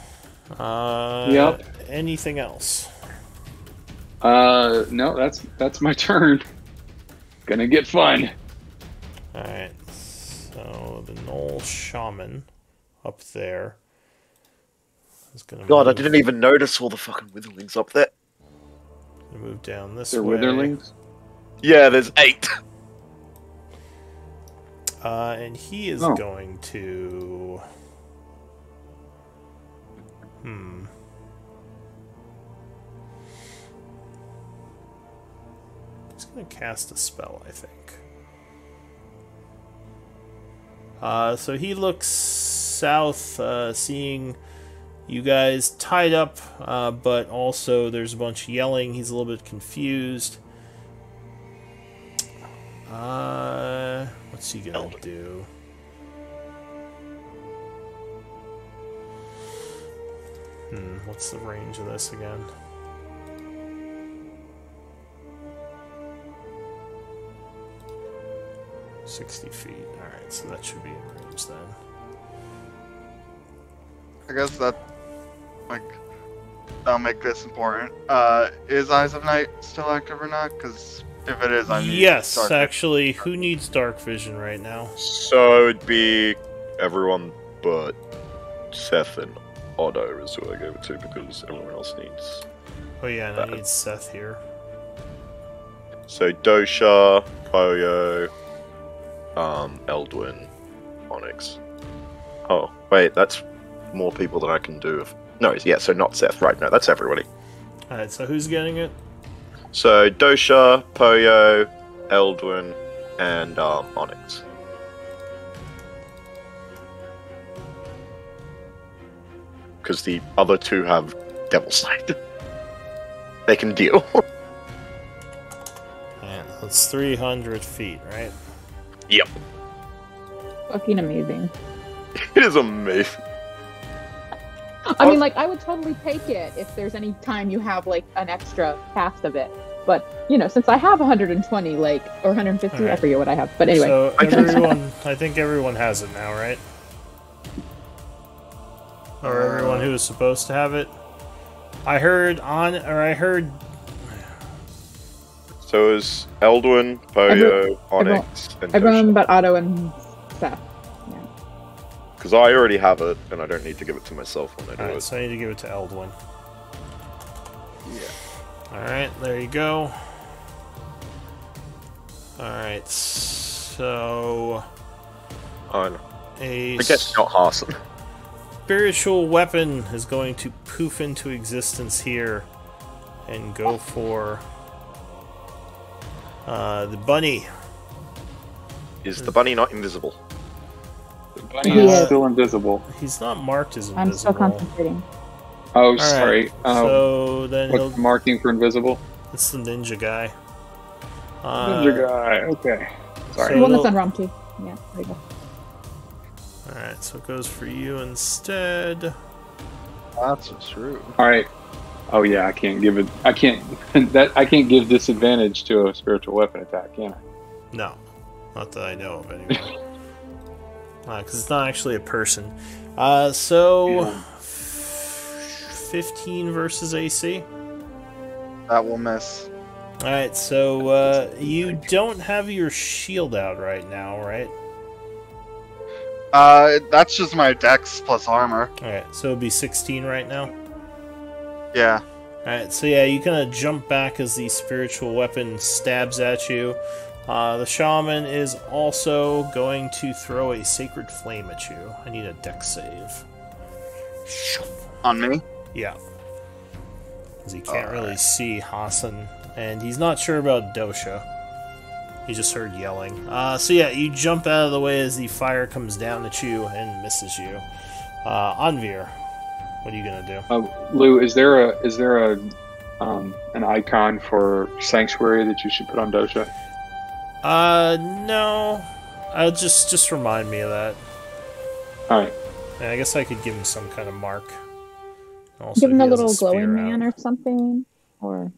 Yep. Anything else? No, that's my turn. Gonna get fun. Alright, so the Knoll Shaman up there is gonna God, I move, didn't even notice all the fucking witherlings up there. gonna move down this They're way. witherlings? Yeah, there's 8. And he is going to... He's going to cast a spell, I think. So he looks south, seeing you guys tied up, but also there's a bunch of yelling. He's a little bit confused. What's he gonna do? What's the range of this again? $60 feet. Alright, so that should be in range then. I guess that, like, that'll make this important. Is Eyes of Night still active or not? Because if it is, I need Yes, dark actually, who needs dark vision right now? So it'd be everyone but Seth and Otto is who I go to because everyone else needs. Oh yeah, and I need Seth here. So Dosha, Poyo, Eldwin, Onyx. Oh, wait, that's more people than I can do. No, yeah, so not Seth, right? No, that's everybody. Alright, so who's getting it? So Dosha, Poyo, Eldwin, and Onyx. Because the other two have Devil Sight. They can deal. Alright, that's 300 feet, right? Yep. Fucking amazing. It is amazing. I mean, like, I would totally take it if there's any time you have, like, an extra cast of it. But, you know, since I have 120, like, or 150, Alright. I forget what I have. But anyway. So everyone, I think everyone has it now, right? Or everyone who is supposed to have it. I heard So it was Eldwin, Poyo, Onyx, and everyone Dosha. but Otto and Seth. Because I already have it, and I don't need to give it to myself when I do Alright, it. so I need to give it to Eldwin. Yeah. Alright, there you go. Alright, so... I know. A I guess not Harson. spiritual weapon is going to poof into existence here and go for the bunny. Is the bunny not invisible? The bunny He is is. still invisible. He's not marked as invisible. I'm still concentrating. Oh, Alright, sorry. so then What's he'll... the marking for invisible? It's the ninja guy. Ninja guy. Okay. Sorry. The one that's it'll- on ROM 2. Yeah, there you go. Alright, so it goes for you instead. That's true. All right. Oh yeah, I can't give it. I can't. I can't give disadvantage to a spiritual weapon attack, can I? No, not that I know of anyway. Because it's not actually a person. So 15 versus AC. That will miss. Alright, so you don't have your shield out right now, right? That's just my dex plus armor. Alright, so it'll be 16 right now. Yeah. Alright, so yeah, you kind of jump back as the spiritual weapon stabs at you. The shaman is also going to throw a sacred flame at you. I need a dex save. On me? Yeah. Because he can't really see Hassan, and he's not sure about Dosha. He just heard yelling. So yeah, you jump out of the way as the fire comes down at you and misses you. Anvir, what are you gonna do? Lou, is there an icon for Sanctuary that you should put on Dosha? No. I'll just remind me of that. Alright. And I guess I could give him some kind of mark. Also, Give him he a has little spear glowing man out. or something. Or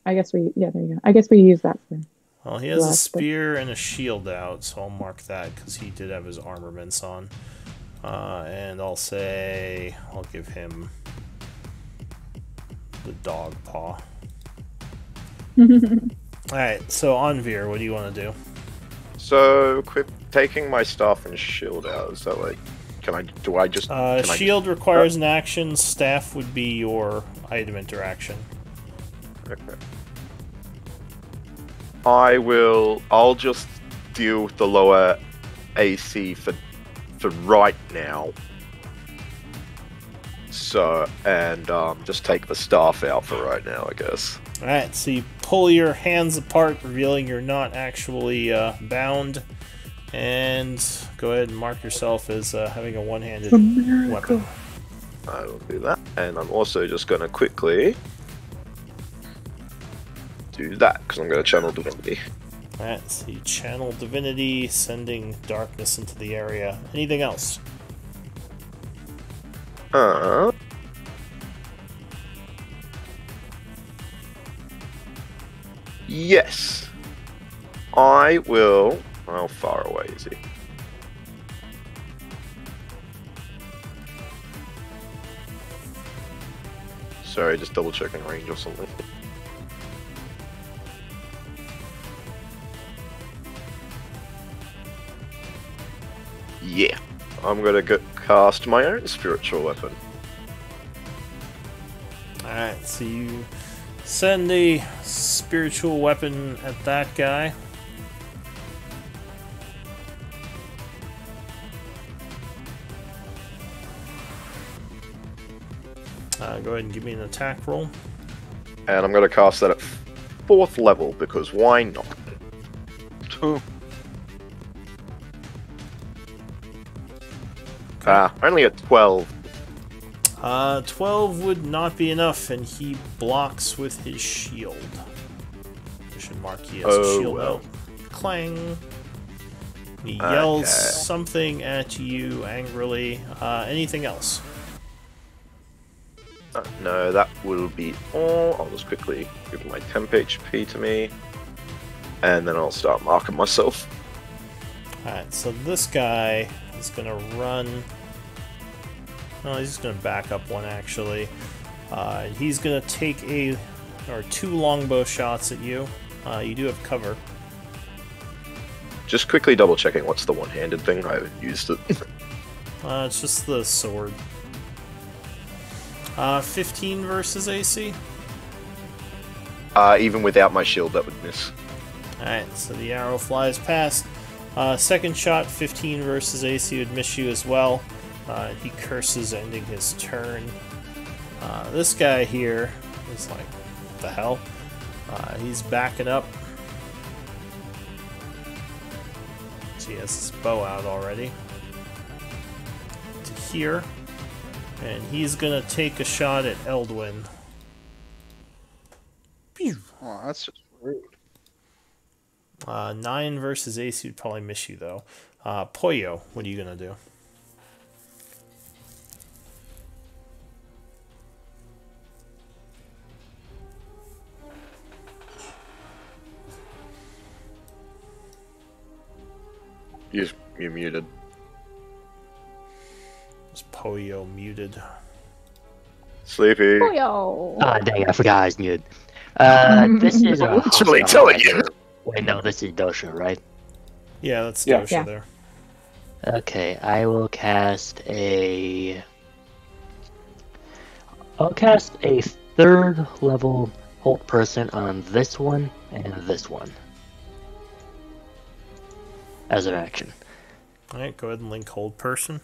I guess there you go. I guess we use that for. Well, he has a last, but- spear and a shield out, so I'll mark that because he did have his armaments on. And I'll give him the dog paw. Alright, so Anvir, what do you want to do? So, taking my staff and shield out, is that like, do I just... Shield requires an action, staff would be your item interaction. Okay. I'll just deal with the lower AC for right now. So, and just take the staff out for right now, I guess. Alright, so you pull your hands apart, revealing you're not actually bound. And go ahead and mark yourself as having a one-handed weapon. I will do that. And I'm also just going to quickly do that, because I'm going to channel Divinity. Alright, so you channel Divinity, sending darkness into the area. Anything else? Yes. I will... How far away is he? Sorry, just double checking range or something. Yeah. I'm gonna cast my own spiritual weapon. Alright, so you send a spiritual weapon at that guy. Go ahead and give me an attack roll. And I'm gonna cast that at 4th level, because why not? Only at 12. 12 would not be enough, and he blocks with his shield. I should mark he has a shield out. Clang! He yells something at you angrily. Anything else? No, that will be all. I'll just quickly give my temp HP to me, and then I'll start marking myself. Alright, so this guy is going to run. Oh, he's just going to back up one, actually. He's going to take 2 longbow shots at you. You do have cover. Just quickly double checking what's the one-handed thing. I haven't used it. It's just the sword. 15 versus AC. Even without my shield, that would miss. Alright, so the arrow flies past. Second shot, 15 versus AC would miss you as well. He curses, ending his turn. This guy here is like, what the hell? He's backing up. So he has his bow out already. To here. And he's gonna take a shot at Eldwin. Pew! Oh, that's just rude. 9 versus AC would probably miss you, though. Poyo, what are you gonna do? You're muted. Is Poyo muted? Sleepy. Oh, yo. Ah, dang, I forgot I was muted. This is a Literally hostile telling you. advisor. Wait, no, this is Dosha, right? Yeah, that's Yeah. Dosha Yeah. there. Okay, I'll cast a 3rd level hold person on this one and this one as an action. Alright, go ahead and link hold person.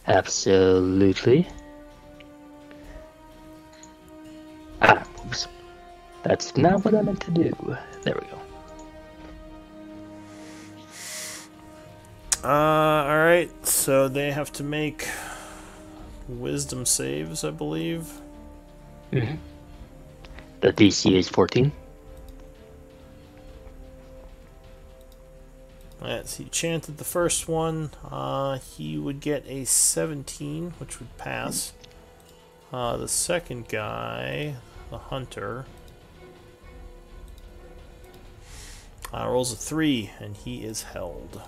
Absolutely. Ah, oops. That's not what I meant to do. There we go. Alright, so they have to make wisdom saves, I believe. Mm-hmm. The DC is 14. Alright, so he chanted the first one. He would get a 17, which would pass. The second guy, the hunter, rolls a 3, and he is held.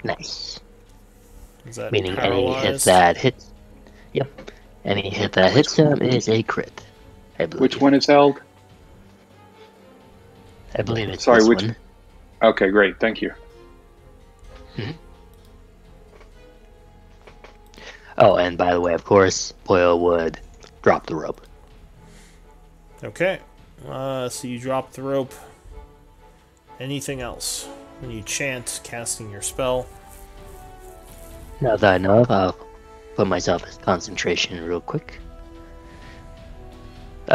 Nice. Is that Meaning any hit paralyzed? that hits. Yep. Any hit that hits him is a crit. I believe. Which one is held? I believe it's Sorry, this which- one. Okay, great. Thank you. Oh, and by the way, of course, Poyo would drop the rope. Okay. So you drop the rope. Anything else? When you chant, casting your spell. Now that I know of, I'll put myself as concentration real quick.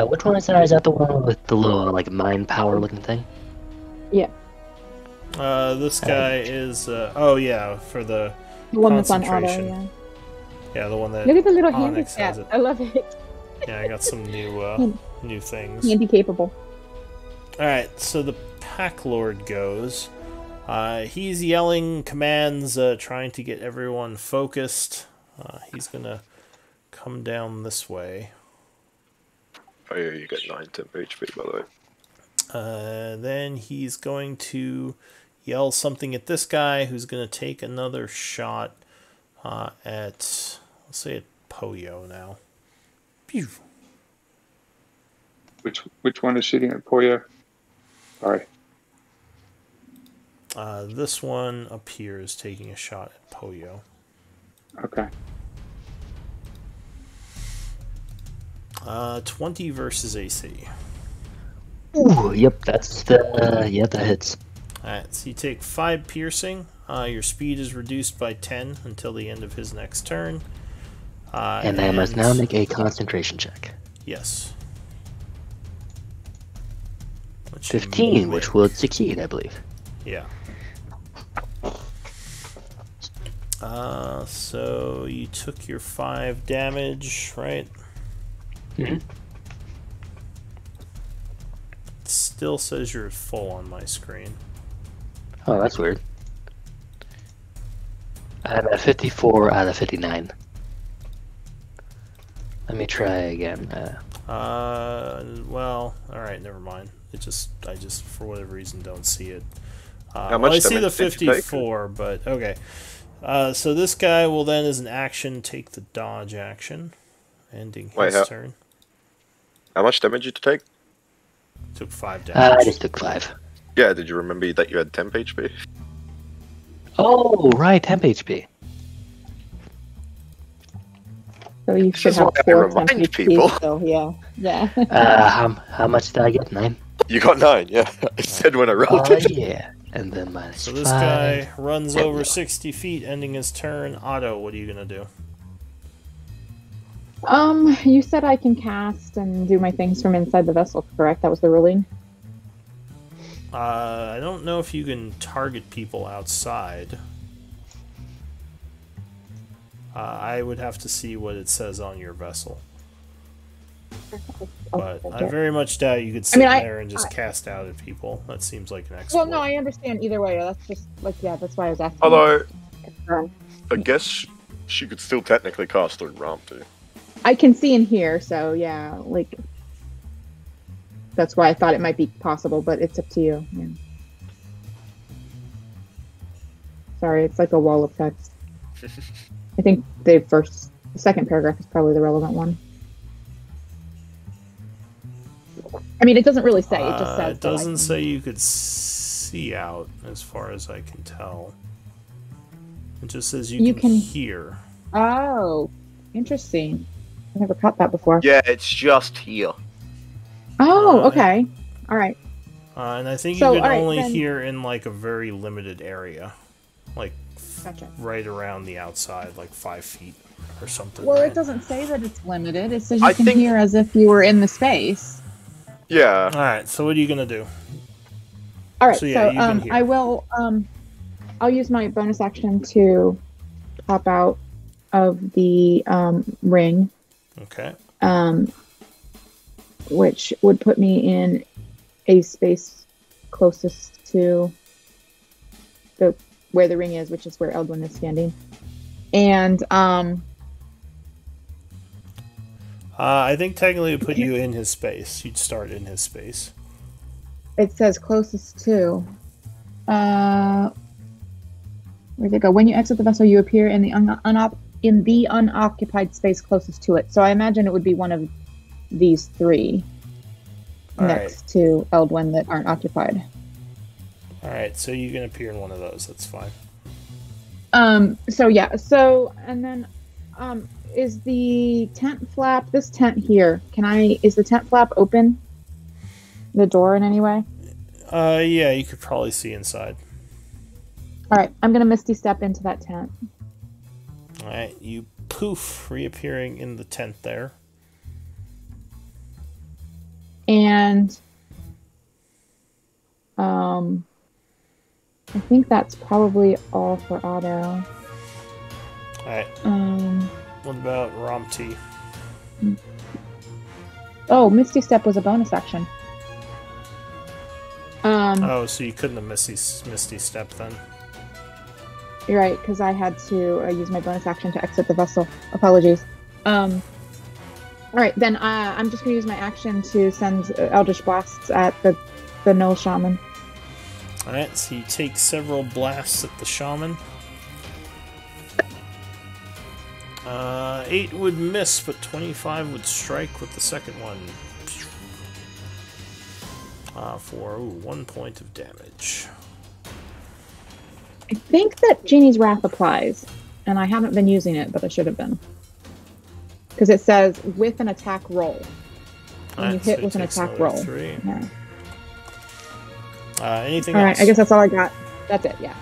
Which one is that? Is that the one with the little, like, mind power looking thing? Yeah. This guy is, oh yeah, for the The one that's on auto, concentration. yeah. Yeah, the one that Look at the little Onyx has handicap. it. I love it. Yeah, I got some new things. Handy capable. Alright, so the Pack Lord goes. He's yelling commands, trying to get everyone focused. He's gonna come down this way. Oh yeah, you get 9 temp HP by the way. Then he's going to yell something at this guy, who's gonna take another shot at, let's say at Poyo now. Pew! Which one is shooting at Poyo? Sorry. This one up here is taking a shot at Poyo. Okay. 20 versus AC. Ooh, yep, that's the... yeah, that hits. Alright, so you take 5 piercing. Your speed is reduced by 10 until the end of his next turn. And I must now make a concentration check. Yes. Let you 15, move which it. would succeed, I believe. Yeah. So you took your 5 damage, right? Mm-hmm. It still says you're at full on my screen. Oh, that's weird. I'm at 54 out of 59. Let me try again. Well, alright, never mind. I just, for whatever reason, don't see it. How much I see the damage did you take? 54, but okay. So this guy will then, as an action, take the dodge action, ending Wait, his turn. How much damage did you take? Took 5 I damage. just took 5. Yeah, did you remember that you had temp HP? Oh, right, temp HP. So you should is have what I 4 remind temp people. HP, so yeah. Yeah. How much did I get? 9? You got 9, yeah. I said when I rolled Oh, it. yeah. And then minus So this 5. guy runs over 60 feet, ending his turn. Otto, what are you gonna do? You said I can cast and do my things from inside the vessel, correct? That was the ruling? I don't know if you can target people outside. I would have to see what it says on your vessel. But I very much doubt you could sit there and just cast out at people. That seems like an exploit. Well, no, I understand either way. That's just, like, yeah, that's why I was asking. Although, Confirm. I guess she could still technically cast through ramp too. I can see in here, so yeah, like, that's why I thought it might be possible, but it's up to you. Yeah. Sorry, it's like a wall of text. I think the second paragraph is probably the relevant one. I mean, it doesn't really say. It just says. It doesn't say you could see out, as far as I can tell. It just says you can hear. Oh, interesting. I never caught that before. Yeah, it's just here. Oh, okay. All right. And I think you can only hear in like a very limited area, like right around the outside, like 5 feet or something. Well, it doesn't say that it's limited. It says you can hear as if you were in the space. Yeah. All right. So what are you gonna do? All right. So I will. I'll use my bonus action to pop out of the ring. Okay. Which would put me in a space closest to where the ring is, which is where Eldwin is standing. And I think technically it would put you in his space. You'd start in his space. It says closest to. Where'd it go? When you exit the vessel, you appear in the unoccupied space closest to it. So I imagine it would be one of these 3 next to Eldwin that aren't occupied. All right, so you can appear in one of those. That's fine. So yeah. So and then, is the tent flap? This tent here. Is the tent flap open? The door in any way? Yeah, you could probably see inside. All right, I'm gonna Misty Step into that tent. All right, you poof, reappearing in the tent there. And I think that's probably all for Otto. Alright. What about Romty? Oh, Misty Step was a bonus action. Oh, so you couldn't have Misty Step then? You're right, because I had to use my bonus action to exit the vessel. Apologies. Alright, then I'm just going to use my action to send Eldritch Blasts at the Gnoll Shaman. Alright, so you take several blasts at the Shaman. 8 would miss, but 25 would strike with the second one. For 1 point of damage. I think that Genie's Wrath applies, and I haven't been using it, but I should have been. Because it says, with an attack roll. When you hit with an attack roll. 3. Yeah. Anything else? Alright, I guess that's all I got. That's it, yeah.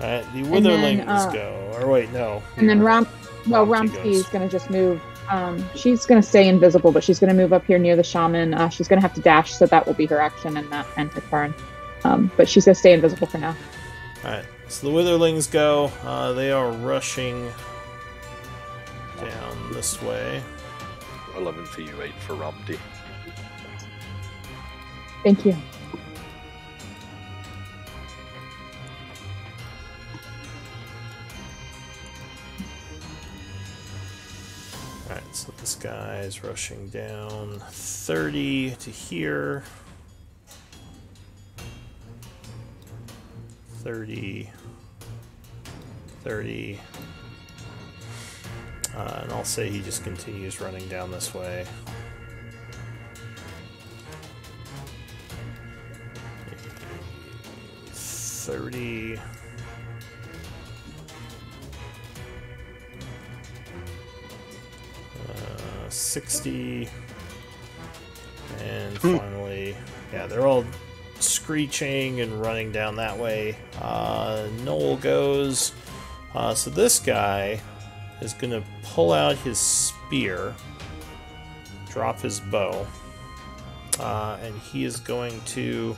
Alright, the Witherlings go. Or wait, no. And then Romty is going to just move. She's going to stay invisible, but she's going to move up here near the Shaman. She's going to have to dash, so that will be her action and her turn. But she's going to stay invisible for now. Alright, so the Witherlings go. They are rushing down this way. 11 for you, 8 for Romty. Thank you. Alright, so this guy is rushing down 30 to here. 30. And I'll say he just continues running down this way. 30. 60. And finally, yeah, they're all screeching and running down that way. Noel goes. So this guy is going to pull out his spear, drop his bow, and he is going to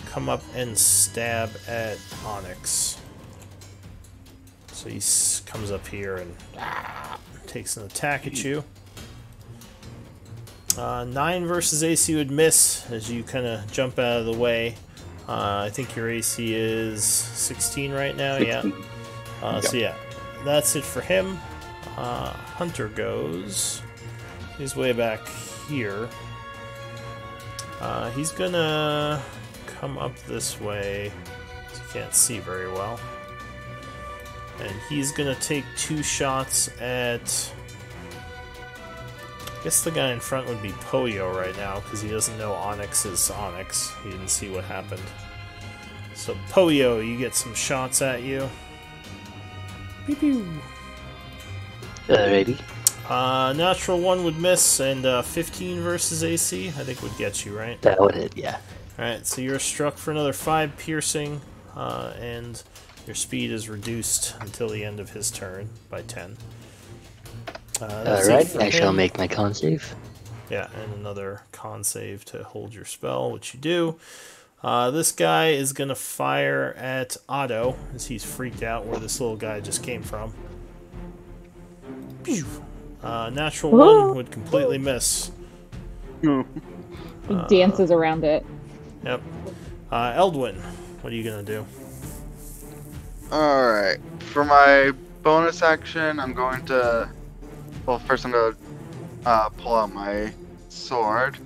come up and stab at Onyx. So he comes up here and takes an attack at you. 9 versus AC would miss as you kind of jump out of the way. I think your AC is 16 right now. 16. Yeah. So yeah, that's it for him. Hunter goes. He's way back here. He's gonna come up this way. So he can't see very well. And he's gonna take 2 shots at... I guess the guy in front would be Poyo right now, because he doesn't know Onyx is Onyx. He didn't see what happened. So Poyo, you get some shots at you. Pew pew. Alrighty. Natural 1 would miss, and 15 versus AC, I think would get you, right? That would hit, yeah. Alright, so you're struck for another 5 piercing, and your speed is reduced until the end of his turn by 10. Alright, I shall make my con save. Yeah, and another con save to hold your spell, which you do. This guy is going to fire at Otto, as he's freaked out where this little guy just came from. Pew! Natural 1 would completely miss. He dances around it. Yep. Eldwin, what are you going to do? Alright. For my bonus action, I'm going to... Well, first I'm going to pull out my sword.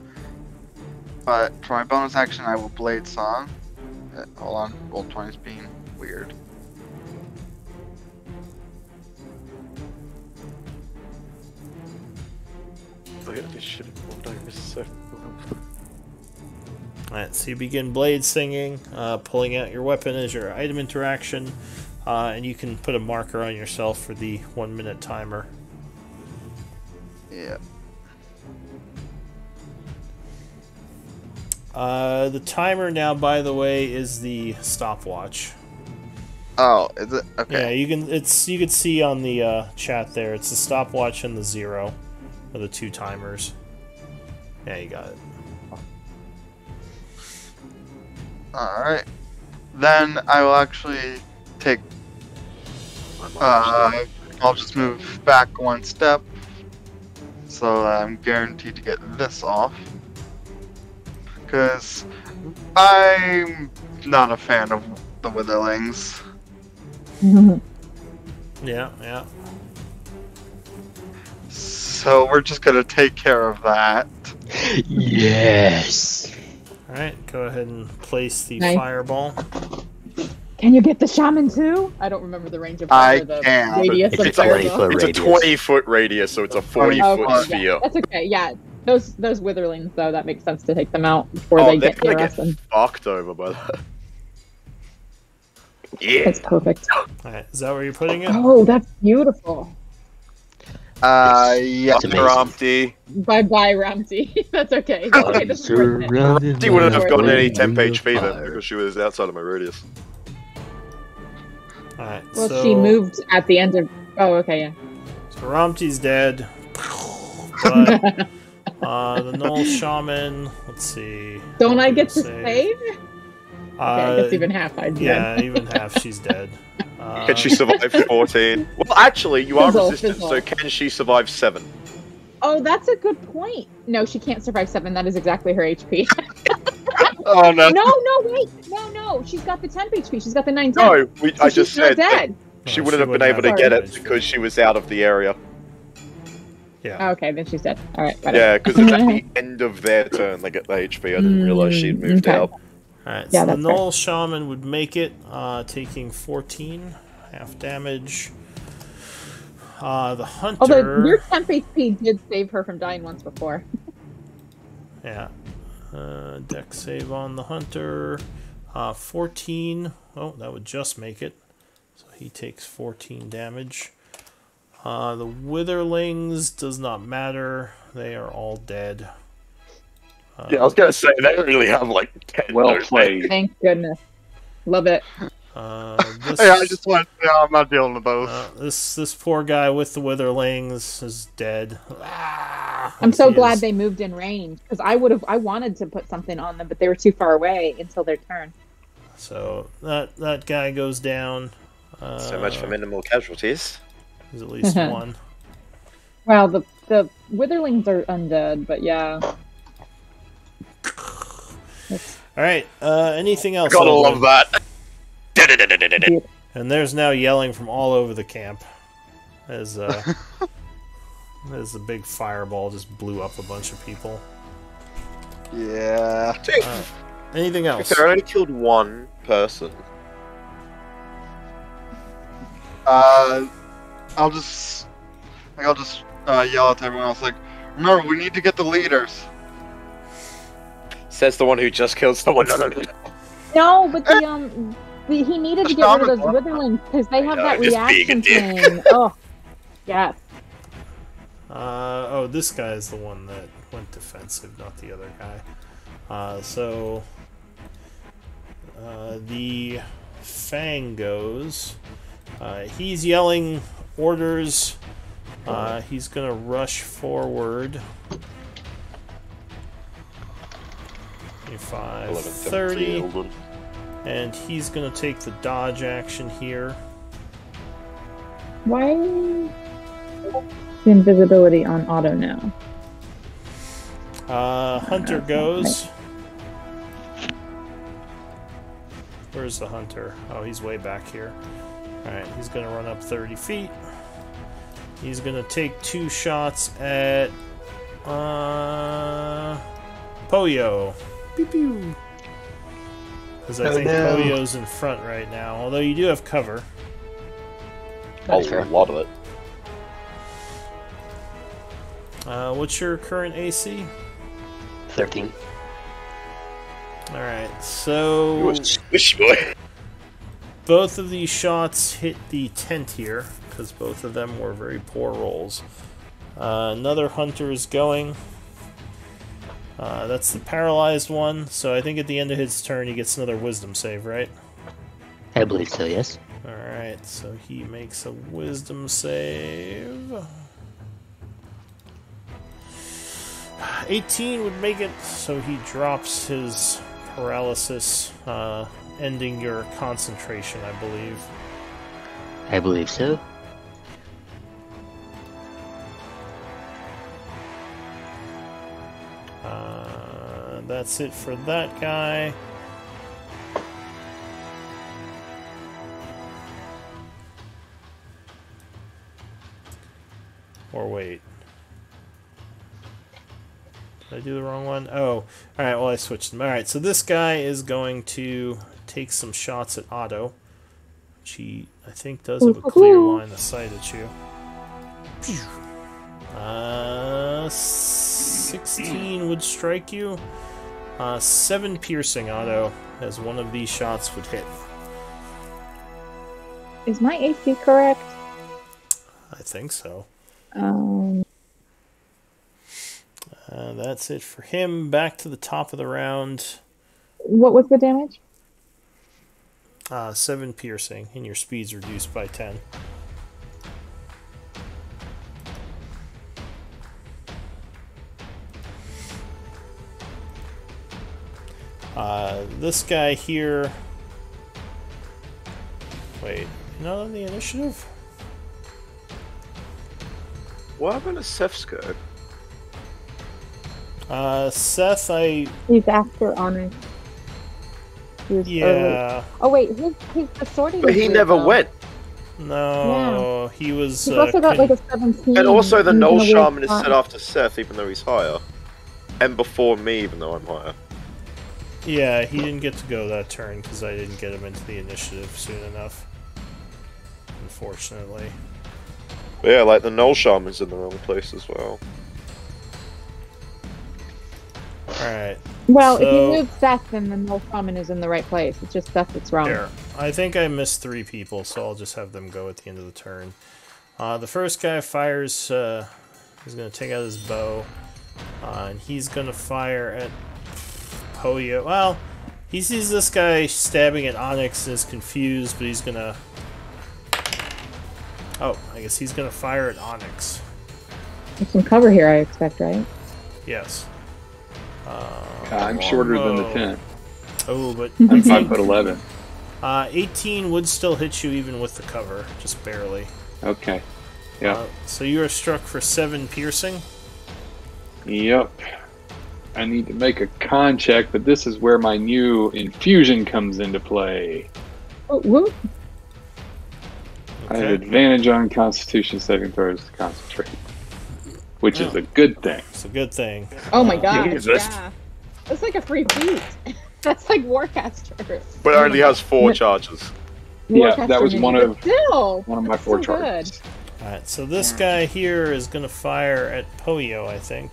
But for my bonus action, I will Blade Song. Hold on. Roll 20's being weird. Look at this shit. Alright, so you begin blade singing, pulling out your weapon as your item interaction, and you can put a marker on yourself for the 1 minute timer. Yeah. The timer now, by the way, is the stopwatch. Oh, is it? Okay. Yeah, you can see on the chat there. It's the stopwatch and the 0 are the 2 timers. Yeah, you got it. Alright. Then I will actually take... I'll just move back 1 step. So I'm guaranteed to get this off. Because I'm not a fan of the Witherlings. Yeah. So we're just gonna take care of that. Yes! Alright, go ahead and place the Nice. fireball. Can you get the shaman too? I don't remember the range of I the can. radius It's of a 20 fireball. foot It's a radius. 20-foot radius, so it's a 40-foot Okay, sphere. yeah, that's okay. Yeah, those witherlings though, that makes sense to take them out before Oh, they they're get gonna near get us. And fucked over by that. Yeah. that's perfect. Alright, is that where you're putting it? Oh, that's beautiful. Yeah. That's amazing. Ramti. Bye bye, Ramsey. That's okay. Okay, this is worth it. Ramti wouldn't have gotten any Ring temp HP then, because she was outside of my radius. Alright, Well, so... she moved at the end of. Oh, okay, yeah. So Ramti's dead. But, the Null Shaman, let's see. Don't what I did get it to say? save? Okay, I guess even half I'd be Yeah, dead. even half, she's dead. Can she survive 14? Well, actually, you are Fizzle, resistant, fizzle. so can she survive 7? Oh, that's a good point. No, she can't survive 7. That is exactly her HP. Oh no. No, wait. No. She's got the temp HP. She's got the 9 temp. No, I So just she's not said that dead. she No, wouldn't have been wouldn't able to have get that it HP. because she was out of the area. Yeah. Okay, then she's dead. All right. Yeah, because it's at the end of their turn they get the HP. I didn't realize she'd moved okay. out. Alright, Yeah, so the that's fair. Null Shaman would make it, taking 14, half damage. The Hunter... Although your temp HP did save her from dying once before. Yeah. Dex save on the Hunter. 14. Oh, that would just make it. So he takes 14 damage. The Witherlings does not matter. They are all dead. Yeah, I was gonna say they really have like 10. Well don't they? played. Thank goodness. Love it. This, Yeah, I just want. No, I'm not dealing with both. this poor guy with the Witherlings is dead. Ah, I'm so he glad is- they moved in range because I wanted to put something on them, but they were too far away until their turn. So that guy goes down. So much for minimal casualties. There's at least one. Wow, the witherlings are undead, but yeah. All right. Anything else? Gotta Owen? love that. And there's now yelling from all over the camp as as the big fireball just blew up a bunch of people. Yeah. Anything else? I only killed one person. I'll just yell at everyone else like, remember, we need to get the leaders. Says the one who just killed someone. No, but he needed to get rid of those witherlings because they have that reaction thing. Oh, yes. Oh, this guy is the one that went defensive, not the other guy. So the Fang goes. He's yelling orders. He's gonna rush forward. 25, 30, and he's gonna take the dodge action here. Why is the invisibility on auto now? Hunter goes. Where's the hunter? Oh, he's way back here. Alright, he's gonna run up 30 feet. He's gonna take 2 shots at Poyo. Pew pew. Because I think Poyo's in front right now. Although you do have cover. A lot of it. What's your current AC? 13. Alright, so Squish boy. both of these shots hit the tent here, because both of them were very poor rolls. Another hunter is going. That's the paralyzed one, so I think at the end of his turn he gets another wisdom save, right? I believe so, yes. Alright, so he makes a wisdom save. 18 would make it, so he drops his paralysis, ending your concentration, I believe. I believe so. That's it for that guy. Or wait. Did I do the wrong one? Oh, alright, well I switched them. Alright, so this guy is going to take some shots at Otto. Which he, I think, does have a clear line of sight at you. 16 would strike you. 7 piercing, Otto, as one of these shots would hit. Is my AC correct? I think so. That's it for him. Back to the top of the round. What was the damage? 7 piercing, and your speed's reduced by 10. This guy here... Wait, not on the initiative? What happened to Seth's go? Seth, He's after Onyx. Yeah. Early. Oh wait, the sorting. But he never went. No, he was... He's also got like a 17. And also the Null Shaman is set after Seth, even though he's higher. And before me, even though I'm higher. Yeah, he didn't get to go that turn because I didn't get him into the initiative soon enough. Unfortunately. But yeah, like the Null Shaman's in the wrong place as well. Alright. Well, if you move Seth, then the Null Shaman is in the right place. It's just Seth that's wrong. There. I think I missed 3 people, so I'll just have them go at the end of the turn. The first guy fires... he's going to take out his bow. And he's going to fire at Poyo. Well, he sees this guy stabbing at Onyx and is confused, but he's going to... Oh, I guess he's going to fire at Onyx. There's some cover here, I expect, right? Yes. I'm shorter than the 10. Oh, but I'm 5'11". 18 would still hit you even with the cover, just barely. Okay. Yeah. So you are struck for 7 piercing. Yep. I need to make a con check, but this is where my new infusion comes into play. Oh, whoop. I have advantage on Constitution saving throws to concentrate, which is a good thing. It's a good thing. Oh my god! Yeah, that's like a free feat. That's like Warcaster. But it only has 4 charges. Yeah, that was one of my 4 so targets. Alright, so this guy here is going to fire at Poyo, I think.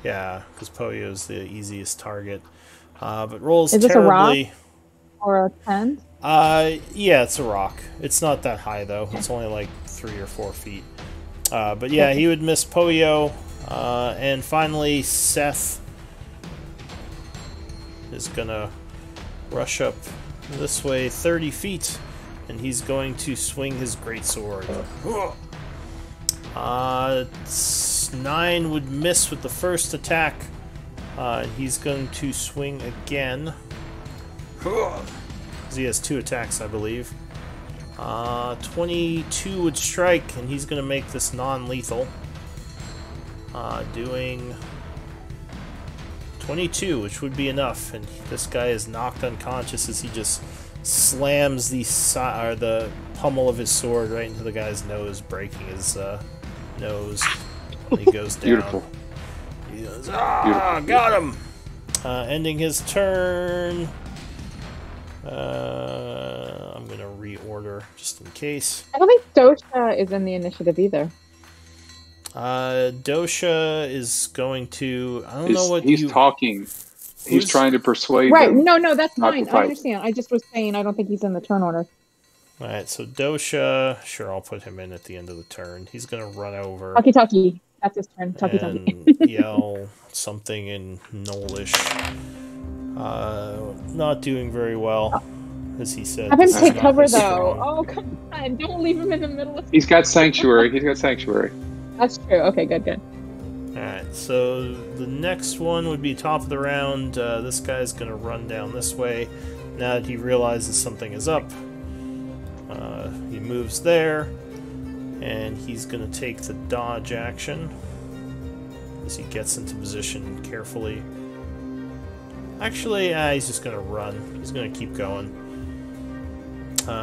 Yeah, because Poyo is the easiest target. But rolls is this terribly. A rock or a tent? Yeah, it's a rock. It's not that high, though. It's only like 3 or 4 feet. But yeah, he would miss Poyo. And finally, Seth is going to rush up this way 30 feet. And he's going to swing his greatsword. 9 would miss with the first attack. He's going to swing again. He has 2 attacks, I believe. 22 would strike, and he's going to make this non-lethal. Doing 22, which would be enough. And this guy is knocked unconscious as he just slams the pommel of his sword right into the guy's nose, breaking his nose. And he goes down. Beautiful. He goes, got him! Ending his turn. I'm going to reorder just in case. I don't think Dosha is in the initiative either. Dosha is going to... I don't know what he's talking. He's trying to persuade Right, them no, that's not fine. to I fight. understand. I just was saying I don't think he's in the turn order. Alright, so Dosha... Sure, I'll put him in at the end of the turn. He's going to run over... Talkie. That's his turn. Talkie. and yell something in Nolish. Not doing very well, as he said. Have him This is take not cover, his though. strong. Oh, come on. Don't leave him in the middle of... He's got sanctuary. That's true. Okay, good. Alright, so the next one would be top of the round. This guy's going to run down this way. Now that he realizes something is up, he moves there, and he's going to take the dodge action as he gets into position carefully. Actually, he's just going to run. He's going to keep going.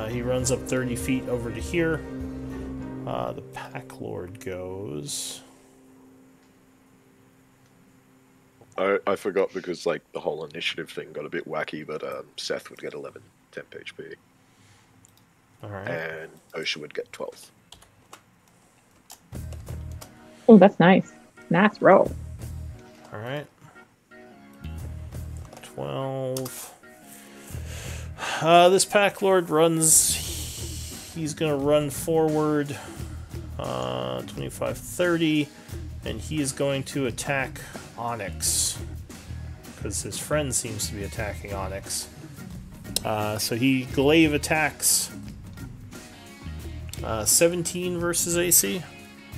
He runs up 30 feet over to here. The Pack Lord goes... I forgot because like the whole initiative thing got a bit wacky, but Seth would get 11 temp HP. Alright. And Osha would get 12. Oh, that's nice. Nice roll. Alright. 12. This Pack Lord runs... He's going to run forward 25, 30, and he is going to attack Onyx. Because his friend seems to be attacking Onyx. So he glaive attacks. 17 versus AC?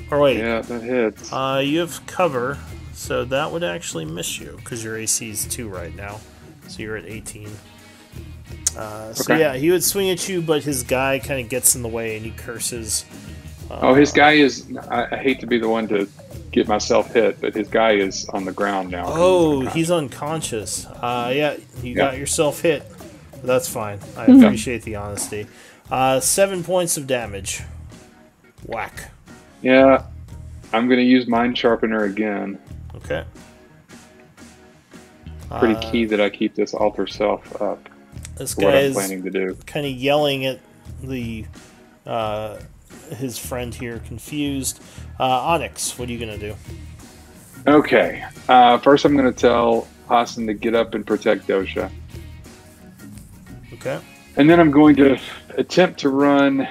Or wait. Yeah, that hits. You have cover, so that would actually miss you, because your AC is 2 right now. So you're at 18. So yeah, he would swing at you, but his guy kind of gets in the way and he curses. His guy is... I hate to be the one to get myself hit, but his guy is on the ground now. Oh, he's unconscious. Yeah, you got yourself hit. But that's fine. I appreciate the honesty. 7 points of damage. Whack. Yeah, I'm going to use Mind Sharpener again. Okay. Pretty key that I keep this alter self up. This what guy I'm is planning to do. kind of yelling at the his friend here, confused. Onyx, what are you going to do? Okay. First, I'm going to tell Hassan to get up and protect Dosha. Okay. And then I'm going to attempt to run.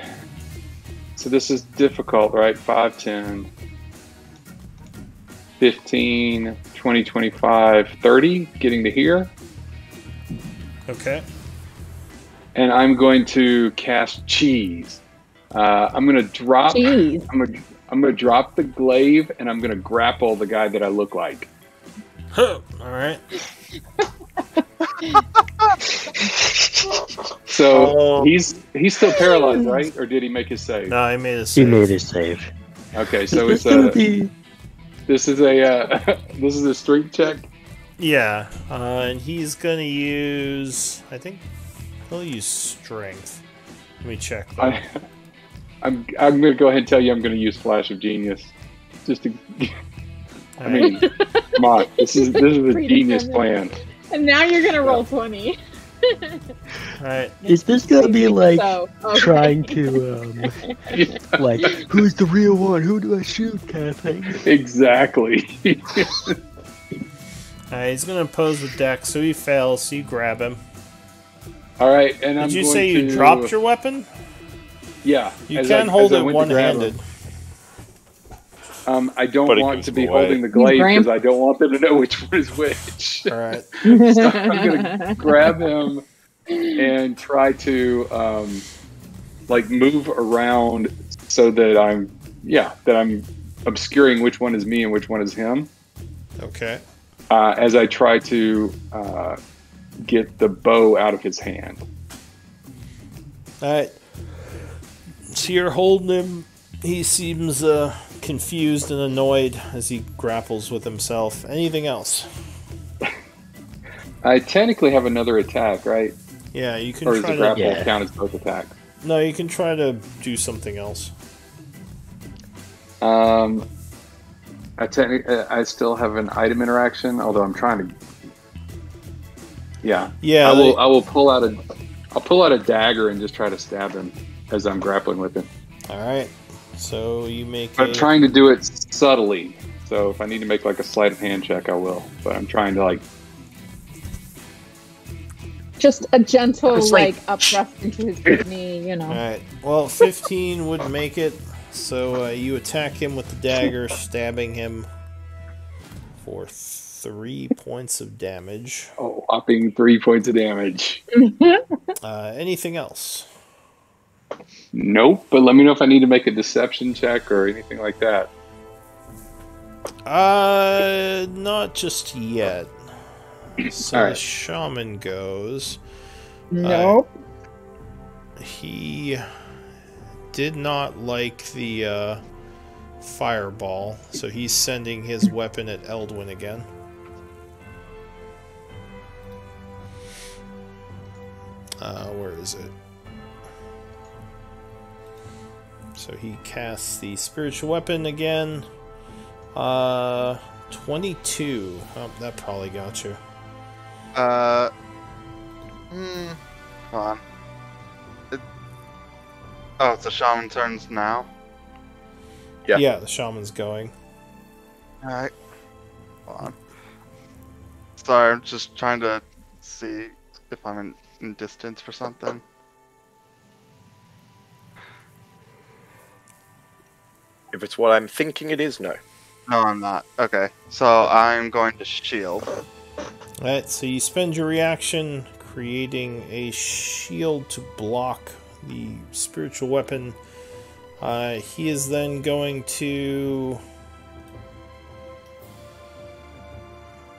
So this is difficult, right? 5, 10, 15, 20, 25, 30, getting to here. Okay. And I'm going to cast Cheese. I'm going to drop. Cheese. I'm going to drop the glaive, and I'm going to grapple the guy that I look like. All right. So he's still paralyzed, right? Or did he make his save? No, he made a save. He made his save. Okay, so it's this is a strength check. Yeah, and he's gonna use. I think he'll use strength. Let me check. Though. I'm gonna go ahead and tell you I'm gonna use Flash of Genius, just to. I mean, come on, this is a genius plan. And now you're gonna roll 20. Alright. Is this gonna be like So, okay. trying to like who's the real one? Who do I shoot? Kind of thing. Exactly. Alright, he's gonna oppose with Dex, so he fails, so you grab him. All right, and I'm Did you going say you to... dropped your weapon? Yeah. You can hold it one-handed. I don't But it want gives to be them away. holding the glaive Graham? because I don't want them to know which one is which. Alright. So I'm gonna grab him and try to like move around so that I'm obscuring which one is me and which one is him. Okay. As I try to get the bow out of his hand. Alright. So you're holding him. He seems confused and annoyed as he grapples with himself. Anything else? I technically have another attack, right? Yeah, you can Or does try the grapple Yeah. count as both attacks? No, you can try to do something else. I still have an item interaction, although I'm trying to. Yeah. Yeah. I will pull out a dagger and just try to stab him as I'm grappling with him. Alright. So you make I'm trying to do it subtly. So if I need to make like a sleight of hand check, I will. But I'm trying to like. Just a gentle, It's like, like- upthrust into his kidney, you know. Alright. Well, 15 would make it. So you attack him with the dagger, stabbing him for 3 points of damage. Oh, whopping 3 points of damage. Anything else? Nope. But let me know if I need to make a deception check or anything like that. Not just yet. So Alright. the shaman goes. Nope. He did not like the fireball, so he's sending his weapon at Eldwin again. Where is it? So he casts the spiritual weapon again. 22. Oh, that probably got you. Hold on. It's the shaman turns now. Yeah. Yeah, the shaman's going. Alright. Hold on. Sorry, I'm just trying to see if I'm in distance for something. If it's what I'm thinking it is, no. No, I'm not. Okay, so I'm going to shield. Alright, so you spend your reaction creating a shield to block the spiritual weapon. He is then going to...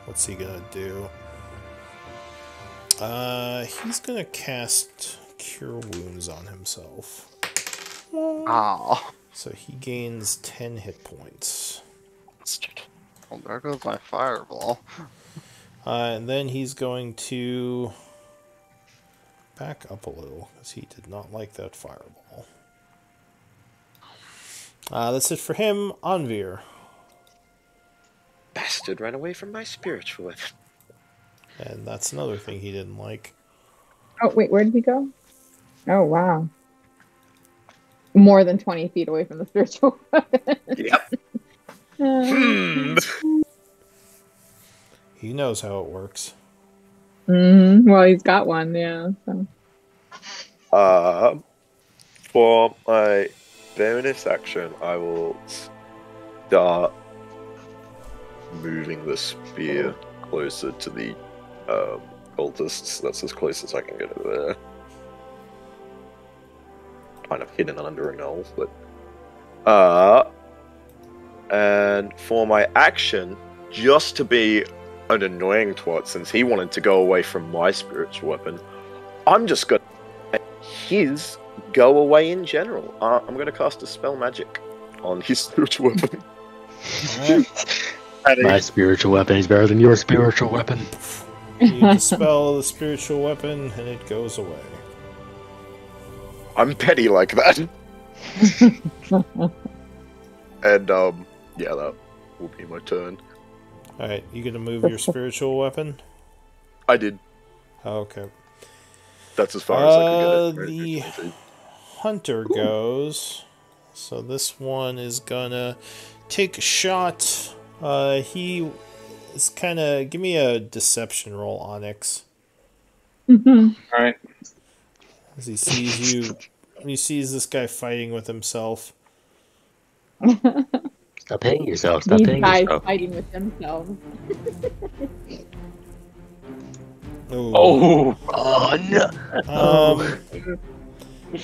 What's he gonna do? He's gonna cast Cure Wounds on himself. Oh. So he gains 10 hit points. Well, there goes my fireball. And then he's going to back up a little, because he did not like that fireball. That's it for him. Anvir. Bastard ran away from my spiritual weapon. And that's another thing he didn't like. Oh, wait, where did he go? Oh, wow. More than 20 feet away from the spiritual weapon. Yep. He knows how it works. Well, he's got one, yeah. So. For my bonus action, I will start moving the spear closer to the cultists. That's as close as I can get over there. Kind of hidden under a knoll, but and for my action, just to be an annoying twat, since he wanted to go away from my spiritual weapon, I'm just gonna let his go away in general. I'm gonna cast a spell magic on his spiritual weapon. My spiritual weapon is better than your spiritual weapon. You dispel the spiritual weapon, and it goes away. I'm petty like that. And yeah, that will be my turn. Alright, you gonna move your spiritual weapon? I did. Oh, okay. That's as far as I can get it. The hunter goes. So this one is gonna take a shot. He is kind of... Give me a deception roll, Onyx. All right. As he sees you... He sees this guy fighting with himself. Stop hitting yourself. Stop These hitting guys yourself. fighting with themselves. Oh. Oh no.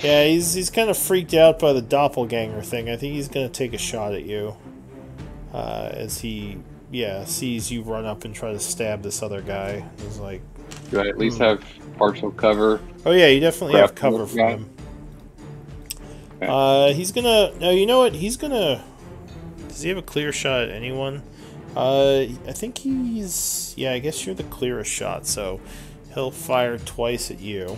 Yeah, he's kind of freaked out by the doppelganger thing. I think he's going to take a shot at you. As he, sees you run up and try to stab this other guy. He's like... Do I at least have partial cover? Oh yeah, you definitely have cover this from guy? him. He's gonna... No, you know what? He's gonna... Does he have a clear shot at anyone? I think he's... Yeah, I guess you're the clearest shot, so he'll fire twice at you.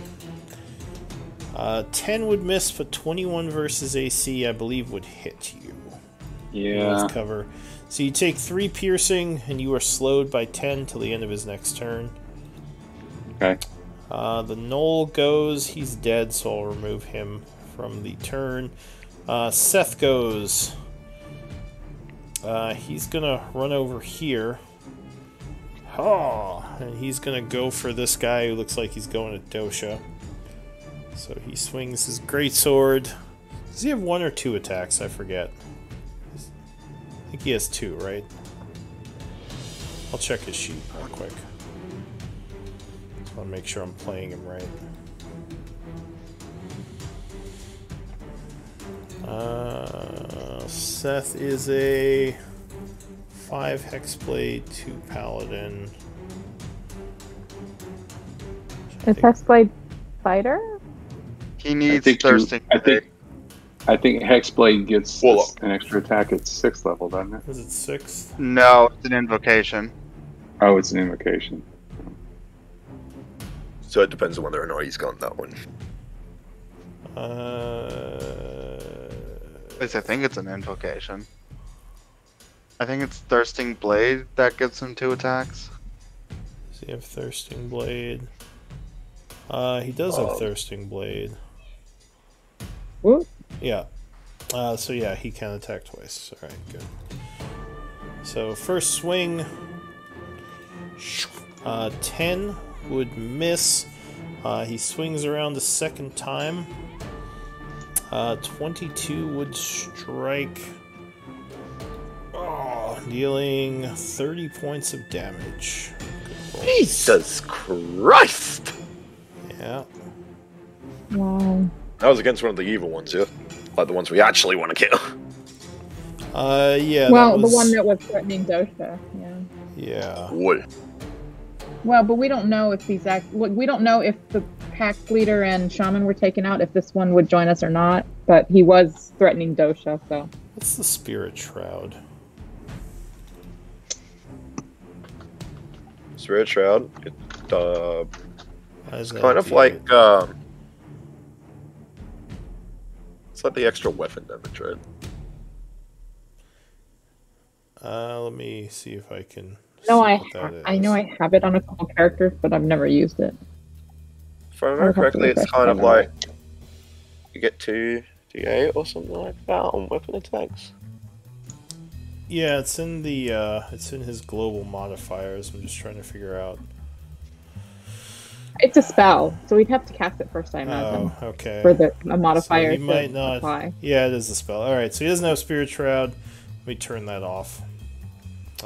10 would miss, but 21 versus AC, I believe, would hit you. Yeah. With cover. So you take 3 piercing, and you are slowed by 10 till the end of his next turn. Okay. The Knoll goes. He's dead, so I'll remove him from the turn. Seth goes. He's gonna run over here. And he's gonna go for this guy who looks like he's going to Dosha. So he swings his greatsword. Does he have 1 or 2 attacks? I forget. I think he has 2, right? I'll check his sheet real quick. Just want to make sure I'm playing him right. Seth is a 5 Hexblade, 2 Paladin. Is Hexblade fighter? He needs Thirsting Blade. I think Hexblade gets an extra attack at 6th level, doesn't it? Is it 6th? No, it's an invocation. Oh, it's an invocation. So it depends on whether or not he's got that one. At least I think it's an invocation. I think it's Thirsting Blade that gets him 2 attacks. Does he have Thirsting Blade? He does have Thirsting Blade. Whoop. Yeah. So yeah, he can attack twice. Alright, good. So first swing. 10 would miss. He swings around the second time. 22 would strike. Dealing 30 points of damage. Jesus Christ! Yeah. Wow. That was against one of the evil ones, yeah? Like the ones we actually want to kill. Yeah. Well, the one that was threatening Dosha. Yeah. Yeah. What? Well, but we don't know if these we don't know if the pack leader and shaman were taken out, if this one would join us or not. But he was threatening Dosha, so. What's the Spirit Shroud? Spirit Shroud. It's kind of like it's like the extra weapon damage, right? Let me see if I can. No, I know I have it on a couple characters, but I've never used it. If I remember correctly, it's kind of like you get 2d8 or something like that on weapon attacks. Yeah, it's in the it's in his global modifiers. I'm just trying to figure out. It's a spell, so we'd have to cast it first, I imagine. Oh, okay. For the modifier so he might not apply. Yeah, it is a spell. All right, so he doesn't have Spirit Shroud. Let me turn that off.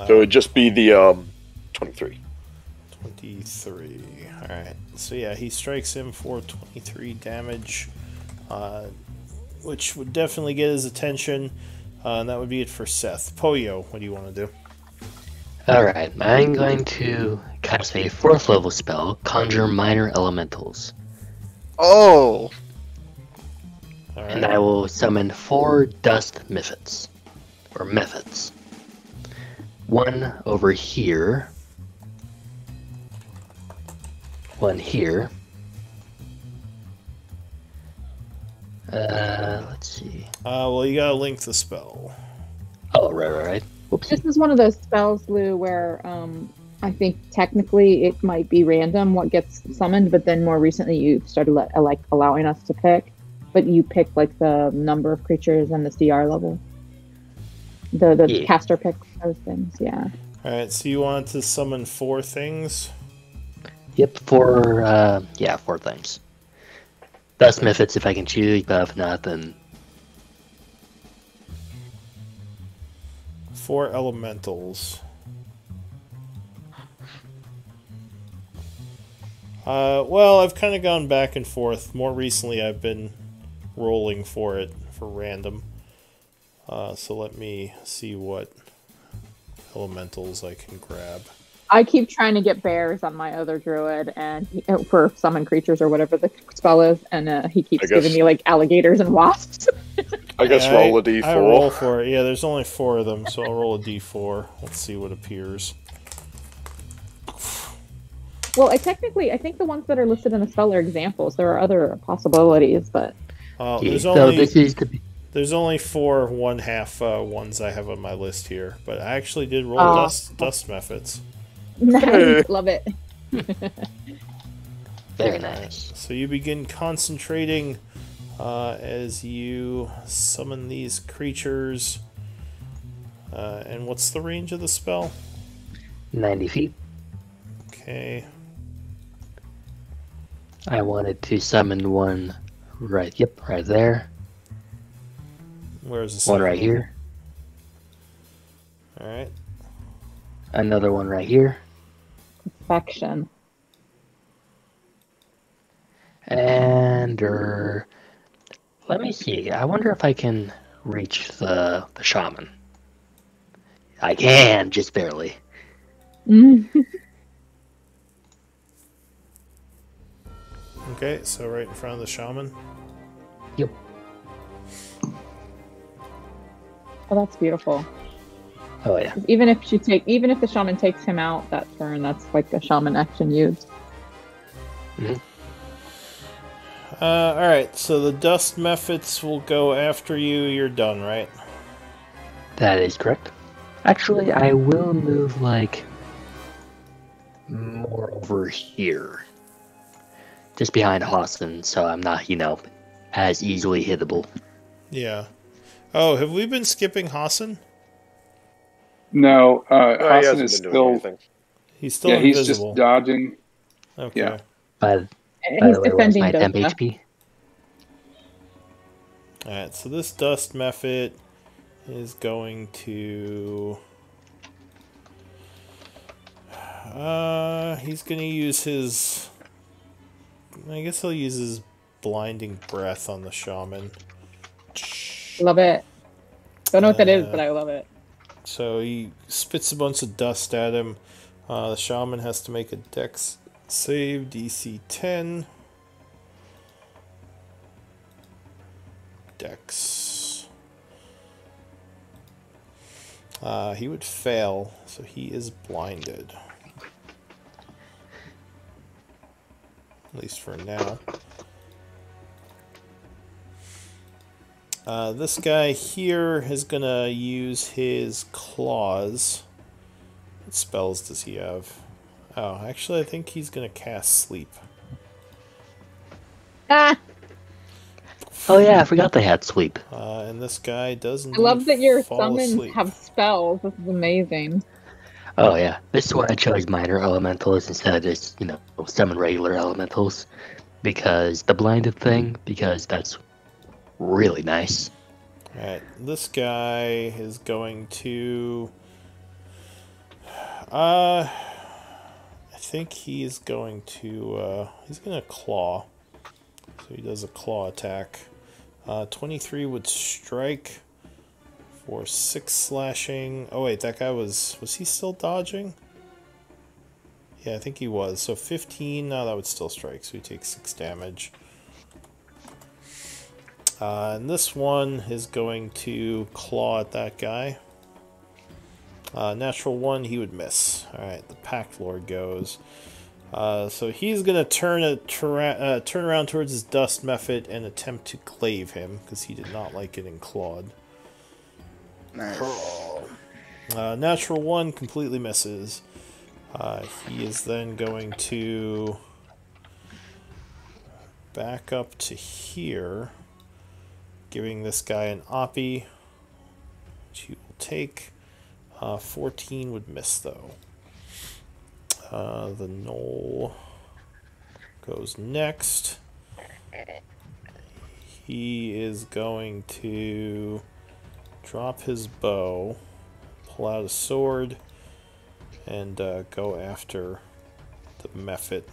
So it'd just be the 23. 23. All right. So yeah, he strikes him for 23 damage, which would definitely get his attention. And that would be it for Seth. Poyo, what do you want to do? Alright, I'm going to cast a 4th level spell, Conjure Minor Elementals. Oh! All And right. I will summon 4 Dust Mephits. Or Mephits. 1 over here. 1 here. Let's see. Well, you gotta link the spell. Oh, right. Whoops. This is one of those spells, Lou, where I think technically it might be random what gets summoned, but then more recently you've started like allowing us to pick, but you pick like the number of creatures and the CR level. The caster pick those things, yeah. Alright, so you want to summon 4 things? Yep, 4 things. Best methods if I can choose, but if not, then 4 elementals. Well, I've kind of gone back and forth. More recently, I've been rolling for it for random. So let me see what elementals I can grab. I keep trying to get bears on my other druid, and for summon creatures or whatever the spell is, and he keeps giving me like alligators and wasps. I guess roll a d4. I roll for it. Yeah, there's only 4 of them, so I'll roll a d4. Let's see what appears. Well, I think the ones that are listed in the spell are examples. There are other possibilities, but there's only 4 1/2 ones I have on my list here, but I actually did roll dust methods. Nice, love it. very nice. So you begin concentrating as you summon these creatures. And what's the range of the spell? 90 feet. Okay. I wanted to summon one right there. Where's the one right here? Alright. Another one right here. Perfection. And let me see. I wonder if I can reach the shaman. I can, just barely. Okay, so right in front of the shaman. Yep. Oh, that's beautiful. Oh yeah. Even if the shaman takes him out that turn, that's like a shaman action used. Mm-hmm. Alright, so the dust methods will go after you. You're done, right? That is correct. Actually, I will move like more over here. Just behind Hassan, so I'm not, as easily hittable. Yeah. Oh, have we been skipping Hassan? No, Hassan is still... He's still invisible. He's just dodging. Okay. Yeah. By He's the way, defending my temp Doza. HP. Alright, so this dust method is going to... he's going to use his... I guess he'll use his blinding breath on the shaman. Love it. Don't know what that is, but I love it. So he spits a bunch of dust at him. The shaman has to make a dex save, DC 10. Dex. He would fail, so he is blinded. At least for now. This guy here is gonna use his claws. What spells does he have? Oh, actually I think he's gonna cast sleep. Ah! Oh yeah, I forgot they had sleep. And this guy doesn't. I love that your fall summons asleep. have spells. This is amazing. Oh yeah, this is why I chose minor elementals instead of just, summon regular elementals. Because the blinded thing, because that's really nice. Alright, this guy is going to... I think he's going to... he's going to claw. So he does a claw attack. 23 would strike for 6 slashing. Oh wait, that guy was he still dodging? Yeah, I think he was. So 15, no, that would still strike, so he takes 6 damage. And this one is going to claw at that guy. Natural 1, he would miss. Alright, the Pact Lord goes. So he's going to turn around towards his dust method and attempt to glaive him, because he did not like getting clawed. Nice. Natural 1 completely misses. He is then going to back up to here, giving this guy an Oppie, which he will take. 14 would miss, though. The Gnoll goes next. He is going to drop his bow, pull out a sword, and go after the Mephit.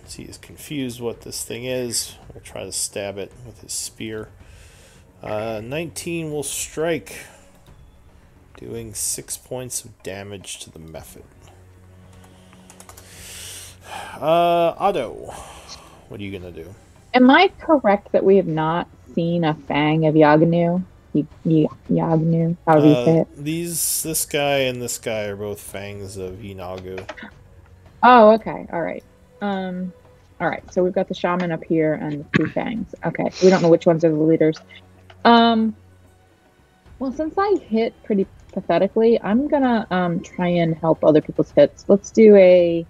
He is confused what this thing is. We'll try to stab it with his spear. 19 will strike, doing 6 points of damage to the Mephit. Otto, what are you gonna do? Am I correct that we have not seen a Fang of Yagnu? Yagnu, however you say it. This guy and this guy are both Fangs of Yeenoghu. Oh, okay, all right. All right. So we've got the shaman up here and the 2 Fangs. Okay, we don't know which ones are the leaders. Well, since I hit pretty pathetically, I'm gonna try and help other people's hits. Let's do a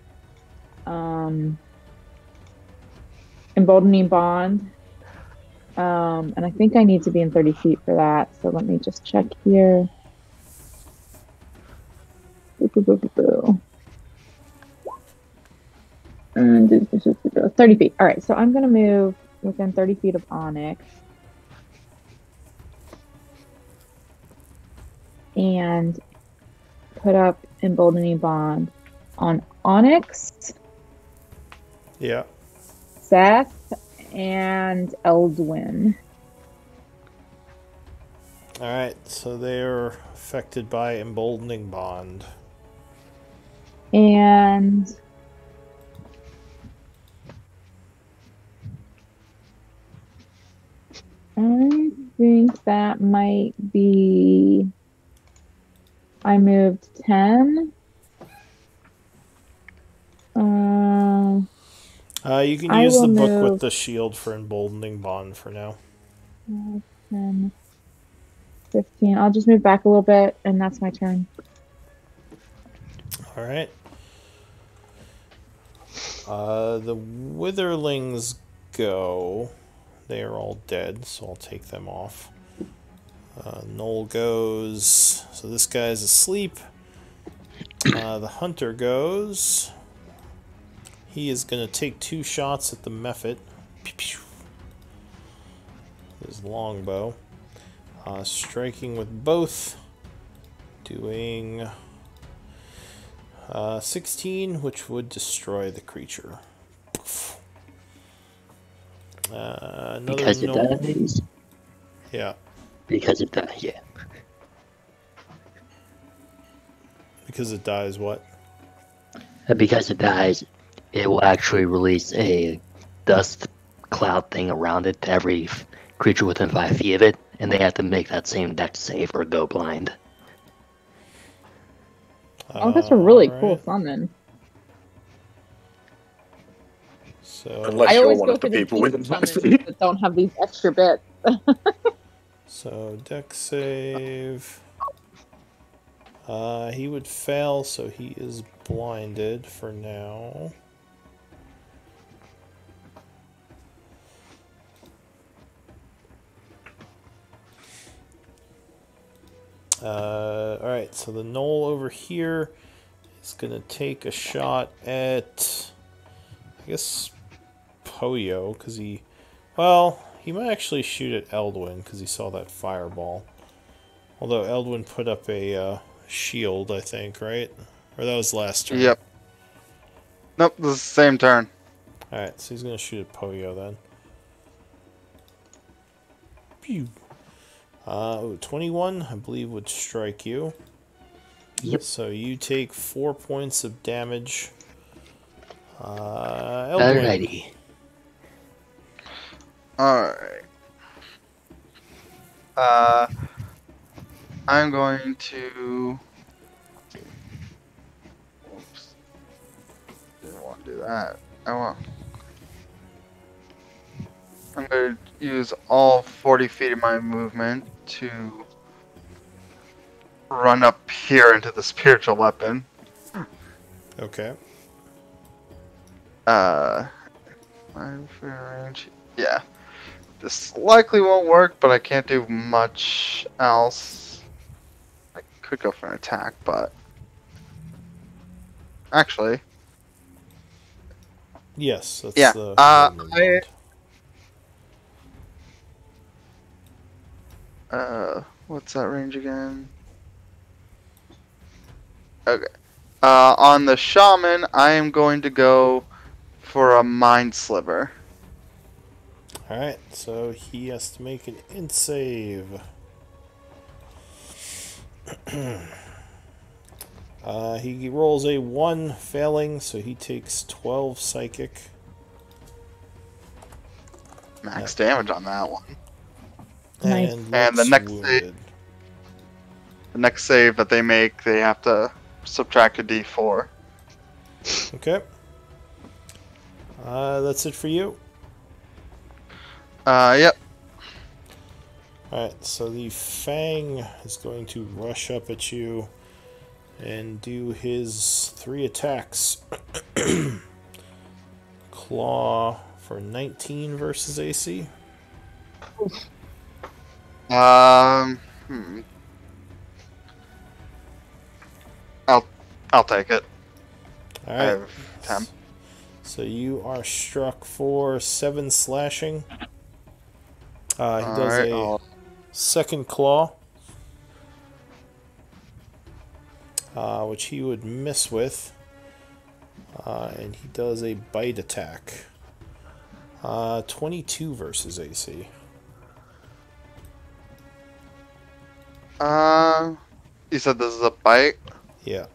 emboldening bond. And I think I need to be in 30 feet for that. So let me just check here. Boo, boo, boo, boo, boo. And 30 feet. All right, so I'm going to move within 30 feet of Onyx. And put up emboldening bond on Onyx. Yeah. Seth and Eldwin. Alright, so they're affected by emboldening bond. And I think that might be... I moved 10. You can use the book with the shield for emboldening bond for now. 10, 15. I'll just move back a little bit, and that's my turn. Alright. The Witherlings go. They are all dead, so I'll take them off. Noel goes. So this guy's asleep. The Hunter goes. He is going to take 2 shots at the Mephit. His longbow. Striking with both. Doing 16, which would destroy the creature. Because it dies? Yeah. Because it dies, yeah. Because it dies what? Because it dies, it will actually release a dust cloud thing around it to every creature within 5 feet of it, and they have to make that same dex save or go blind. Oh, that's a really cool summon. So unless you're one of the people with summons that don't have these extra bits. So dex save. He would fail, so he is blinded for now. Alright, so the Gnoll over here is going to take a shot at, I guess, Poyo, because he... Well, he might actually shoot at Eldwin, because he saw that fireball. Although Eldwin put up a shield, I think, right? Or that was last turn. Yep. Nope, this is the same turn. Alright, so he's going to shoot at Poyo then. Pew! 21, I believe, would strike you. Yep. So you take 4 points of damage. Alrighty. Alright. I'm going to... Oops. Didn't want to do that. Oh well. I'm going to use all 40 feet of my movement to run up here into the spiritual weapon. Okay. My range. Yeah. This likely won't work, but I can't do much else. I could go for an attack, but actually, yes, that's yeah. What's that range again? Okay. On the shaman, I am going to go for a mind sliver. Alright, so he has to make an int save. He rolls a 1 failing, so he takes 12 psychic. Max damage on that one. Nice. And the next save that they make, they have to subtract a d4. Okay. That's it for you. Yep. Alright, so the Fang is going to rush up at you and do his 3 attacks. Claw for 19 versus AC. I'll take it. I Alright. have 10. So you are struck for 7 slashing. He does a second claw, which he would miss with, and he does a bite attack. 22 versus AC. You said this is a bite? Yeah.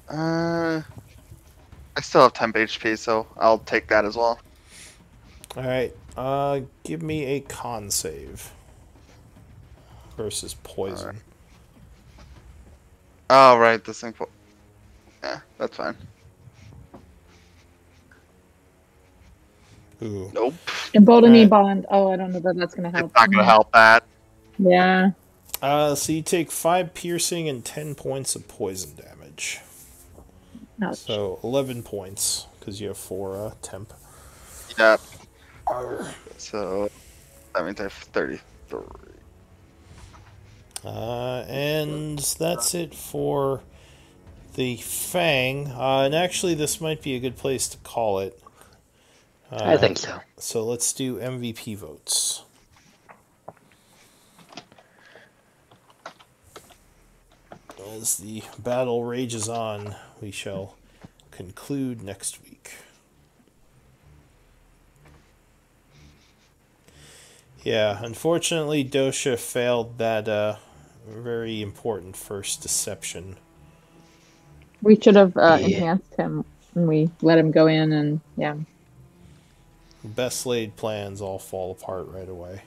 I still have 10 HP, so I'll take that as well. Alright, give me a con save. Versus poison. Oh, right, this thing. Yeah, that's fine. Ooh. Nope. Emboldening bond. Oh, I don't know that that's going to help. It's not going to help that. Yeah. So you take 5 piercing and 10 points of poison damage. Ouch. So 11 points, because you have 4 temp. Yep. So that means I have 33. And that's it for the Fang. And actually, this might be a good place to call it. I think so. So let's do MVP votes. As the battle rages on, we shall conclude next week. Yeah, unfortunately, Dosha failed that very important first deception. We should have enhanced him when we let him go in, and yeah. Best laid plans all fall apart right away.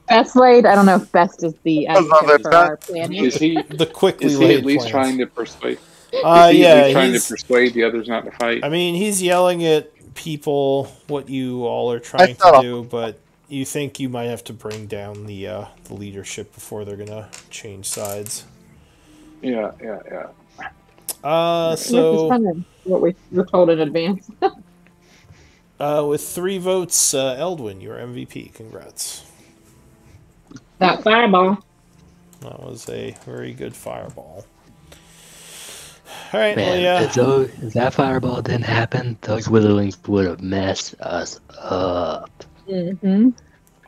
Best laid? I don't know if best is the adjective for our planning. Is he The quickly is he laid at least plans. trying to persuade? Yeah, Is he trying to he's. persuade the others not to fight? I mean, he's yelling at people what you all are trying to do, but you think you might have to bring down the leadership before they're gonna change sides. Yeah. This is kind of what we were told in advance. With 3 votes, Eldwin, you're MVP. Congrats. That fireball. That was a very good fireball. All right, Man, if that fireball didn't happen, those witherlings would have messed us up. Mm-hmm.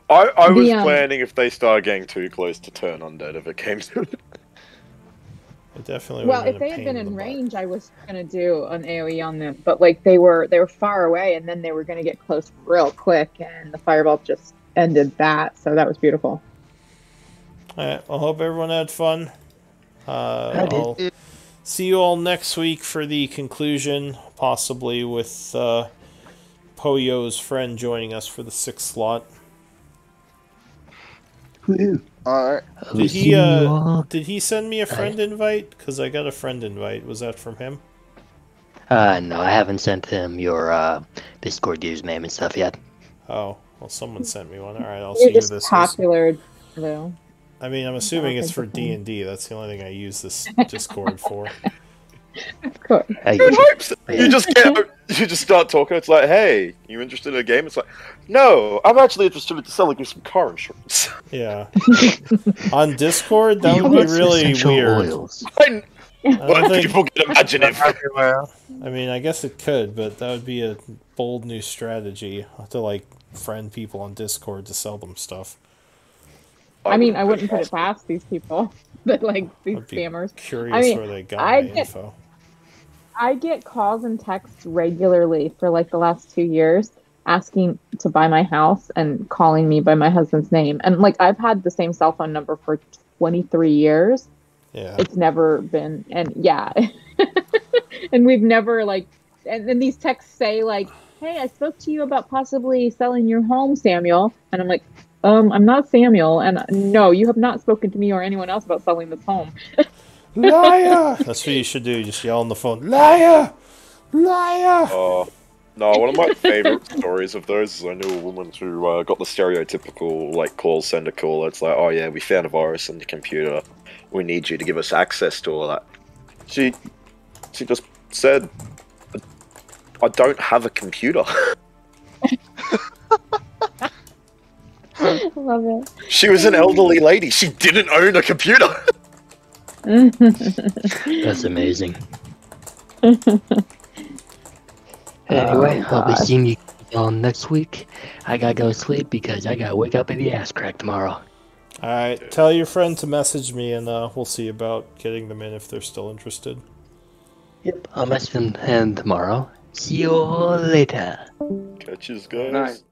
I was planning if they start getting too close to turn undead if it came to it. It definitely. Well, if they had been in range, I was gonna do an AOE on them, but like they were far away, and then they were gonna get close real quick, and the fireball just ended that. So that was beautiful. All right. I hope everyone had fun. I did. I'll see you all next week for the conclusion, possibly with Poyo's friend joining us for the 6th slot. Alright. Did he send me a friend invite? Because I got a friend invite. Was that from him? No, I haven't sent him your Discord username and stuff yet. Oh, well, someone sent me one. All right, I'll see You're who just this popular, though. I mean, I'm assuming it's for D&D. That's the only thing I use this Discord for. Of course. You just start talking. It's like, hey, you interested in a game? It's like, no, I'm actually interested in selling you some car insurance. Yeah. On Discord, that would be really weird. Why could people get imaginative? I mean, I guess it could, but that would be a bold new strategy to like friend people on Discord to sell them stuff. I mean, I wouldn't put it past these people, but like these I'd be scammers. Curious where they got my info. I get calls and texts regularly for like the last 2 years asking to buy my house and calling me by my husband's name. And like I've had the same cell phone number for 23 years. Yeah. It's never been, and yeah. And we've never like, and then these texts say like, hey, I spoke to you about possibly selling your home, Samuel. And I'm like, I'm not Samuel. And no, you have not spoken to me or anyone else about selling this home. Liar! That's what you should do. Just yell on the phone, liar! Liar! No, one of my favorite stories of those is I knew a woman who got the stereotypical like call center call. It's like, oh yeah, we found a virus on your computer. We need you to give us access to all that. She just said, I don't have a computer. Love it. She was an elderly lady. She didn't own a computer. That's amazing. Anyway, I'll be seeing you on next week. I gotta go to sleep because I gotta wake up in the ass crack tomorrow. Alright, tell your friend to message me and we'll see about getting them in if they're still interested. Yep, I'll message them tomorrow. See you later. Catches, guys. Night.